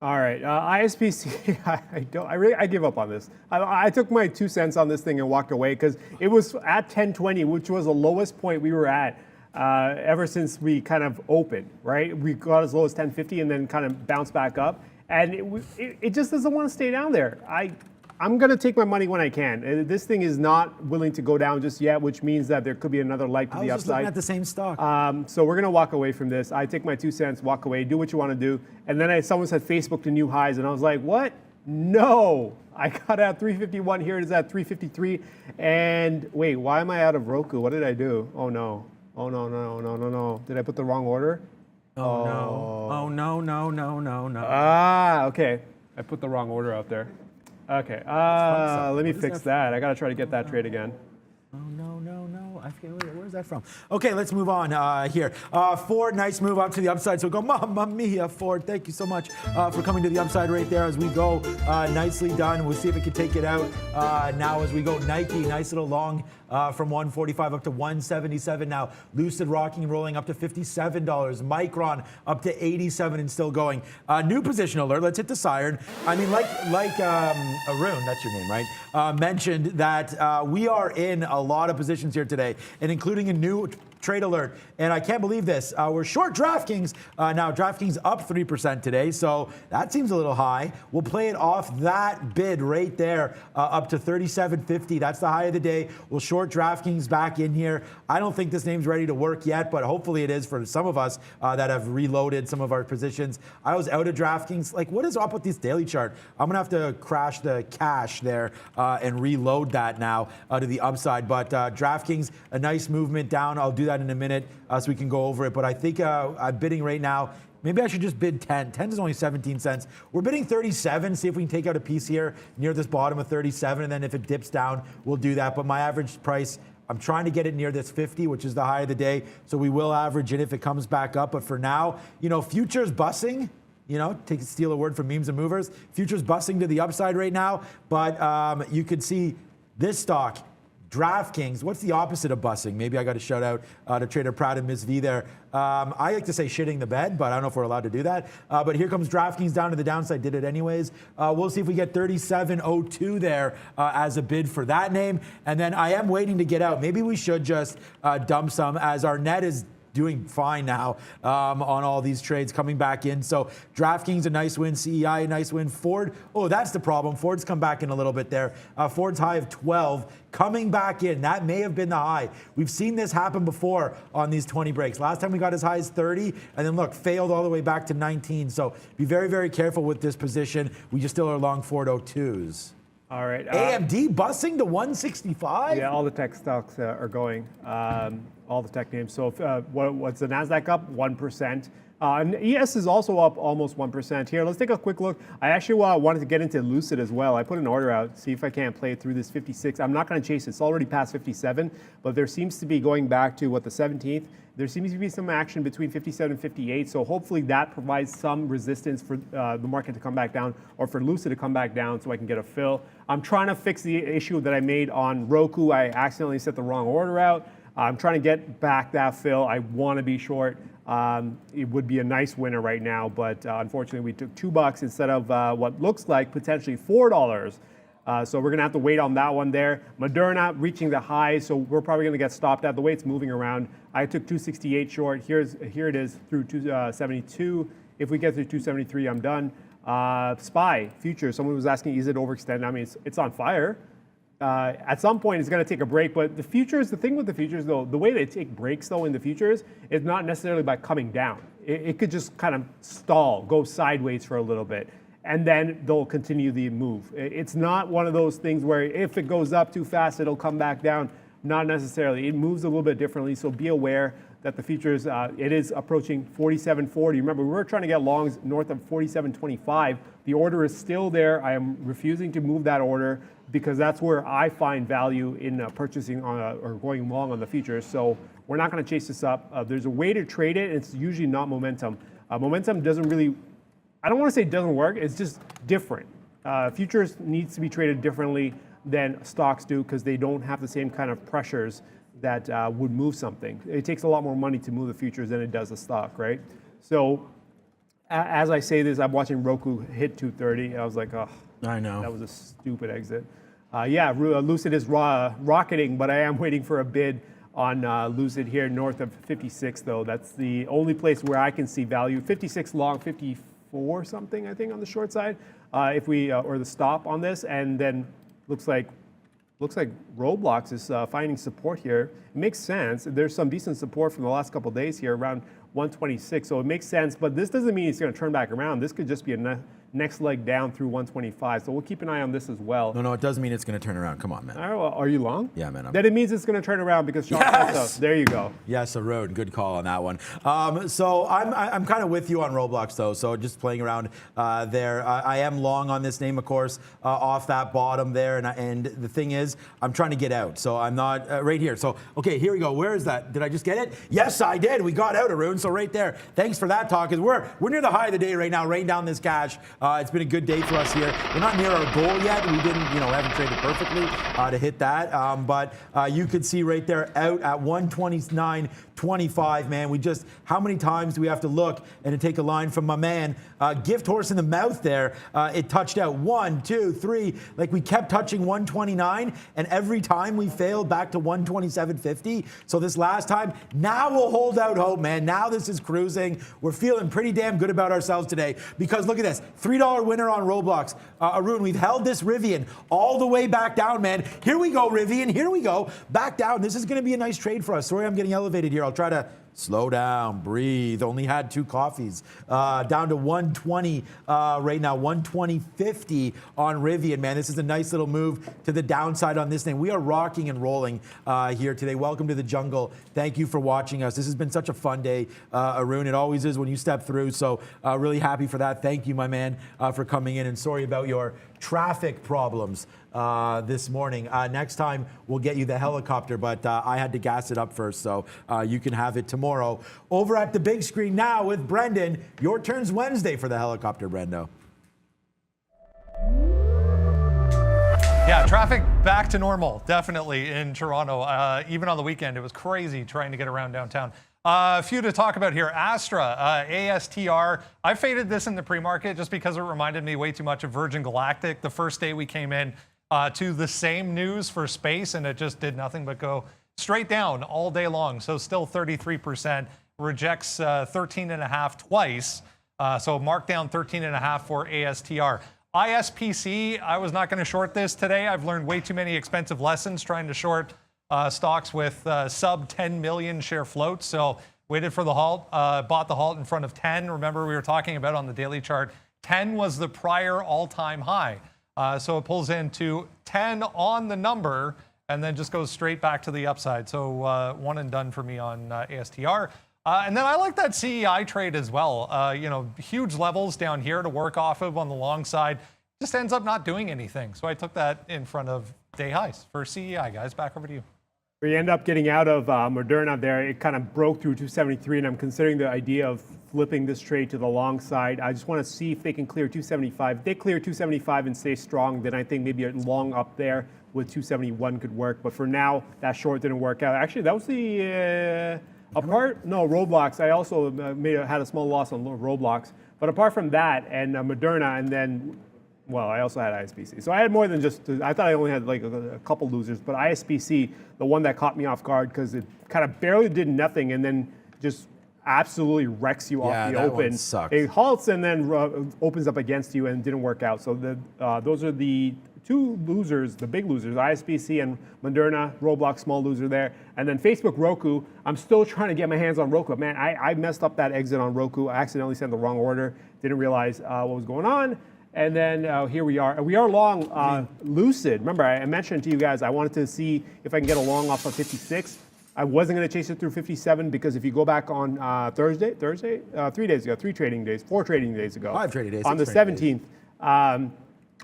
All right, ISPC, I give up on this. I took my 2 cents on this thing and walked away because it was at 1020, which was the lowest point we were at ever since we kind of opened, right? We got as low as 1050 and then kind of bounced back up. And it just doesn't want to stay down there. I'm going to take my money when I can. This thing is not willing to go down just yet, which means that there could be another leg to I the was just looking upside. at the same stock. So we're going to walk away from this. I take my 2 cents, walk away, do what you want to do. And then someone said Facebook to new highs, and I was like, what? No. I got at 351. Here it is at 353. And wait, why am I out of Roku? What did I do? Oh, no. Oh, no, no, no, no, no. Did I put the wrong order? Oh, no. Oh, no, no, no, no, no. Okay. I put the wrong order out there. Okay. Let me fix that. I got to try to get that trade again. Oh, no, no, no. I forget, where's that from? Okay, let's move on here. Ford, nice move up to the upside. So go, Mamma Mia, Ford. Thank you so much for coming to the upside right there as we go. Nicely done. We'll see if we can take it out now as we go. Nike, nice little long from 145 up to 177 now. Lucid rocking and rolling up to $57. Micron up to 87 and still going. New position alert. Let's hit the siren. I mean, like Arun, that's your name, right? Mentioned that we are in a lot of positions here today, and including a new trade alert. And I can't believe this. We're short DraftKings. Now DraftKings up 3% today, so that seems a little high. We'll play it off that bid right there up to 37.50. That's the high of the day. We'll short DraftKings back in here. I don't think this name's ready to work yet, but hopefully it is for some of us that have reloaded some of our positions. I was out of DraftKings. Like, what is up with this daily chart? I'm going to have to crash the cash there and reload that now to the upside. But DraftKings, a nice movement down. I'll do that in a minute so we can go over it. But I think I'm bidding right now. Maybe I should just bid 10. 10 is only 17 cents. We're bidding 37. See if we can take out a piece here near this bottom of 37. And then if it dips down, we'll do that. But my average price, I'm trying to get it near this 50, which is the high of the day. So we will average it if it comes back up. But for now, you know, futures bussing. You know, steal a word from Memes and Movers. Futures bussing to the upside right now. But you could see this stock, DraftKings, what's the opposite of bussing? Maybe I got to shout out to Trader Proud and Ms. V there. I like to say shitting the bed, but I don't know if we're allowed to do that. But here comes DraftKings down to the downside. Did it anyways. We'll see if we get 37.02 there as a bid for that name. And then I am waiting to get out. Maybe we should just dump some as our net is doing fine now on all these trades coming back in. So DraftKings, a nice win. CEI, a nice win. Ford, oh, that's the problem. Ford's come back in a little bit there. Ford's high of 12 coming back in. That may have been the high. We've seen this happen before on these 20 breaks. Last time we got as high as 30, and then look, failed all the way back to 19. So be very, very careful with this position. We just still are long Ford 02s. All right. AMD busing to 165? Yeah, all the tech stocks are going. All the tech names. So what's the NASDAQ up? 1%. And ES is also up almost 1% here. Let's take a quick look. I actually wanted to get into Lucid as well. I put an order out, see if I can't play it through this 56. I'm not going to chase it. It's already past 57, but there seems to be going back to what, the 17th. There seems to be some action between 57 and 58, so hopefully that provides some resistance for the market to come back down or for Lucid to come back down so I can get a fill. I'm trying to fix the issue that I made on Roku. I accidentally set the wrong order out. I'm trying to get back that fill. I want to be short. It would be a nice winner right now, but unfortunately we took $2 instead of what looks like potentially $4. So we're going to have to wait on that one there. Moderna reaching the high, so we're probably going to get stopped at the way it's moving around. I took 268 short. Here it is through 272. If we get through 273, I'm done. SPY futures. Someone was asking, is it overextended? I mean, it's on fire. At some point, it's going to take a break. But the futures, the thing with the futures, though, the way they take breaks, though, in the futures is not necessarily by coming down. It could just kind of stall, go sideways for a little bit, and then they'll continue the move. It's not one of those things where if it goes up too fast, it'll come back down. Not necessarily. It moves a little bit differently, so be aware that the futures, it is approaching 47.40. Remember, we were trying to get longs north of 47.25. The order is still there. I am refusing to move that order because that's where I find value in purchasing or going long on the futures. So we're not going to chase this up. There's a way to trade it. It's usually not momentum. Momentum doesn't really, I don't want to say it doesn't work. It's just different. Futures needs to be traded differently than stocks do because they don't have the same kind of pressures that would move something. It takes a lot more money to move the futures than it does the stock, right? So as I say this, I'm watching Roku hit 230. I was like, oh, I know. that was a stupid exit. Yeah, Lucid is rocketing, but I am waiting for a bid on Lucid here north of 56, though. That's the only place where I can see value. 56 long, 54 something, I think, on the short side. if we or the stop on this, and then looks like Roblox is finding support here. It makes sense. There's some decent support from the last couple of days here around 126, so it makes sense. But this doesn't mean it's going to turn back around. This could just be a next leg down through 125. So we'll keep an eye on this as well. No, it does mean it's going to turn around. Come on, man. All right, well, are you long? Yeah, man. Then it means it's going to turn around because Sean said so. There you go. Yes, a road. Good call on that one. So I'm kind of with you on Roblox, though. So just playing around there. I am long on this name, of course, off that bottom there. And the thing is, I'm trying to get out. So I'm not right here. So, okay, here we go. Where is that? Did I just get it? Yes, I did. We got out, Arun. So right there. Thanks for that talk. We're near the high of the day right now, raining down this cash. It's been a good day for us here. We're not near our goal yet. We didn't, haven't traded perfectly to hit that. But you could see right there out at 129.25, man. How many times do we have to look and to take a line from my man? Gift horse in the mouth there. It touched out 1, 2, 3. Like we kept touching 129, and every time we failed back to 127.50. So this last time, now we'll hold out hope, man. Now this is cruising. We're feeling pretty damn good about ourselves today because look at this. $3 winner on Roblox. Arun, we've held this Rivian all the way back down, man. Here we go, Rivian. Here we go. Back down. This is going to be a nice trade for us. Sorry, I'm getting elevated here. I'll try to slow down, breathe. Only had 2 coffees. Down to 120 right now, 120.50 on Rivian, man. This is a nice little move to the downside on this thing. We are rocking and rolling here today. Welcome to the jungle. Thank you for watching us. This has been such a fun day, Arun. It always is when you step through. So really happy for that. Thank you, my man, for coming in. And sorry about your traffic problems this morning. Next time, we'll get you the helicopter, but I had to gas it up first, so you can have it tomorrow. Over at the big screen now with Brendan. Your turn's Wednesday for the helicopter, Brendo. Yeah, traffic back to normal, definitely in Toronto. Even on the weekend, it was crazy trying to get around downtown. A few to talk about here. Astra, ASTR. I faded this in the pre-market just because it reminded me way too much of Virgin Galactic. The first day we came in to the same news for space, and it just did nothing but go straight down all day long. So still 33%. Rejects 13.5 twice. So marked down 13.5 for ASTR. ISPC, I was not going to short this today. I've learned way too many expensive lessons trying to short stocks with sub 10 million share floats. So waited for the halt, bought the halt in front of 10. Remember we were talking about on the daily chart, 10 was the prior all-time high. So it pulls into 10 on the number and then just goes straight back to the upside. So one and done for me on ASTR. And then I like that CEI trade as well. Huge levels down here to work off of on the long side. Just ends up not doing anything. So I took that in front of day highs for CEI, guys. Back over to you. We end up getting out of Moderna there. It kind of broke through 273, and I'm considering the idea of flipping this trade to the long side. I just want to see if they can clear 275. If they clear 275 and stay strong, then I think maybe a long up there with 271 could work. But for now, that short didn't work out. Actually, that was the Roblox. I also had a small loss on Roblox. But apart from that and Moderna, and then, well, I also had ISPC. So I had more than just, I thought I only had like a couple losers, but ISPC, the one that caught me off guard because it kind of barely did nothing and then just absolutely wrecks you off the open. One sucks. It halts and then opens up against you and didn't work out. So those are the two losers, the big losers, ISPC and Moderna. Roblox, small loser there. And then Facebook, Roku. I'm still trying to get my hands on Roku. Man, I messed up that exit on Roku. I accidentally sent the wrong order. Didn't realize what was going on. And then here we are. We are long Lucid. Remember, I mentioned to you guys, I wanted to see if I can get a long off of 56. I wasn't going to chase it through 57 because if you go back on four trading days ago. 5 trading days. On the 17th.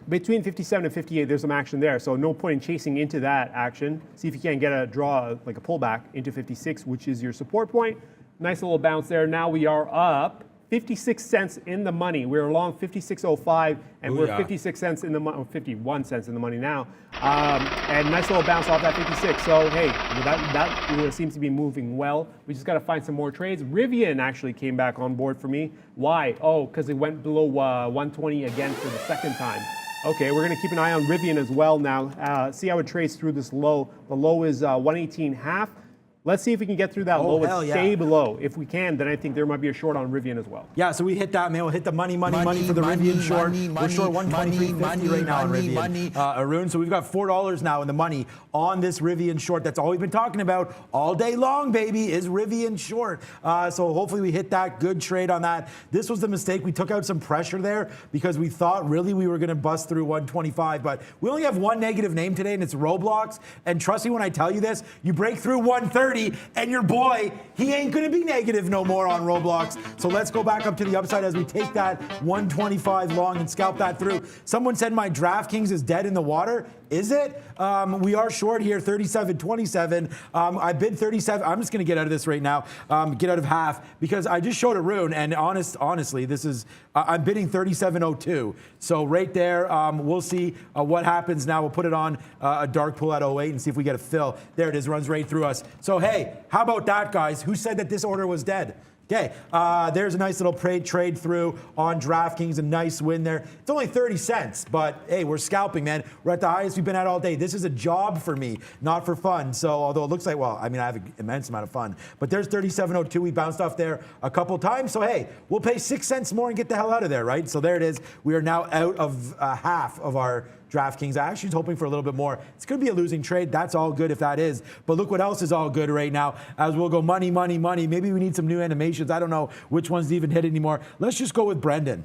Between 57 and 58, there's some action there. So no point in chasing into that action. See if you can get a draw, like a pullback into 56, which is your support point. Nice little bounce there. Now we are up 56 cents in the money. We're long 56.05, and we're 56 cents in the money, 51 cents in the money now. And nice little bounce off that 56. So hey, that seems to be moving well. We just got to find some more trades. Rivian actually came back on board for me. Why? Oh, because it went below 120 again for the second time. Okay, we're going to keep an eye on Rivian as well now. See how it trades through this low. The low is 118.5. Let's see if we can get through that low hell and yeah. stay below. If we can, then I think there might be a short on Rivian as well. Yeah, so we hit that, man. We'll hit the money for the Rivian short. We're short 123.50 right now on Rivian. Arun, so we've got $4 now in the money on this Rivian short. That's all we've been talking about all day long, baby, is Rivian short. So hopefully we hit that. Good trade on that. This was the mistake. We took out some pressure there because we thought really we were going to bust through 125, but we only have one negative name today, and it's Roblox. And trust me when I tell you this, you break through 130, and your boy, he ain't gonna be negative no more on Roblox. So let's go back up to the upside as we take that 125 long and scalp that through. Someone said my DraftKings is dead in the water. Is it? We are short here, 37.27. I bid 37. I'm just going to get out of this right now, get out of half, because I just showed Arun, and honestly, this is, I'm bidding 37.02. So right there, we'll see what happens now. We'll put it on a dark pool at 08 and see if we get a fill. There it is, runs right through us. So hey, how about that, guys? Who said that this order was dead? Okay, there's a nice little trade through on DraftKings, a nice win there. It's only 30 cents, but hey, we're scalping, man. We're at the highest we've been at all day. This is a job for me, not for fun. So although it looks like, well, I mean, I have an immense amount of fun, but there's 37.02. We bounced off there a couple times. So hey, we'll pay 6 cents more and get the hell out of there, right? So there it is. We are now out of half of our DraftKings. I actually was hoping for a little bit more. It's going to be a losing trade. That's all good if that is. But look what else is all good right now as we'll go money, money, money. Maybe we need some new animations. I don't know which ones to even hit anymore. Let's just go with Brendan.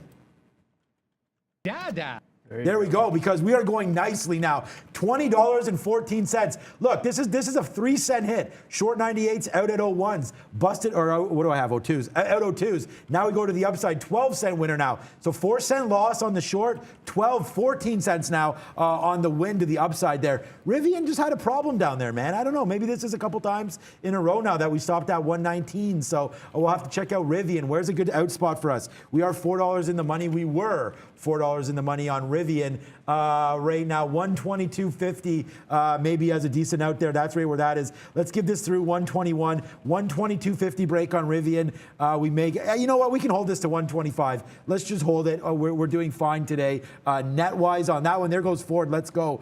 Dada. There we go, because we are going nicely now. $20.14. Look, this is a 3 cent hit. Short 98s, out at 01s. Busted, or what do I have? 02s. Out 02s. Now we go to the upside. 12 cent winner now. So 4 cent loss on the short. 14 cents now on the win to the upside there. Rivian just had a problem down there, man. I don't know. Maybe this is a couple times in a row now that we stopped at 119. So we'll have to check out Rivian. Where's a good out spot for us? We are $4 in the money. We were $4 in the money on Rivian. Right now, 122.50 maybe has a decent out there. That's right where that is. Let's give this through 121, 122.50 break on Rivian. We may, you know what? We can hold this to 125. Let's just hold it. We're doing fine today. Net wise on that one, there goes Ford. Let's go.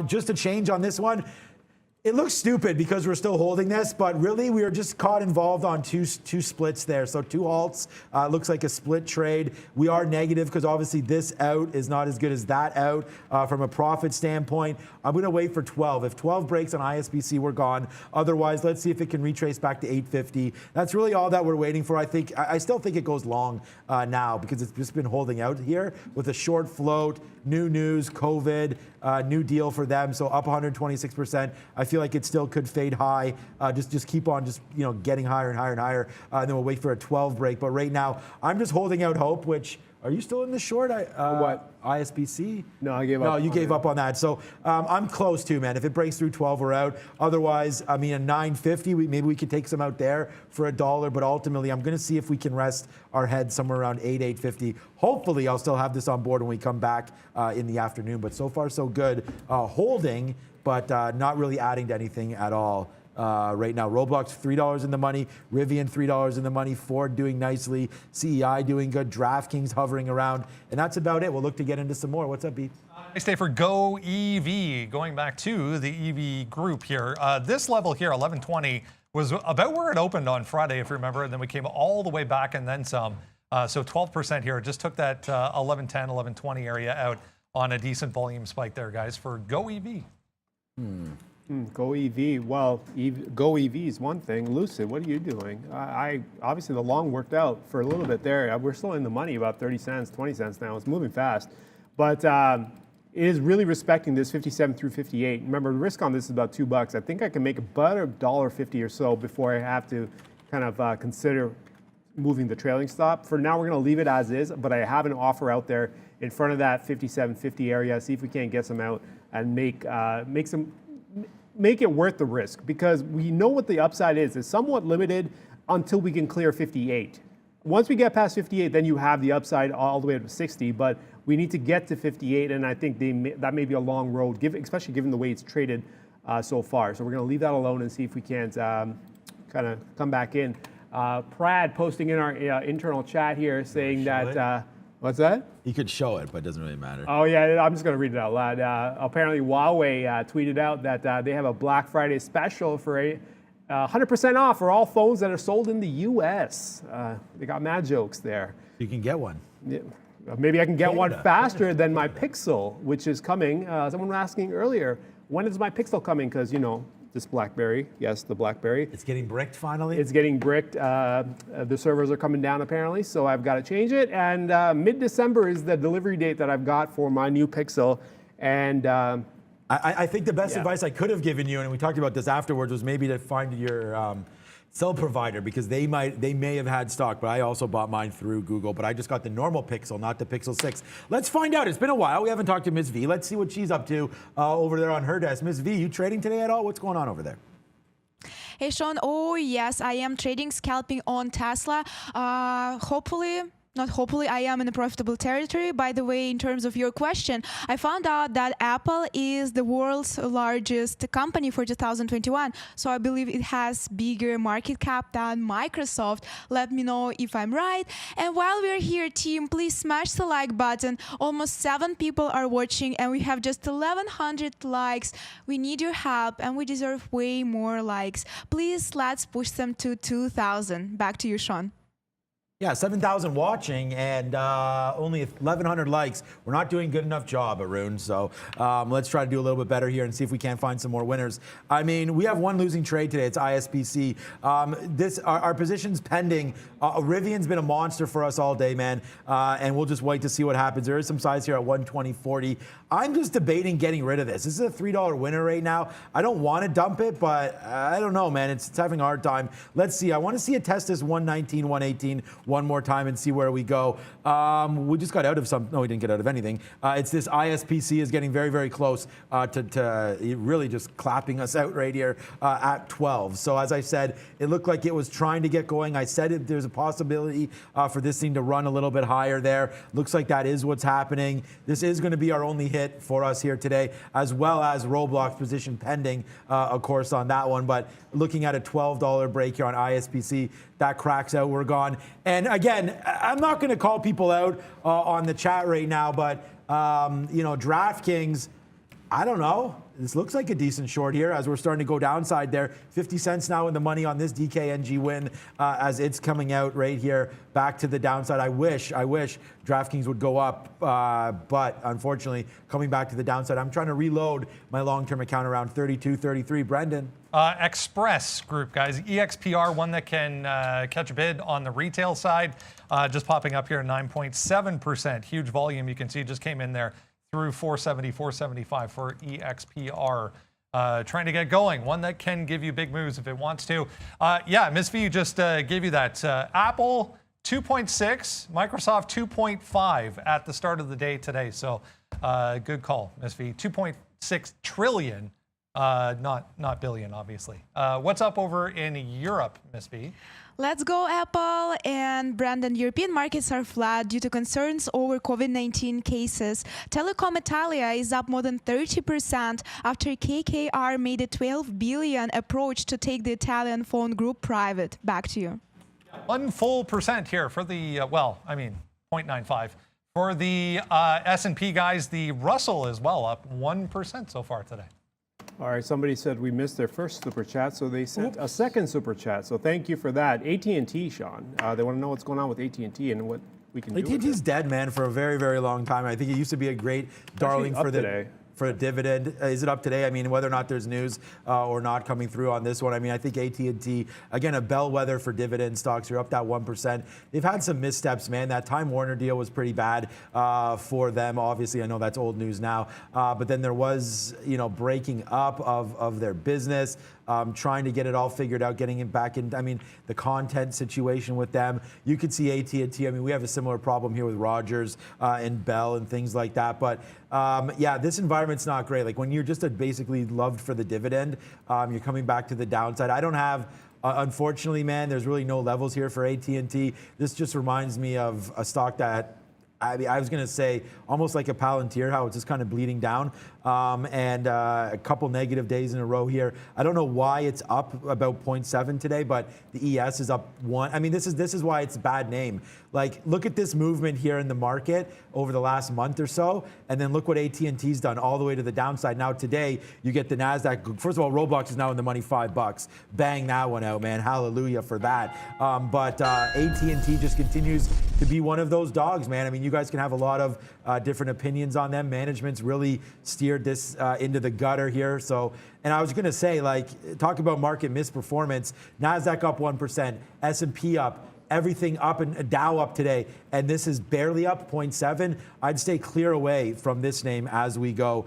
Just a change on this one. It looks stupid because we're still holding this, but really we are just caught involved on two splits there. So 2 halts, looks like a split trade. We are negative because obviously this out is not as good as that out from a profit standpoint. I'm going to wait for 12. If 12 breaks on ISBC, we're gone. Otherwise, let's see if it can retrace back to 850. That's really all that we're waiting for. I still think it goes long now because it's just been holding out here with a short float, new news, COVID, new deal for them. So up 126%. I feel like it still could fade high. Just keep on getting higher and higher and higher. Then we'll wait for a 12 break. But right now, I'm just holding out hope, which, are you still in the short? What? ISBC? No, I gave up. No, you gave up on that. So I'm close too, man. If it breaks through 12, we're out. Otherwise, I mean, a 950, maybe we could take some out there for $1. But ultimately, I'm going to see if we can rest our head somewhere around 850. Hopefully, I'll still have this on board when we come back in the afternoon. But so far, so good. Holding, but not really adding to anything at all. Right now, Roblox $3 in the money, Rivian $3 in the money, Ford doing nicely, CEI doing good, DraftKings hovering around, and that's about it. We'll look to get into some more. What's up, B? Nice day for Go EV. Going back to the EV group here, this level here, 1120, was about where it opened on Friday, if you remember, and then we came all the way back and then some. So 12% here. It just took that 1110, 1120 area out on a decent volume spike there, guys, for Go EV. Go EV. Well, Go EV is one thing. Lucid, what are you doing? I obviously the long worked out for a little bit there. We're still in the money, about 30 cents, 20 cents now. It's moving fast, but it is really respecting this 57 through 58. Remember, the risk on this is about $2. I think I can make about $1.50 or so before I have to kind of consider moving the trailing stop. For now, we're going to leave it as is, but I have an offer out there in front of that 57.50 area. See if we can't get some out and make it worth the risk, because we know what the upside is. It's somewhat limited until we can clear 58. Once we get past 58, then you have the upside all the way up to 60, but we need to get to 58, and I think that may be a long road, especially given the way it's traded so far. So we're going to leave that alone and see if we can't kind of come back in. Prad posting in our internal chat here saying that, what's that? You could show it, but it doesn't really matter. Oh, yeah, I'm just going to read it out loud. Apparently, Huawei tweeted out that they have a Black Friday special for 100% off for all phones that are sold in the U.S. They got mad jokes there. You can get one. Yeah. Maybe I can get one Canada. faster than my Pixel, which is coming. Someone was asking earlier, when is my Pixel coming? Because, you know, this BlackBerry, yes, the BlackBerry. It's getting bricked finally. It's getting bricked. The servers are coming down apparently, so I've got to change it. And mid-December is the delivery date that I've got for my new Pixel. And I think the best Yeah. advice I could have given you, and we talked about this afterwards, was maybe to find your cell provider, because they may have had stock, but I also bought mine through Google, but I just got the normal Pixel, not the Pixel 6. Let's find out. It's been a while. We haven't talked to Ms. V. Let's see what she's up to over there on her desk. Ms. V, you trading today at all? What's going on over there? Hey, Sean. Oh, yes, I am trading, scalping on Tesla. Not hopefully, I am in a profitable territory. By the way, in terms of your question, I found out that Apple is the world's largest company for 2021. So I believe it has bigger market cap than Microsoft. Let me know if I'm right. And while we're here, team, please smash the like button. Almost 7 people are watching and we have just 1,100 likes. We need your help and we deserve way more likes. Please, let's push them to 2,000. Back to you, Sean. Yeah, 7,000 watching and only 1,100 likes. We're not doing a good enough job, Arun. So let's try to do a little bit better here and see if we can't find some more winners. I mean, we have one losing trade today. It's ISPC. Our position's pending. Rivian's been a monster for us all day, man. And we'll just wait to see what happens. There is some size here at 120.40. I'm just debating getting rid of this. This is a $3 winner right now. I don't want to dump it, but I don't know, man. It's having a hard time. Let's see. I want to see it test this 119, 118 one more time and see where we go. We just got out of some. No, we didn't get out of anything. It's this ISPC is getting very, very close to really just clapping us out right here at 12. So as I said, it looked like it was trying to get going. I said there's a possibility for this thing to run a little bit higher there. Looks like that is what's happening. This is going to be our only hit for us here today, as well as Roblox position pending, of course, on that one. But looking at a $12 break here on ISPC, that cracks out, we're gone. And again, I'm not going to call people out on the chat right now, but you know, DraftKings, I don't know. This looks like a decent short here as we're starting to go downside there. 50 cents now in the money on this DKNG win as it's coming out right here back to the downside. I wish DraftKings would go up, but unfortunately coming back to the downside. I'm trying to reload my long-term account around 32, 33. Brendan. Express Group, guys. EXPR, one that can catch a bid on the retail side. Just popping up here, 9.7%. Huge volume. You can see just came in there through 470, 475 for EXPR. Trying to get going. One that can give you big moves if it wants to. Yeah, Ms. V just gave you that. Apple 2.6, Microsoft 2.5 at the start of the day today. So good call, Ms. V. 2.6 trillion. Not billion, obviously. What's up over in Europe, Ms. V? Let's go, Apple. And Brandon, European markets are flat due to concerns over COVID-19 cases. Telecom Italia is up more than 30% after KKR made a $12 billion approach to take the Italian phone group private. Back to you. 1 full percent here for the, 0.95. For the S&P guys, the Russell is well up 1% so far today. all right, somebody said we missed their first super chat, so they sent a second super chat. So thank you for that. AT&T, Sean. They want to know what's going on with AT&T and what we can do. AT&T's dead, man, for a very, very long time. I think it used to be a great darling for the today. For a dividend. Is it up today? I mean, whether or not there's news or not coming through on this one. I mean, I think AT&T, again, a bellwether for dividend stocks. You're up that 1%. They've had some missteps, man. That Time Warner deal was pretty bad for them. Obviously, I know that's old news now. But then there was, breaking up of their business. Trying to get it all figured out, getting it back in. I mean, the content situation with them. You could see AT&T. I mean, we have a similar problem here with Rogers and Bell and things like that. But yeah, this environment's not great. Like when you're just basically loved for the dividend, you're coming back to the downside. I don't have. Unfortunately, man, there's really no levels here for AT&T. This just reminds me of a stock that I was going to say almost like a Palantir, how it's just kind of bleeding down. and a couple negative days in a row here. I don't know why it's up about 0.7 today, but the ES is up 1. I mean, this is why it's a bad name. Like, look at this movement here in the market over the last month or so, and then look what AT&T's done all the way to the downside. Now today, you get the NASDAQ. First of all, Roblox is now in the money, $5. Bang that one out, man. Hallelujah for that. But AT&T just continues to be one of those dogs, man. I mean, you guys can have a lot of different opinions on them. Management's really steered this into the gutter here. So, and I was going to say, like, talk about market misperformance. NASDAQ up 1%, S&P up. Everything up, and Dow up today, and this is barely up 0.7. I'd stay clear away from this name as we go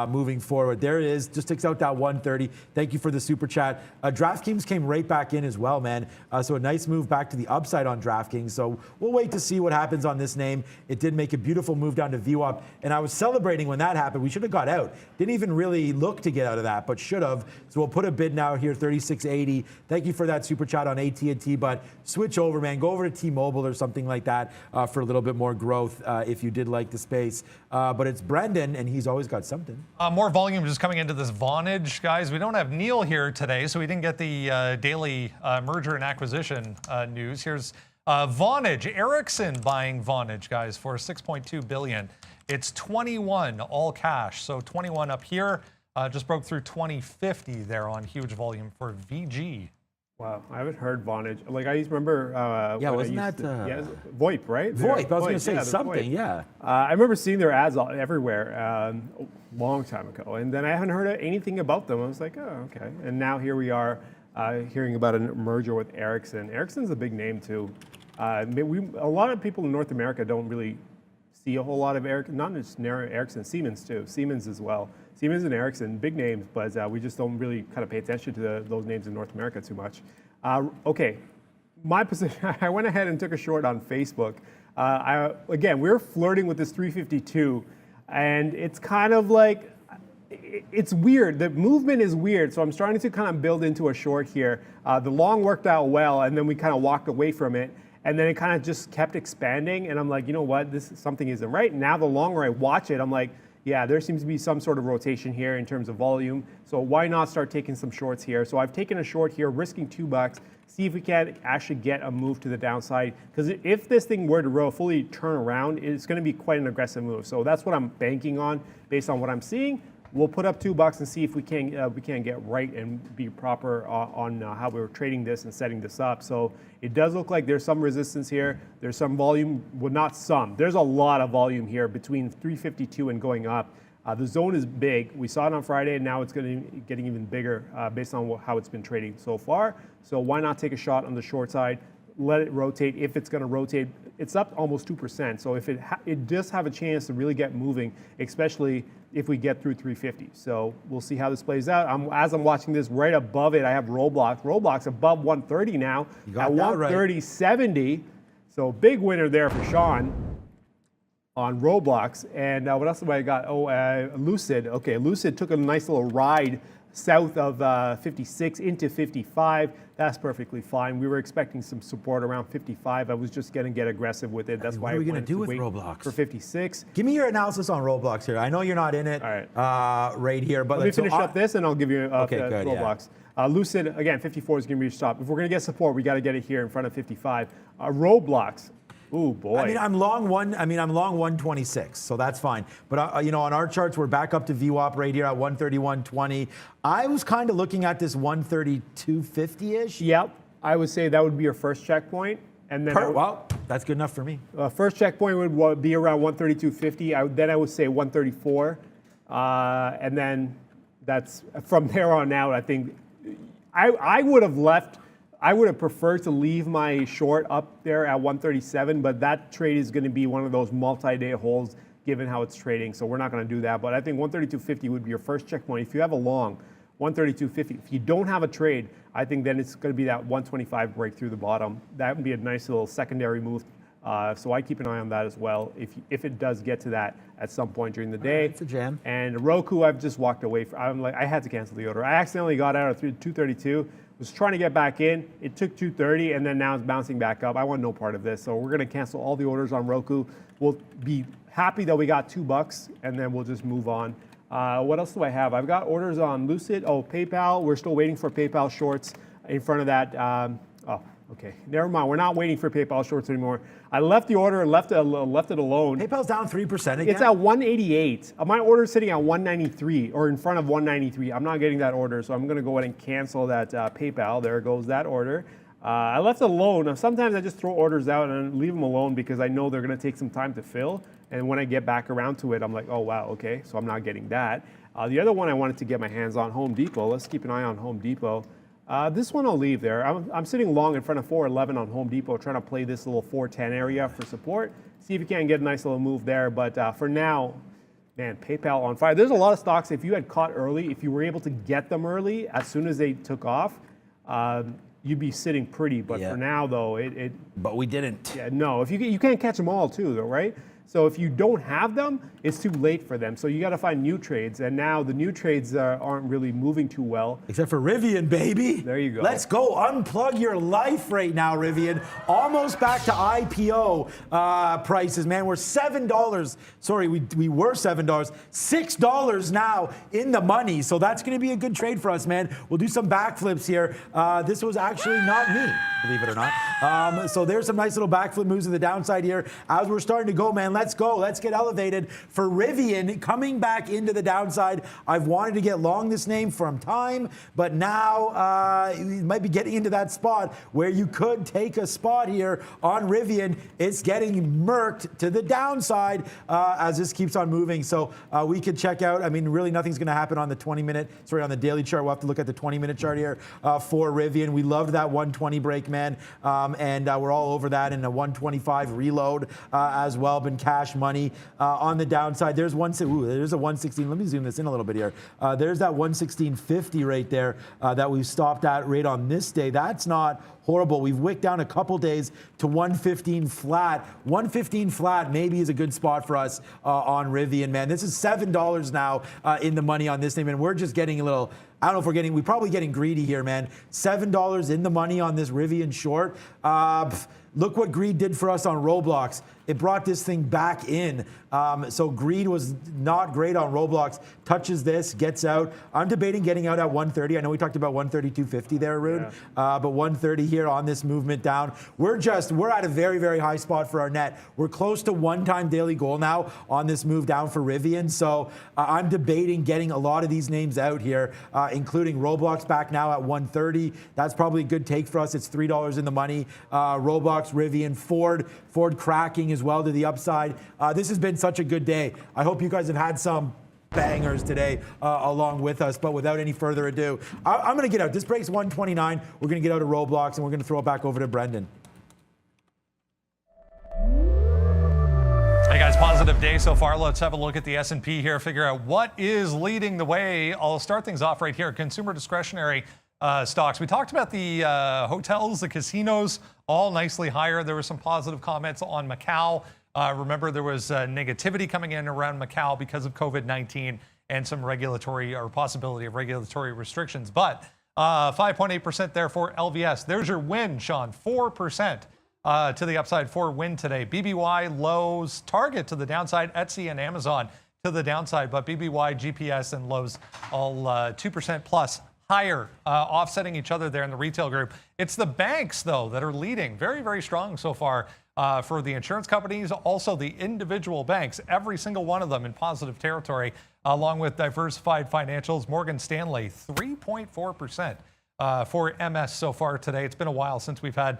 moving forward. There it is, just ticks out that 130. Thank you for the super chat. DraftKings came right back in as well, man. So a nice move back to the upside on DraftKings. So we'll wait to see what happens on this name. It did make a beautiful move down to VWAP, and I was celebrating when that happened. We should have got out. Didn't even really look to get out of that, but should have. So we'll put a bid now here, 36.80. Thank you for that super chat on AT&T, but switch over, man. Go over to T-Mobile or something like that for a little bit more growth if you did like the space. But it's Brendan, and he's always got something. More volume just coming into this Vonage, guys. We don't have Neil here today, so we didn't get the daily merger and acquisition news. Here's Vonage, Ericsson buying Vonage, guys, for $6.2 billion. It's 21 all cash, so 21 up here. Just broke through 2050 there on huge volume for VG. Wow, I haven't heard Vonage. Like, I used to remember. Yeah, wasn't that? VoIP, right? VoIP, I was going to say yeah, something, VoIP. yeah. I remember seeing their ads everywhere a long time ago, and then I haven't heard anything about them. I was like, oh, okay. And now here we are hearing about a merger with Ericsson. Ericsson's a big name, too. A lot of people in North America don't really see a whole lot of Ericsson, not just Ericsson, Siemens, too. Siemens as well. Siemens and Ericsson, big names, but we just don't really kind of pay attention to those names in North America too much. Okay, my position, I went ahead and took a short on Facebook. Again, we're flirting with this 352, and it's kind of like, it's weird. The movement is weird, so I'm starting to kind of build into a short here. The long worked out well, and then we kind of walked away from it. And then it kind of just kept expanding, and I'm like, you know what, something isn't right. Now the longer I watch it, I'm like, yeah, there seems to be some sort of rotation here in terms of volume. So why not start taking some shorts here? So I've taken a short here, risking $2. See if we can actually get a move to the downside. Because if this thing were to fully turn around, it's going to be quite an aggressive move. So that's what I'm banking on based on what I'm seeing. We'll put up $2 and see if we can get right and be proper on how we're trading this and setting this up. So it does look like there's some resistance here. There's some volume, well, not some. There's a lot of volume here between 352 and going up. The zone is big. We saw it on Friday, and now it's getting even bigger based on how it's been trading so far. So why not take a shot on the short side? Let it rotate. If it's going to rotate, it's up almost 2%. So if it does have a chance to really get moving, especially if we get through 350. So we'll see how this plays out. As I'm watching this, right above it, I have Roblox. Roblox above 130 now at 130.70. Right. So big winner there for Sean on Roblox. And what else have I got? Oh, Lucid. Okay, Lucid took a nice little ride south of 56 into 55. That's perfectly fine. We were expecting some support around 55. I was just going to get aggressive with it. That's why I went to wait for 56. Give me your analysis on Roblox here. I know you're not in it right here, but let me finish up this and I'll give you Roblox. Yeah. Lucid, again, 54 is going to be your stop. If we're going to get support, we got to get it here in front of 55. Roblox. Ooh, boy. I mean, I'm long 126, so that's fine. But you know, on our charts, we're back up to VWAP right here at 131.20. I was kind of looking at this 132.50-ish. Yep, I would say that would be your first checkpoint, and then well, that's good enough for me. First checkpoint would be around 132.50. Then I would say 134, and then that's from there on out. I think I would have left. I would have preferred to leave my short up there at 137, but that trade is going to be one of those multi-day holds given how it's trading, so we're not going to do that. But I think 132.50 would be your first checkpoint. If you have a long, 132.50. If you don't have a trade, I think then it's going to be that 125 break through the bottom. That would be a nice little secondary move. So I keep an eye on that as well if it does get to that at some point during the day. It's a jam. And Roku, I've just walked away from. I had to cancel the order. I accidentally got out of 232. Was trying to get back in. It took 230, and then now it's bouncing back up. I want no part of this, so we're going to cancel all the orders on Roku. We'll be happy that we got $2, and then we'll just move on. What else do I have? I've got orders on Lucid. Oh, PayPal. We're still waiting for PayPal shorts in front of that. Oh, okay. Never mind. We're not waiting for PayPal shorts anymore. I left the order and left it alone. PayPal's down 3% again. It's at 188. My order is sitting at 193 or in front of 193. I'm not getting that order, so I'm going to go ahead and cancel that PayPal. There goes that order. I left it alone. Now, sometimes I just throw orders out and leave them alone because I know they're going to take some time to fill. And when I get back around to it, I'm like, oh, wow, okay, so I'm not getting that. The other one I wanted to get my hands on, Home Depot. Let's keep an eye on Home Depot. This one I'll leave there. I'm sitting long in front of 411 on Home Depot, trying to play this little 410 area for support. See if you can get a nice little move there. But for now, man, PayPal on fire. There's a lot of stocks, if you had caught early, if you were able to get them early, as soon as they took off, you'd be sitting pretty. But for now, though, But we didn't. Yeah, no. If you can't catch them all, too, though, right? So if you don't have them, it's too late for them. So you got to find new trades. And now the new trades aren't really moving too well. Except for Rivian, baby. There you go. Let's go unplug your life right now, Rivian. Almost back to IPO prices, man. We're $7. Sorry, we were $7. $6 now in the money. So that's going to be a good trade for us, man. We'll do some backflips here. This was actually not me, believe it or not. So there's some nice little backflip moves to the downside here. As we're starting to go, man, let's go. Let's get elevated. For Rivian, coming back into the downside, I've wanted to get long this name from time, but now you might be getting into that spot where you could take a spot here on Rivian. It's getting murked to the downside as this keeps on moving. So we could check out, I mean, really nothing's going to happen on the 20-minute, sorry, on the daily chart. We'll have to look at the 20-minute chart here for Rivian. We loved that 120 break, man, and we're all over that in a 125 reload as well. Been cash money on the downside. There's there's a 116. Let me zoom this in a little bit here. There's that 116.50 right there that we've stopped at right on this day. That's not horrible. We've wicked down a couple days to 115 flat. 115 flat maybe is a good spot for us on Rivian, man. This is $7 now in the money on this name, and we're just getting a little, I don't know if we're probably getting greedy here, man. $7 in the money on this Rivian short. Look what greed did for us on Roblox. It brought this thing back in. So greed was not great on Roblox. Touches this, gets out. I'm debating getting out at 130. I know we talked about 132.50 there, Arun. Yeah. But 130 here on this movement down. We're at a very, very high spot for our net. We're close to one-time daily goal now on this move down for Rivian. So I'm debating getting a lot of these names out here, including Roblox back now at 130. That's probably a good take for us. It's $3 in the money. Roblox, Rivian, Ford cracking as well to the upside. This has been such a good day. I hope you guys have had some bangers today along with us, but without any further ado, I'm going to get out. This breaks 129. We're going to get out of Roblox, and we're going to throw it back over to Brendan. Hey guys, positive day so far. Let's have a look at the S&P here, figure out what is leading the way. I'll start things off right here. Consumer discretionary stocks. We talked about the hotels, the casinos, all nicely higher. There were some positive comments on Macau. Remember, there was negativity coming in around Macau because of COVID-19 and some regulatory or possibility of regulatory restrictions. But 5.8% there for LVS. There's your win, Sean. 4% to the upside for win today. BBY, Lowe's, Target to the downside, Etsy and Amazon to the downside. But BBY, GPS, and Lowe's all 2% plus higher, offsetting each other there in the retail group. It's the banks, though, that are leading very, very strong so far for the insurance companies, also the individual banks, every single one of them in positive territory, along with diversified financials. Morgan Stanley, 3.4% for MS so far today. It's been a while since we've had,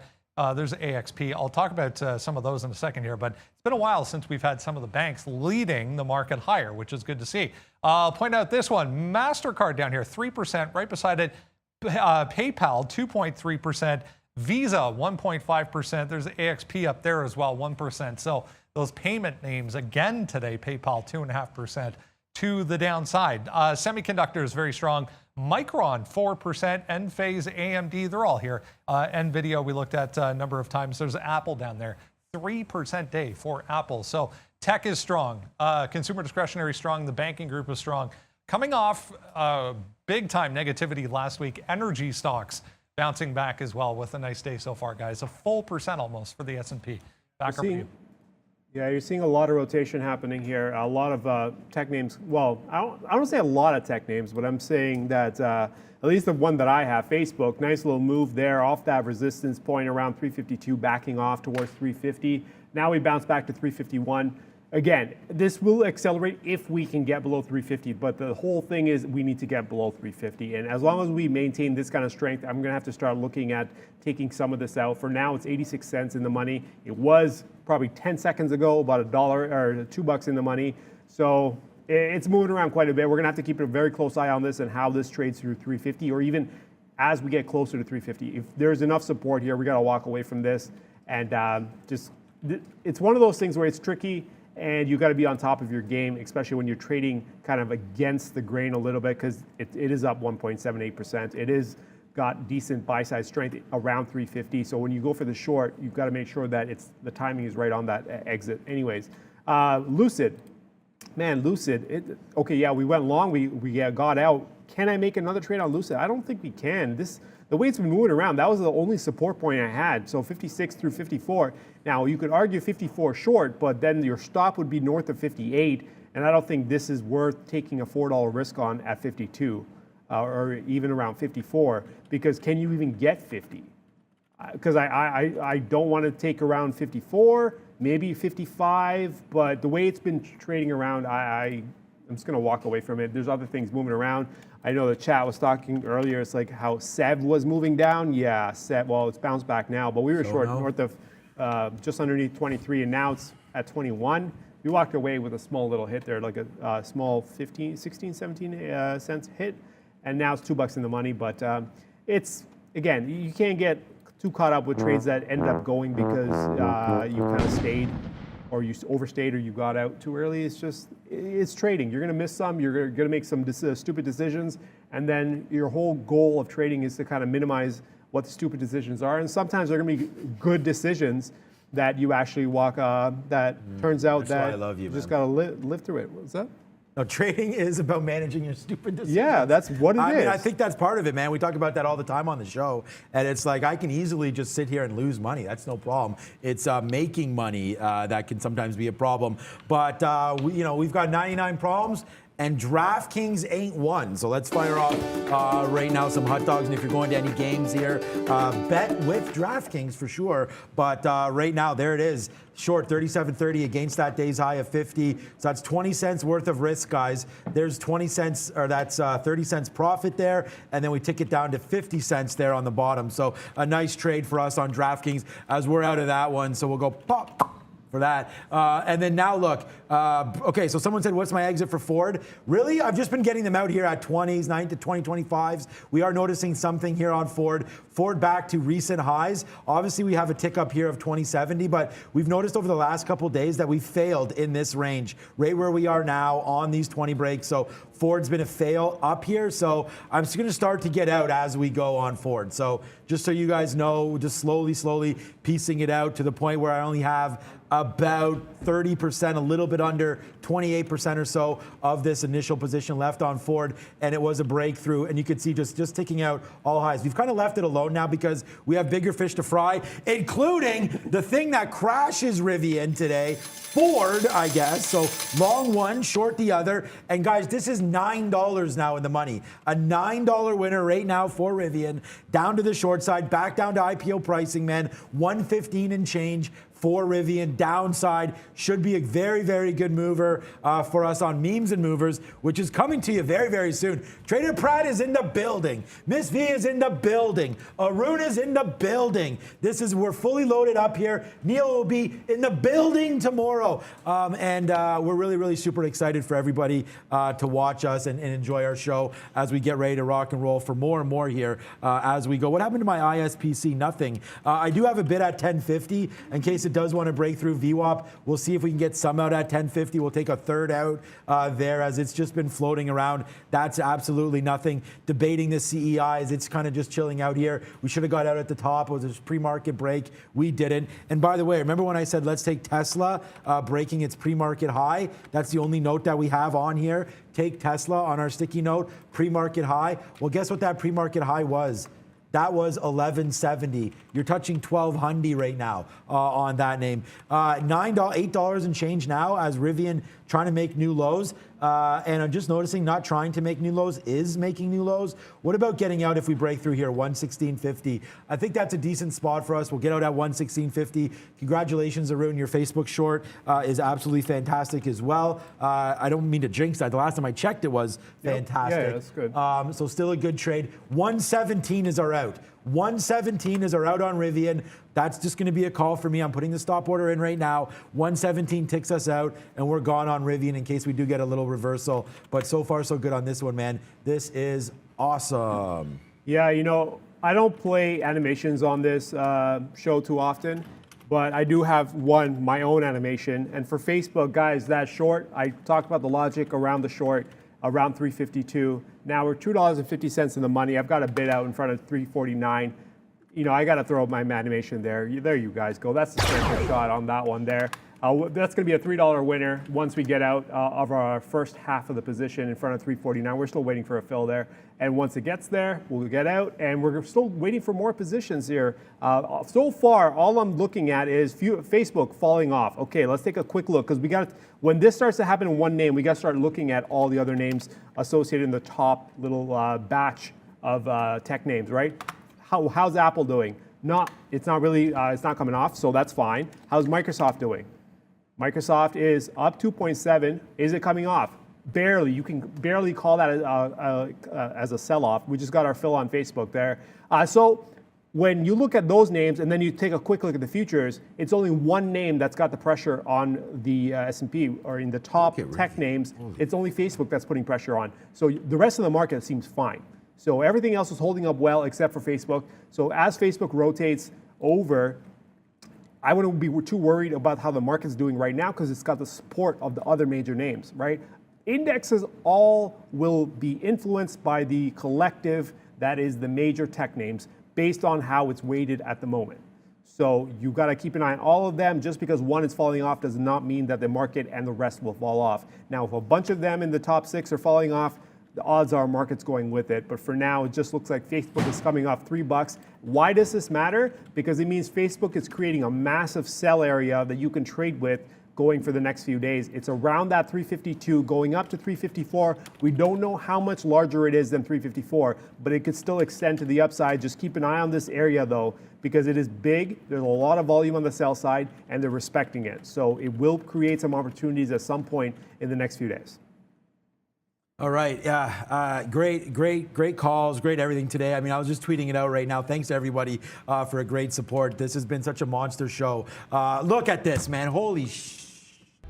there's AXP. I'll talk about some of those in a second here, but it's been a while since we've had some of the banks leading the market higher, which is good to see. I'll point out this one, MasterCard down here, 3%, right beside it, PayPal, 2.3%, Visa, 1.5%. There's AXP up there as well, 1%. So those payment names again today, PayPal, 2.5% to the downside. Semiconductors, very strong. Micron, 4%. Enphase, AMD, they're all here. NVIDIA, we looked at a number of times. There's Apple down there, 3% day for Apple. So tech is strong. Consumer discretionary strong. The banking group is strong. Coming off big time negativity last week, energy stocks bouncing back as well with a nice day so far, guys. A full percent almost for the S&P. Back over to you. Yeah, you're seeing a lot of rotation happening here. A lot of tech names. Well, I don't say a lot of tech names, but I'm saying that at least the one that I have, Facebook, nice little move there off that resistance point around 352, backing off towards 350. Now we bounce back to 351. Again, this will accelerate if we can get below 350, but the whole thing is we need to get below 350. And as long as we maintain this kind of strength, I'm going to have to start looking at taking some of this out. For now, it's 86 cents in the money. It was probably 10 seconds ago about $1 or $2 in the money. So it's moving around quite a bit. We're going to have to keep a very close eye on this and how this trades through 350, or even as we get closer to 350. If there's enough support here, we got to walk away from this. And it's one of those things where it's tricky. And you got to be on top of your game, especially when you're trading kind of against the grain a little bit, because it is up 1.78%. It is got decent buy-side strength around 350. So when you go for the short, you've got to make sure that the timing is right on that exit. Anyways, Lucid, man, Lucid. Okay, yeah, we went long. We got out. Can I make another trade on Lucid? I don't think we can. The way it's been moving around, that was the only support point I had. So 56 through 54. Now, you could argue 54 short, but then your stop would be north of 58. And I don't think this is worth taking a $4 risk on at 52 or even around 54, because can you even get 50? Because I don't want to take around 54, maybe 55, but the way it's been trading around, I'm just going to walk away from it. There's other things moving around. I know the chat was talking earlier. It's like how SEV was moving down. Yeah, SEV. Well, it's bounced back now, but we were short north of just underneath 23, and now it's at 21. We walked away with a small little hit there, like a small 16, 17 cents hit, and now it's $2 in the money. But it's, again, you can't get too caught up with trades that ended up going because you kind of stayed, or you overstayed, or you got out too early. It's trading. You're going to miss some. You're going to make some stupid decisions. And then your whole goal of trading is to kind of minimize what the stupid decisions are. And sometimes they're going to be good decisions that you actually turns out That's that why I love you, just man. got to live through it. What's that? No, trading is about managing your stupid decisions. Yeah, that's what it is. I mean, I think that's part of it, man. We talk about that all the time on the show. And it's like, I can easily just sit here and lose money. That's no problem. It's making money that can sometimes be a problem. But, we've got 99 problems. And DraftKings ain't one. So let's fire off right now some hot dogs. And if you're going to any games here, bet with DraftKings for sure. But right now, there it is. Short 37.30 against that day's high of 50. So that's 20 cents worth of risk, guys. There's 20 cents, or that's 30 cents profit there. And then we tick it down to 50 cents there on the bottom. So a nice trade for us on DraftKings as we're out of that one. So we'll go pop for that. And then now look, okay, so someone said, what's my exit for Ford? Really? I've just been getting them out here at 20s, 9 to 20, 25s. We are noticing something here on Ford. Ford back to recent highs. Obviously, we have a tick up here of 2070, but we've noticed over the last couple of days that we've failed in this range, right where we are now on these 20 breaks. So Ford's been a fail up here. So I'm just going to start to get out as we go on Ford. So just so you guys know, just slowly piecing it out to the point where I only have about 30%, a little bit under 28% or so of this initial position left on Ford, and it was a breakthrough. And you can see just ticking out all highs. We've kind of left it alone now because we have bigger fish to fry, including the thing that crashes Rivian today, Ford, I guess. So long one, short the other. And guys, this is $9 now in the money. A $9 winner right now for Rivian, down to the short side, back down to IPO pricing, man. 115 and change for Rivian. Downside should be a very, very good mover for us on Memes and Movers, which is coming to you very, very soon. Trader Pratt is in the building. Miss V is in the building. Arun is in the building. We're fully loaded up here. Neil will be in the building tomorrow. And we're really, really super excited for everybody to watch us and enjoy our show as we get ready to rock and roll for more and more here as we go. What happened to my ISPC? Nothing. I do have a bid at 1050 in case it does want to break through VWAP. We'll see if we can get some out at 1050. We'll take a third out there as it's just been floating around. That's absolutely nothing. Debating the CEI as it's kind of just chilling out here. We should have got out at the top. It was a pre-market break. We didn't. And by the way, remember when I said let's take Tesla breaking its pre-market high? That's the only note that we have on here. Take Tesla on our sticky note, pre-market high. Well, guess what that pre-market high was? That was 1170. You're touching 1200 right now on that name. $8 and change now as Rivian trying to make new lows. And I'm just noticing not trying to make new lows is making new lows. What about getting out if we break through here, 116.50? I think that's a decent spot for us. We'll get out at 116.50. Congratulations, Arun. Your Facebook short is absolutely fantastic as well. I don't mean to jinx that. The last time I checked, it was fantastic. Yeah, that's good. So still a good trade. 117 is our out. 117 is our out on Rivian. That's just going to be a call for me. I'm putting the stop order in right now. 117 ticks us out, and we're gone on Rivian in case we do get a little reversal. But so far, so good on this one, man. This is awesome. Yeah, you know, I don't play animations on this show too often, but I do have my own animation. And for Facebook, guys, that short, I talked about the logic around the short, around 352. Now we're $2.50 in the money. I've got a bid out in front of 349. You know, I got to throw up my animation there. There you guys go. That's the standard shot on that one there. That's going to be a $3 winner once we get out of our first half of the position in front of 349. We're still waiting for a fill there. And once it gets there, we'll get out. And we're still waiting for more positions here. So far, all I'm looking at is Facebook falling off. Okay, let's take a quick look because when this starts to happen in one name, we got to start looking at all the other names associated in the top little batch of tech names, right? How's Apple doing? It's not coming off, so that's fine. How's Microsoft doing? Microsoft is up 2.7. Is it coming off? Barely. You can barely call that as a sell-off. We just got our fill on Facebook there. So when you look at those names and then you take a quick look at the futures, it's only one name that's got the pressure on the S&P or in the top tech names. It's only Facebook that's putting pressure on. So the rest of the market seems fine. So everything else is holding up well except for Facebook. So as Facebook rotates over, I wouldn't be too worried about how the market's doing right now because it's got the support of the other major names, right? Indexes all will be influenced by the collective that is the major tech names based on how it's weighted at the moment. So you got to keep an eye on all of them. Just because one is falling off does not mean that the market and the rest will fall off. Now, if a bunch of them in the top 6 are falling off, the odds are market's going with it. But for now, it just looks like Facebook is coming off $3. Why does this matter? Because it means Facebook is creating a massive sell area that you can trade with going for the next few days. It's around that 352, going up to 354. We don't know how much larger it is than 354, but it could still extend to the upside. Just keep an eye on this area though, because it is big. There's a lot of volume on the sell side, and they're respecting it. So it will create some opportunities at some point in the next few days. All right, yeah, great calls, great everything today. I mean, I was just tweeting it out right now. Thanks to everybody for a great support. This has been such a monster show. Look at this, man. Holy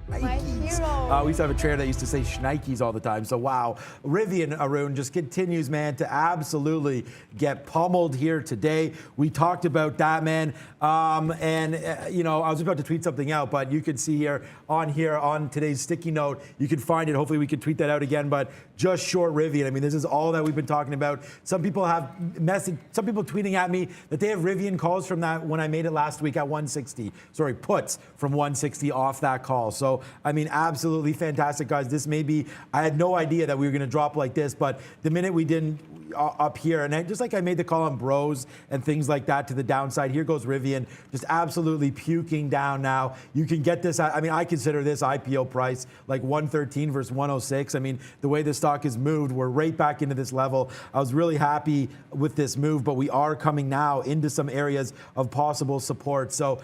My hero. we used to have a trader that used to say shnikes all the time. So, wow. Rivian, Arun, just continues, man, to absolutely get pummeled here today. We talked about that, man. You know, I was about to tweet something out, but you can see here on today's sticky note, you can find it. Hopefully we can tweet that out again, but just short Rivian. I mean, this is all that we've been talking about. Some people tweeting at me that they have Rivian calls from that when I made it last week at 160. Sorry, puts from 160 off that call. So, I mean, absolutely fantastic, guys. This may be, I had no idea that we were going to drop like this, but the minute we didn't up here, and just like I made the call on bros and things like that to the downside, here goes Rivian, just absolutely puking down now. You can get this, I mean, I consider this IPO price like 113 versus 106. I mean, the way the stock has moved, we're right back into this level. I was really happy with this move, but we are coming now into some areas of possible support. So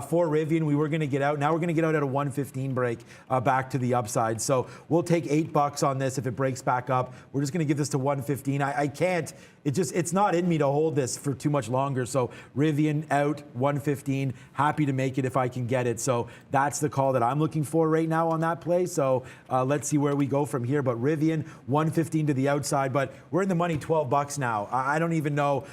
for Rivian, we were going to get out. Now we're going to get out at a 115 break back to the upside. So we'll take $8 on this if it breaks back up. We're just going to give this to 115. I can't. It's not in me to hold this for too much longer. So Rivian out 115. Happy to make it if I can get it. So that's the call that I'm looking for right now on that play. So let's see where we go from here. But Rivian 115 to the outside. But we're in the money $12 now. I don't even know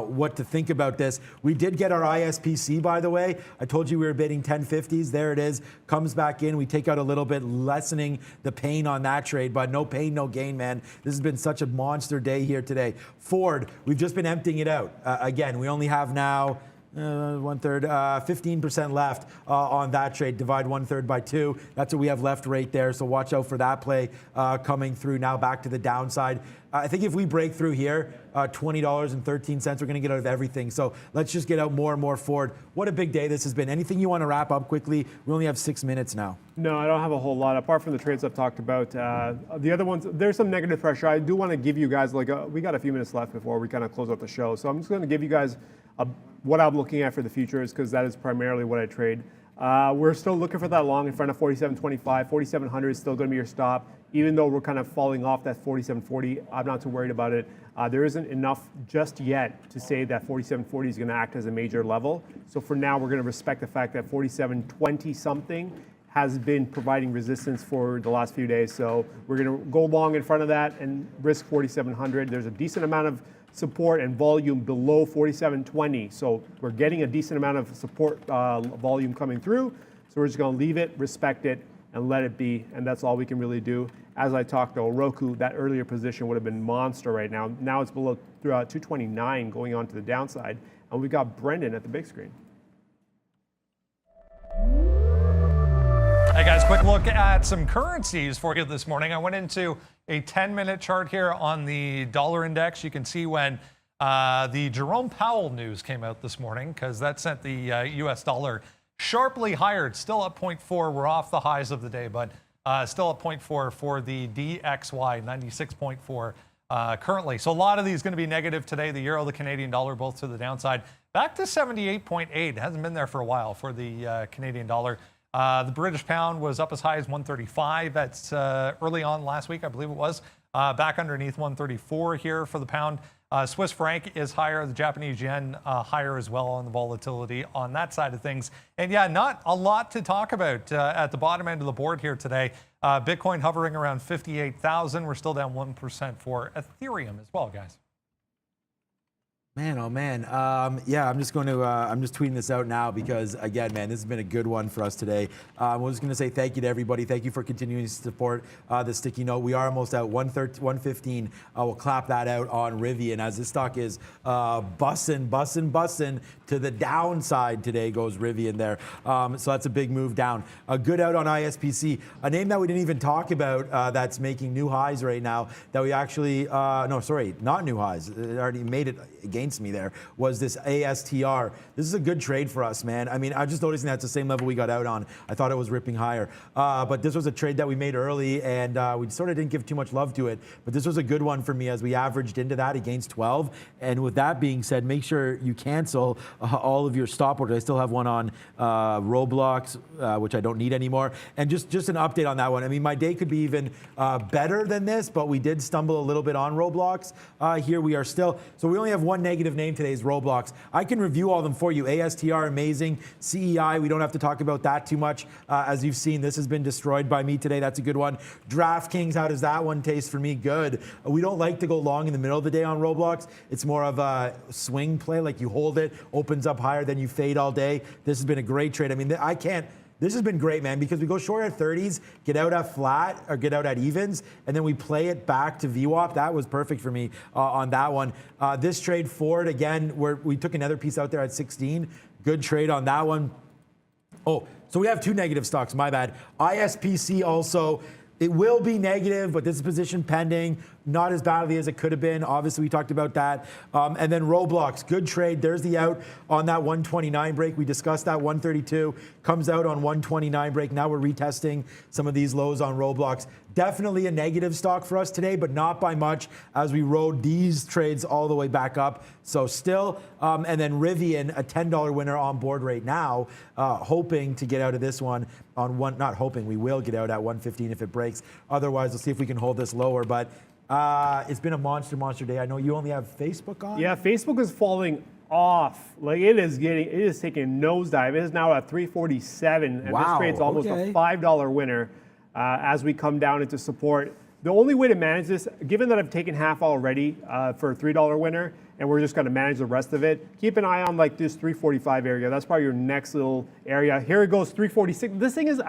what to think about this. We did get our ISPC, by the way. I told you we were bidding 1050s. There it is. Comes back in. We take out a little bit, lessening the pain on that trade. But no pain, no gain, man. This has been such a monster day here today. Ford, we've just been emptying it out. Again, we only have now 15% left on that trade. Divide 1/3 by 2. That's what we have left right there. So watch out for that play coming through now back to the downside. I think if we break through here, $20.13, we're going to get out of everything. So let's just get out more and more forward. What a big day this has been. Anything you want to wrap up quickly? We only have 6 minutes now. No, I don't have a whole lot apart from the trades I've talked about. The other ones, there's some negative pressure. I do want to give you guys we got a few minutes left before we kind of close out the show. So I'm just going to give you guys what I'm looking at for the futures because that is primarily what I trade. We're still looking for that long in front of 47.25. 4,700 is still going to be your stop. Even though we're kind of falling off that 47.40, I'm not too worried about it. There isn't enough just yet to say that 47.40 is going to act as a major level. So for now, we're going to respect the fact that 47.20 something has been providing resistance for the last few days. So we're going to go long in front of that and risk 4,700. There's a decent amount of support and volume below 47.20. So we're getting a decent amount of support volume coming through. So we're just going to leave it, respect it, and let it be. And that's all we can really do. As I talked though, Roku, that earlier position would have been monster right now. Now it's below 229 going on to the downside. And we've got Brendan at the big screen. Hey guys, quick look at some currencies for you this morning. I went into a 10-minute chart here on the dollar index. You can see when the Jerome Powell news came out this morning because that sent the US dollar sharply higher. It's still up 0.4. We're off the highs of the day, but still at 0.4 for the DXY, 96.4 currently. So a lot of these going to be negative today. The euro, the Canadian dollar, both to the downside. Back to 78.8. It hasn't been there for a while for the Canadian dollar. The British pound was up as high as 135. That's early on last week, I believe it was. Back underneath 134 here for the pound. Swiss franc is higher. The Japanese yen higher as well on the volatility on that side of things. And yeah, not a lot to talk about at the bottom end of the board here today. Bitcoin hovering around 58,000. We're still down 1% for Ethereum as well, guys. Man, oh man. Yeah, I'm just tweeting this out now because, again, man, this has been a good one for us today. I was just going to say thank you to everybody. Thank you for continuing to support the Sticky Note. We are almost at 115. We'll clap that out on Rivian as this stock is bussin' to the downside today goes Rivian there. So that's a big move down. A good out on ISPC. A name that we didn't even talk about that's making new highs right now that we actually, no, sorry, not new highs. It already made it against me there, was this ASTR. This is a good trade for us, man. I mean, I'm just noticing that's the same level we got out on. I thought it was ripping higher. But this was a trade that we made early, and we sort of didn't give too much love to it. But this was a good one for me as we averaged into that against 12. And with that being said, make sure you cancel all of your stop orders. I still have one on Roblox, which I don't need anymore. And just an update on that one. I mean, my day could be even better than this, but we did stumble a little bit on Roblox. Here we are still. So we only have one negative name today is Roblox. I can review all of them for you. ASTR, amazing. CEI, we don't have to talk about that too much. As you've seen, this has been destroyed by me today. That's a good one. DraftKings, how does that one taste for me? Good. We don't like to go long in the middle of the day on Roblox. It's more of a swing play, like you hold it, opens up higher, then you fade all day. This has been a great trade. I mean, this has been great, man, because we go short at 30s, get out at flat or get out at evens, and then we play it back to VWAP. That was perfect for me on that one. This trade forward, again, we took another piece out there at 16. Good trade on that one. Oh, so we have two negative stocks, my bad. ISPC also, it will be negative, but this is position pending. Not as badly as it could have been. Obviously, we talked about that. And then Roblox, good trade. There's the out on that 129 break. We discussed that 132. Comes out on 129 break. Now we're retesting some of these lows on Roblox. Definitely a negative stock for us today, but not by much as we rode these trades all the way back up. So still, and then Rivian, a $10 winner on board right now, hoping to get out of this one on one, not hoping, we will get out at 115 if it breaks. Otherwise, we'll see if we can hold this lower. But it's been a monster day. I know you only have Facebook on. Yeah, Facebook is falling off. Like it is taking a nosedive. It is now at 347, and this trade's almost a $5 winner as we come down into support. The only way to manage this, given that I've taken half already for a $3 winner, and we're just going to manage the rest of it, keep an eye on like this 345 area. That's probably your next little area. Here it goes, 346. This thing is,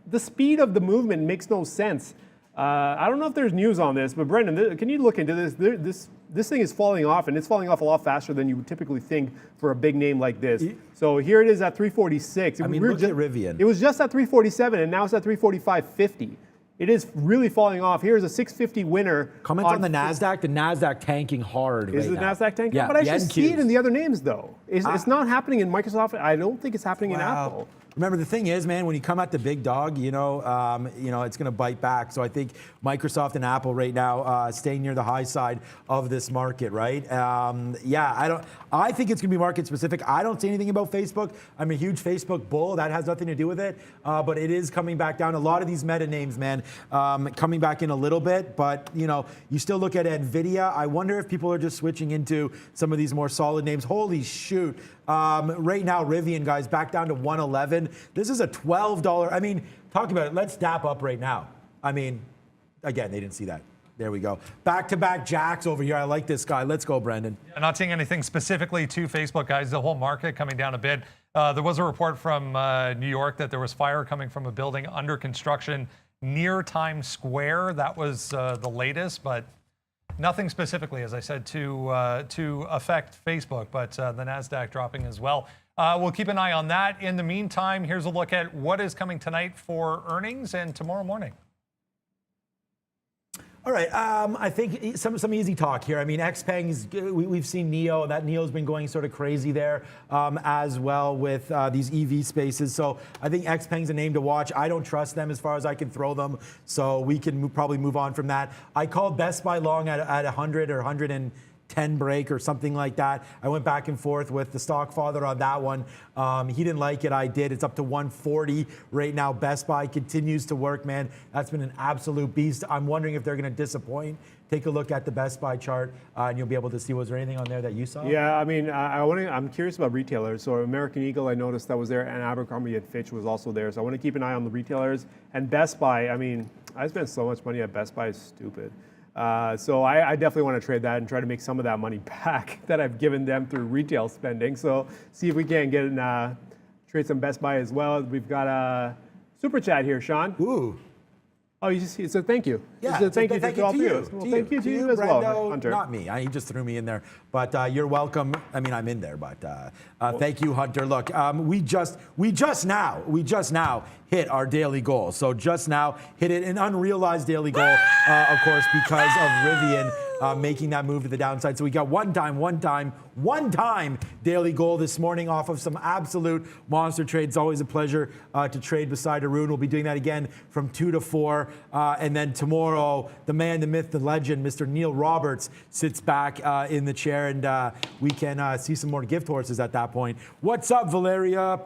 the speed of the movement makes no sense. I don't know if there's news on this, but Brendan, can you look into this? This thing is falling off, and it's falling off a lot faster than you would typically think for a big name like this. So here it is at 346. I mean, look at Rivian. It was just at 347, and now it's at 345.50. It is really falling off. Here's a 650 winner. Comments on the NASDAQ. The NASDAQ tanking hard Is right the now. NASDAQ tanking? Yeah, But I the should see it NQs. in the other names, though. It's not happening in Microsoft. I don't think it's happening in Apple. Remember, the thing is, man, when you come at the big dog, it's going to bite back. So I think Microsoft and Apple right now staying near the high side of this market, right? I think it's going to be market specific. I don't see anything about Facebook. I'm a huge Facebook bull. That has nothing to do with it. But it is coming back down. A lot of these meta names, man, coming back in a little bit. But, you still look at NVIDIA. I wonder if people are just switching into some of these more solid names. Holy shoot. Right now, Rivian, guys, back down to 111. This is a $12. I mean, talk about it. Let's dap up right now. I mean, again, they didn't see that. There we go. Back-to-back jacks over here. I like this guy. Let's go, Brendan. Not seeing anything specifically to Facebook, guys. The whole market coming down a bit. There was a report from New York that there was fire coming from a building under construction near Times Square. That was the latest, but nothing specifically, as I said, to affect Facebook, but the NASDAQ dropping as well. We'll keep an eye on that. In the meantime, here's a look at what is coming tonight for earnings and tomorrow morning. All right, I think some easy talk here. I mean, XPeng's, we've seen NEO. That NEO's been going sort of crazy there as well with these EV spaces. So I think XPeng's a name to watch. I don't trust them as far as I can throw them, so we can probably move on from that. I called Best Buy long at 100 or 110 break or something like that. I went back and forth with the stock father on that one. He didn't like it. I did. It's up to 140 right now. Best Buy continues to work, man. That's been an absolute beast. I'm wondering if they're going to disappoint. Take a look at the Best Buy chart, and you'll be able to see. Was there anything on there that you saw? Yeah, I mean, I'm curious about retailers. So American Eagle, I noticed that was there, and Abercrombie and Fitch was also there. So I want to keep an eye on the retailers. And Best Buy, I mean, I spent so much money at Best Buy, it's stupid. So I definitely want to trade that and try to make some of that money back that I've given them through retail spending. So see if we can get trade some Best Buy as well. We've got a super chat here, Sean. Ooh. Oh, you just so thank you. Yeah, so thank you to all three of us. To Well, you. thank you to you as well, Brendo, Hunter. Not me. He just threw me in there. But you're welcome. I mean, I'm in there, but thank you, Hunter. Look, we just now hit our daily goal. So just now hit it, an unrealized daily goal, of course, because of Rivian making that move to the downside. So we got one time daily goal this morning off of some absolute monster trades. Always a pleasure to trade beside Arun. We'll be doing that again from 2 to 4. And then tomorrow, the man, the myth, the legend, Mr. Neil Roberts sits back in the chair, and we can see some more gift horses at that point. What's up, Valeria?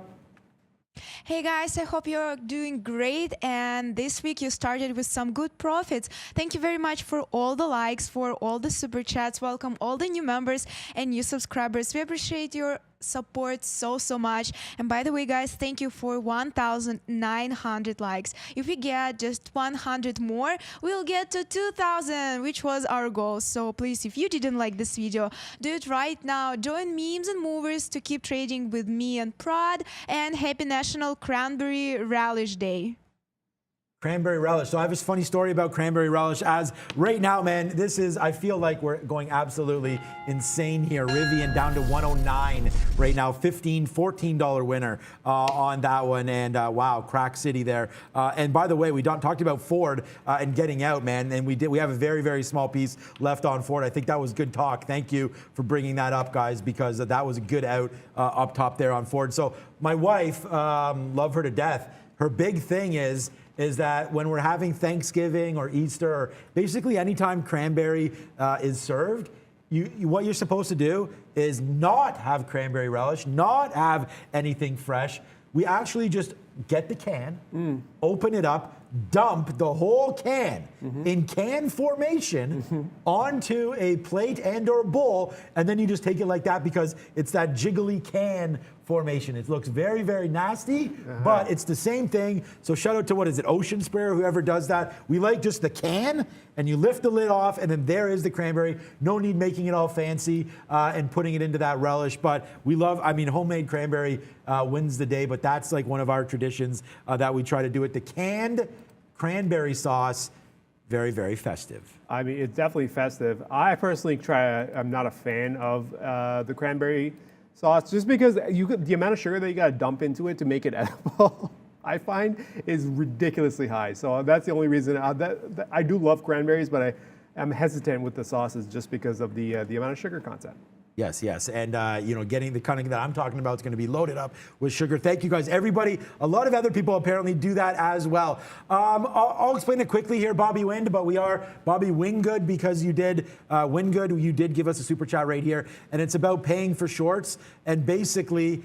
Hey guys, I hope you're doing great, and this week you started with some good profits. Thank you very much for all the likes, for all the super chats. Welcome all the new members and new subscribers. We appreciate your support so much. And by the way, guys, thank you for 1,900 likes. If we get just 100 more, we'll get to 2,000, which was our goal. So please, if you didn't like this video, do it right now. Join Memes and Movers to keep trading with me and Prad, and happy National Cranberry Relish Day. Cranberry relish. So I have this funny story about cranberry relish. As right now, man, I feel like we're going absolutely insane here. Rivian down to 109 right now, $14 winner on that one. And wow, crack city there. And by the way, we talked about Ford and getting out, man. And we have a very, very small piece left on Ford. I think that was good talk. Thank you for bringing that up, guys, because that was a good out up top there on Ford. So my wife, love her to death. Her big thing is that when we're having Thanksgiving or Easter, or basically anytime cranberry is served, what you're supposed to do is not have cranberry relish, not have anything fresh. We actually just get the can, open it up, dump the whole can in can formation onto a plate and or bowl, and then you just take it like that because it's that jiggly can formation. It looks very, very nasty, but it's the same thing. So shout out to, what is it, Ocean Spray or whoever does that. We like just the can, and you lift the lid off, and then there is the cranberry. No need making it all fancy and putting it into that relish. But we love, I mean, homemade cranberry wins the day, but that's like one of our traditions that we try to do it. The canned cranberry sauce, very, very festive. I mean, it's definitely festive. I personally I'm not a fan of the cranberry sauce, just because the amount of sugar that you got to dump into it to make it edible. I find is ridiculously high. So that's the only reason. That I do love cranberries, but I'm hesitant with the sauces just because of the amount of sugar content. Yes, yes, and getting the cunning that I'm talking about is going to be loaded up with sugar. Thank you guys, everybody. A lot of other people apparently do that as well. I'll explain it quickly here, Bobby Wind, but we are Bobby Wingood because you did Wingood. You did give us a super chat right here, and it's about paying for shorts and basically.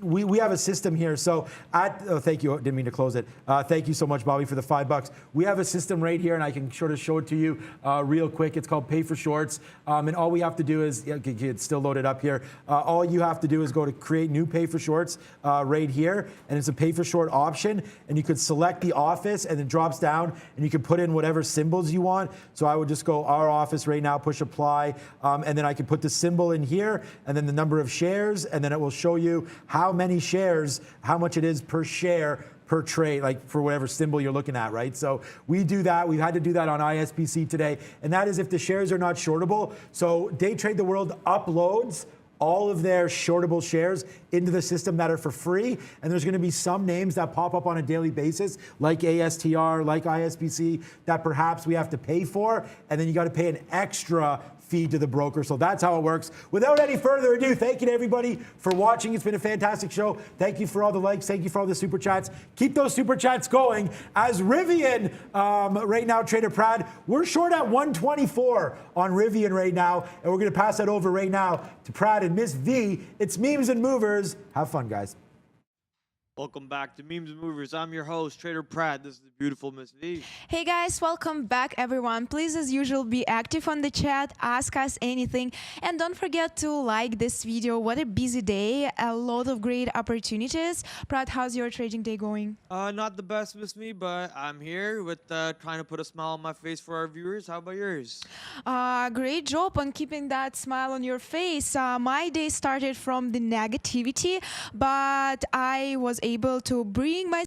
We have a system here. So thank you. Didn't mean to close it. Thank you so much, Bobby, for the $5. We have a system right here, and I can sort of show it to you real quick. It's called Pay for Shorts, and all we have to do is it's still loaded up here. All you have to do is go to create new Pay for Shorts right here, and it's a Pay for Short option, and you could select the office, and it drops down, and you can put in whatever symbols you want. So I would just go our office right now, push apply, and then I can put the symbol in here, and then the number of shares, and then it will show you how many shares, how much it is per share per trade, like for whatever symbol you're looking at, right? So we do that. We've had to do that on ISBC today, and that is if the shares are not shortable. So Day Trade the World uploads all of their shortable shares into the system that are for free, and there's going to be some names that pop up on a daily basis, like ASTR, like ISBC, that perhaps we have to pay for, and then you got to pay an extra fee to the broker. So that's how it works. Without any further ado, thank you to everybody for watching. It's been a fantastic show. Thank you for all the likes. Thank you for all the super chats. Keep those super chats going. As Rivian, right now, Trader Prad, we're short at 124 on Rivian right now, and we're going to pass that over right now to Prad and Miss V. It's Memes and Movers. Have fun, guys. Welcome back to Memes and Movers. I'm your host, Trader Pratt. This is the beautiful Miss V. Hey guys, welcome back everyone. Please, as usual, be active on the chat, ask us anything, and don't forget to like this video. What a busy day, a lot of great opportunities. Pratt, how's your trading day going? Not the best, Miss V, but I'm here with trying to put a smile on my face for our viewers. How about yours? Great job on keeping that smile on your face. My day started from the negativity, but I was able to bring my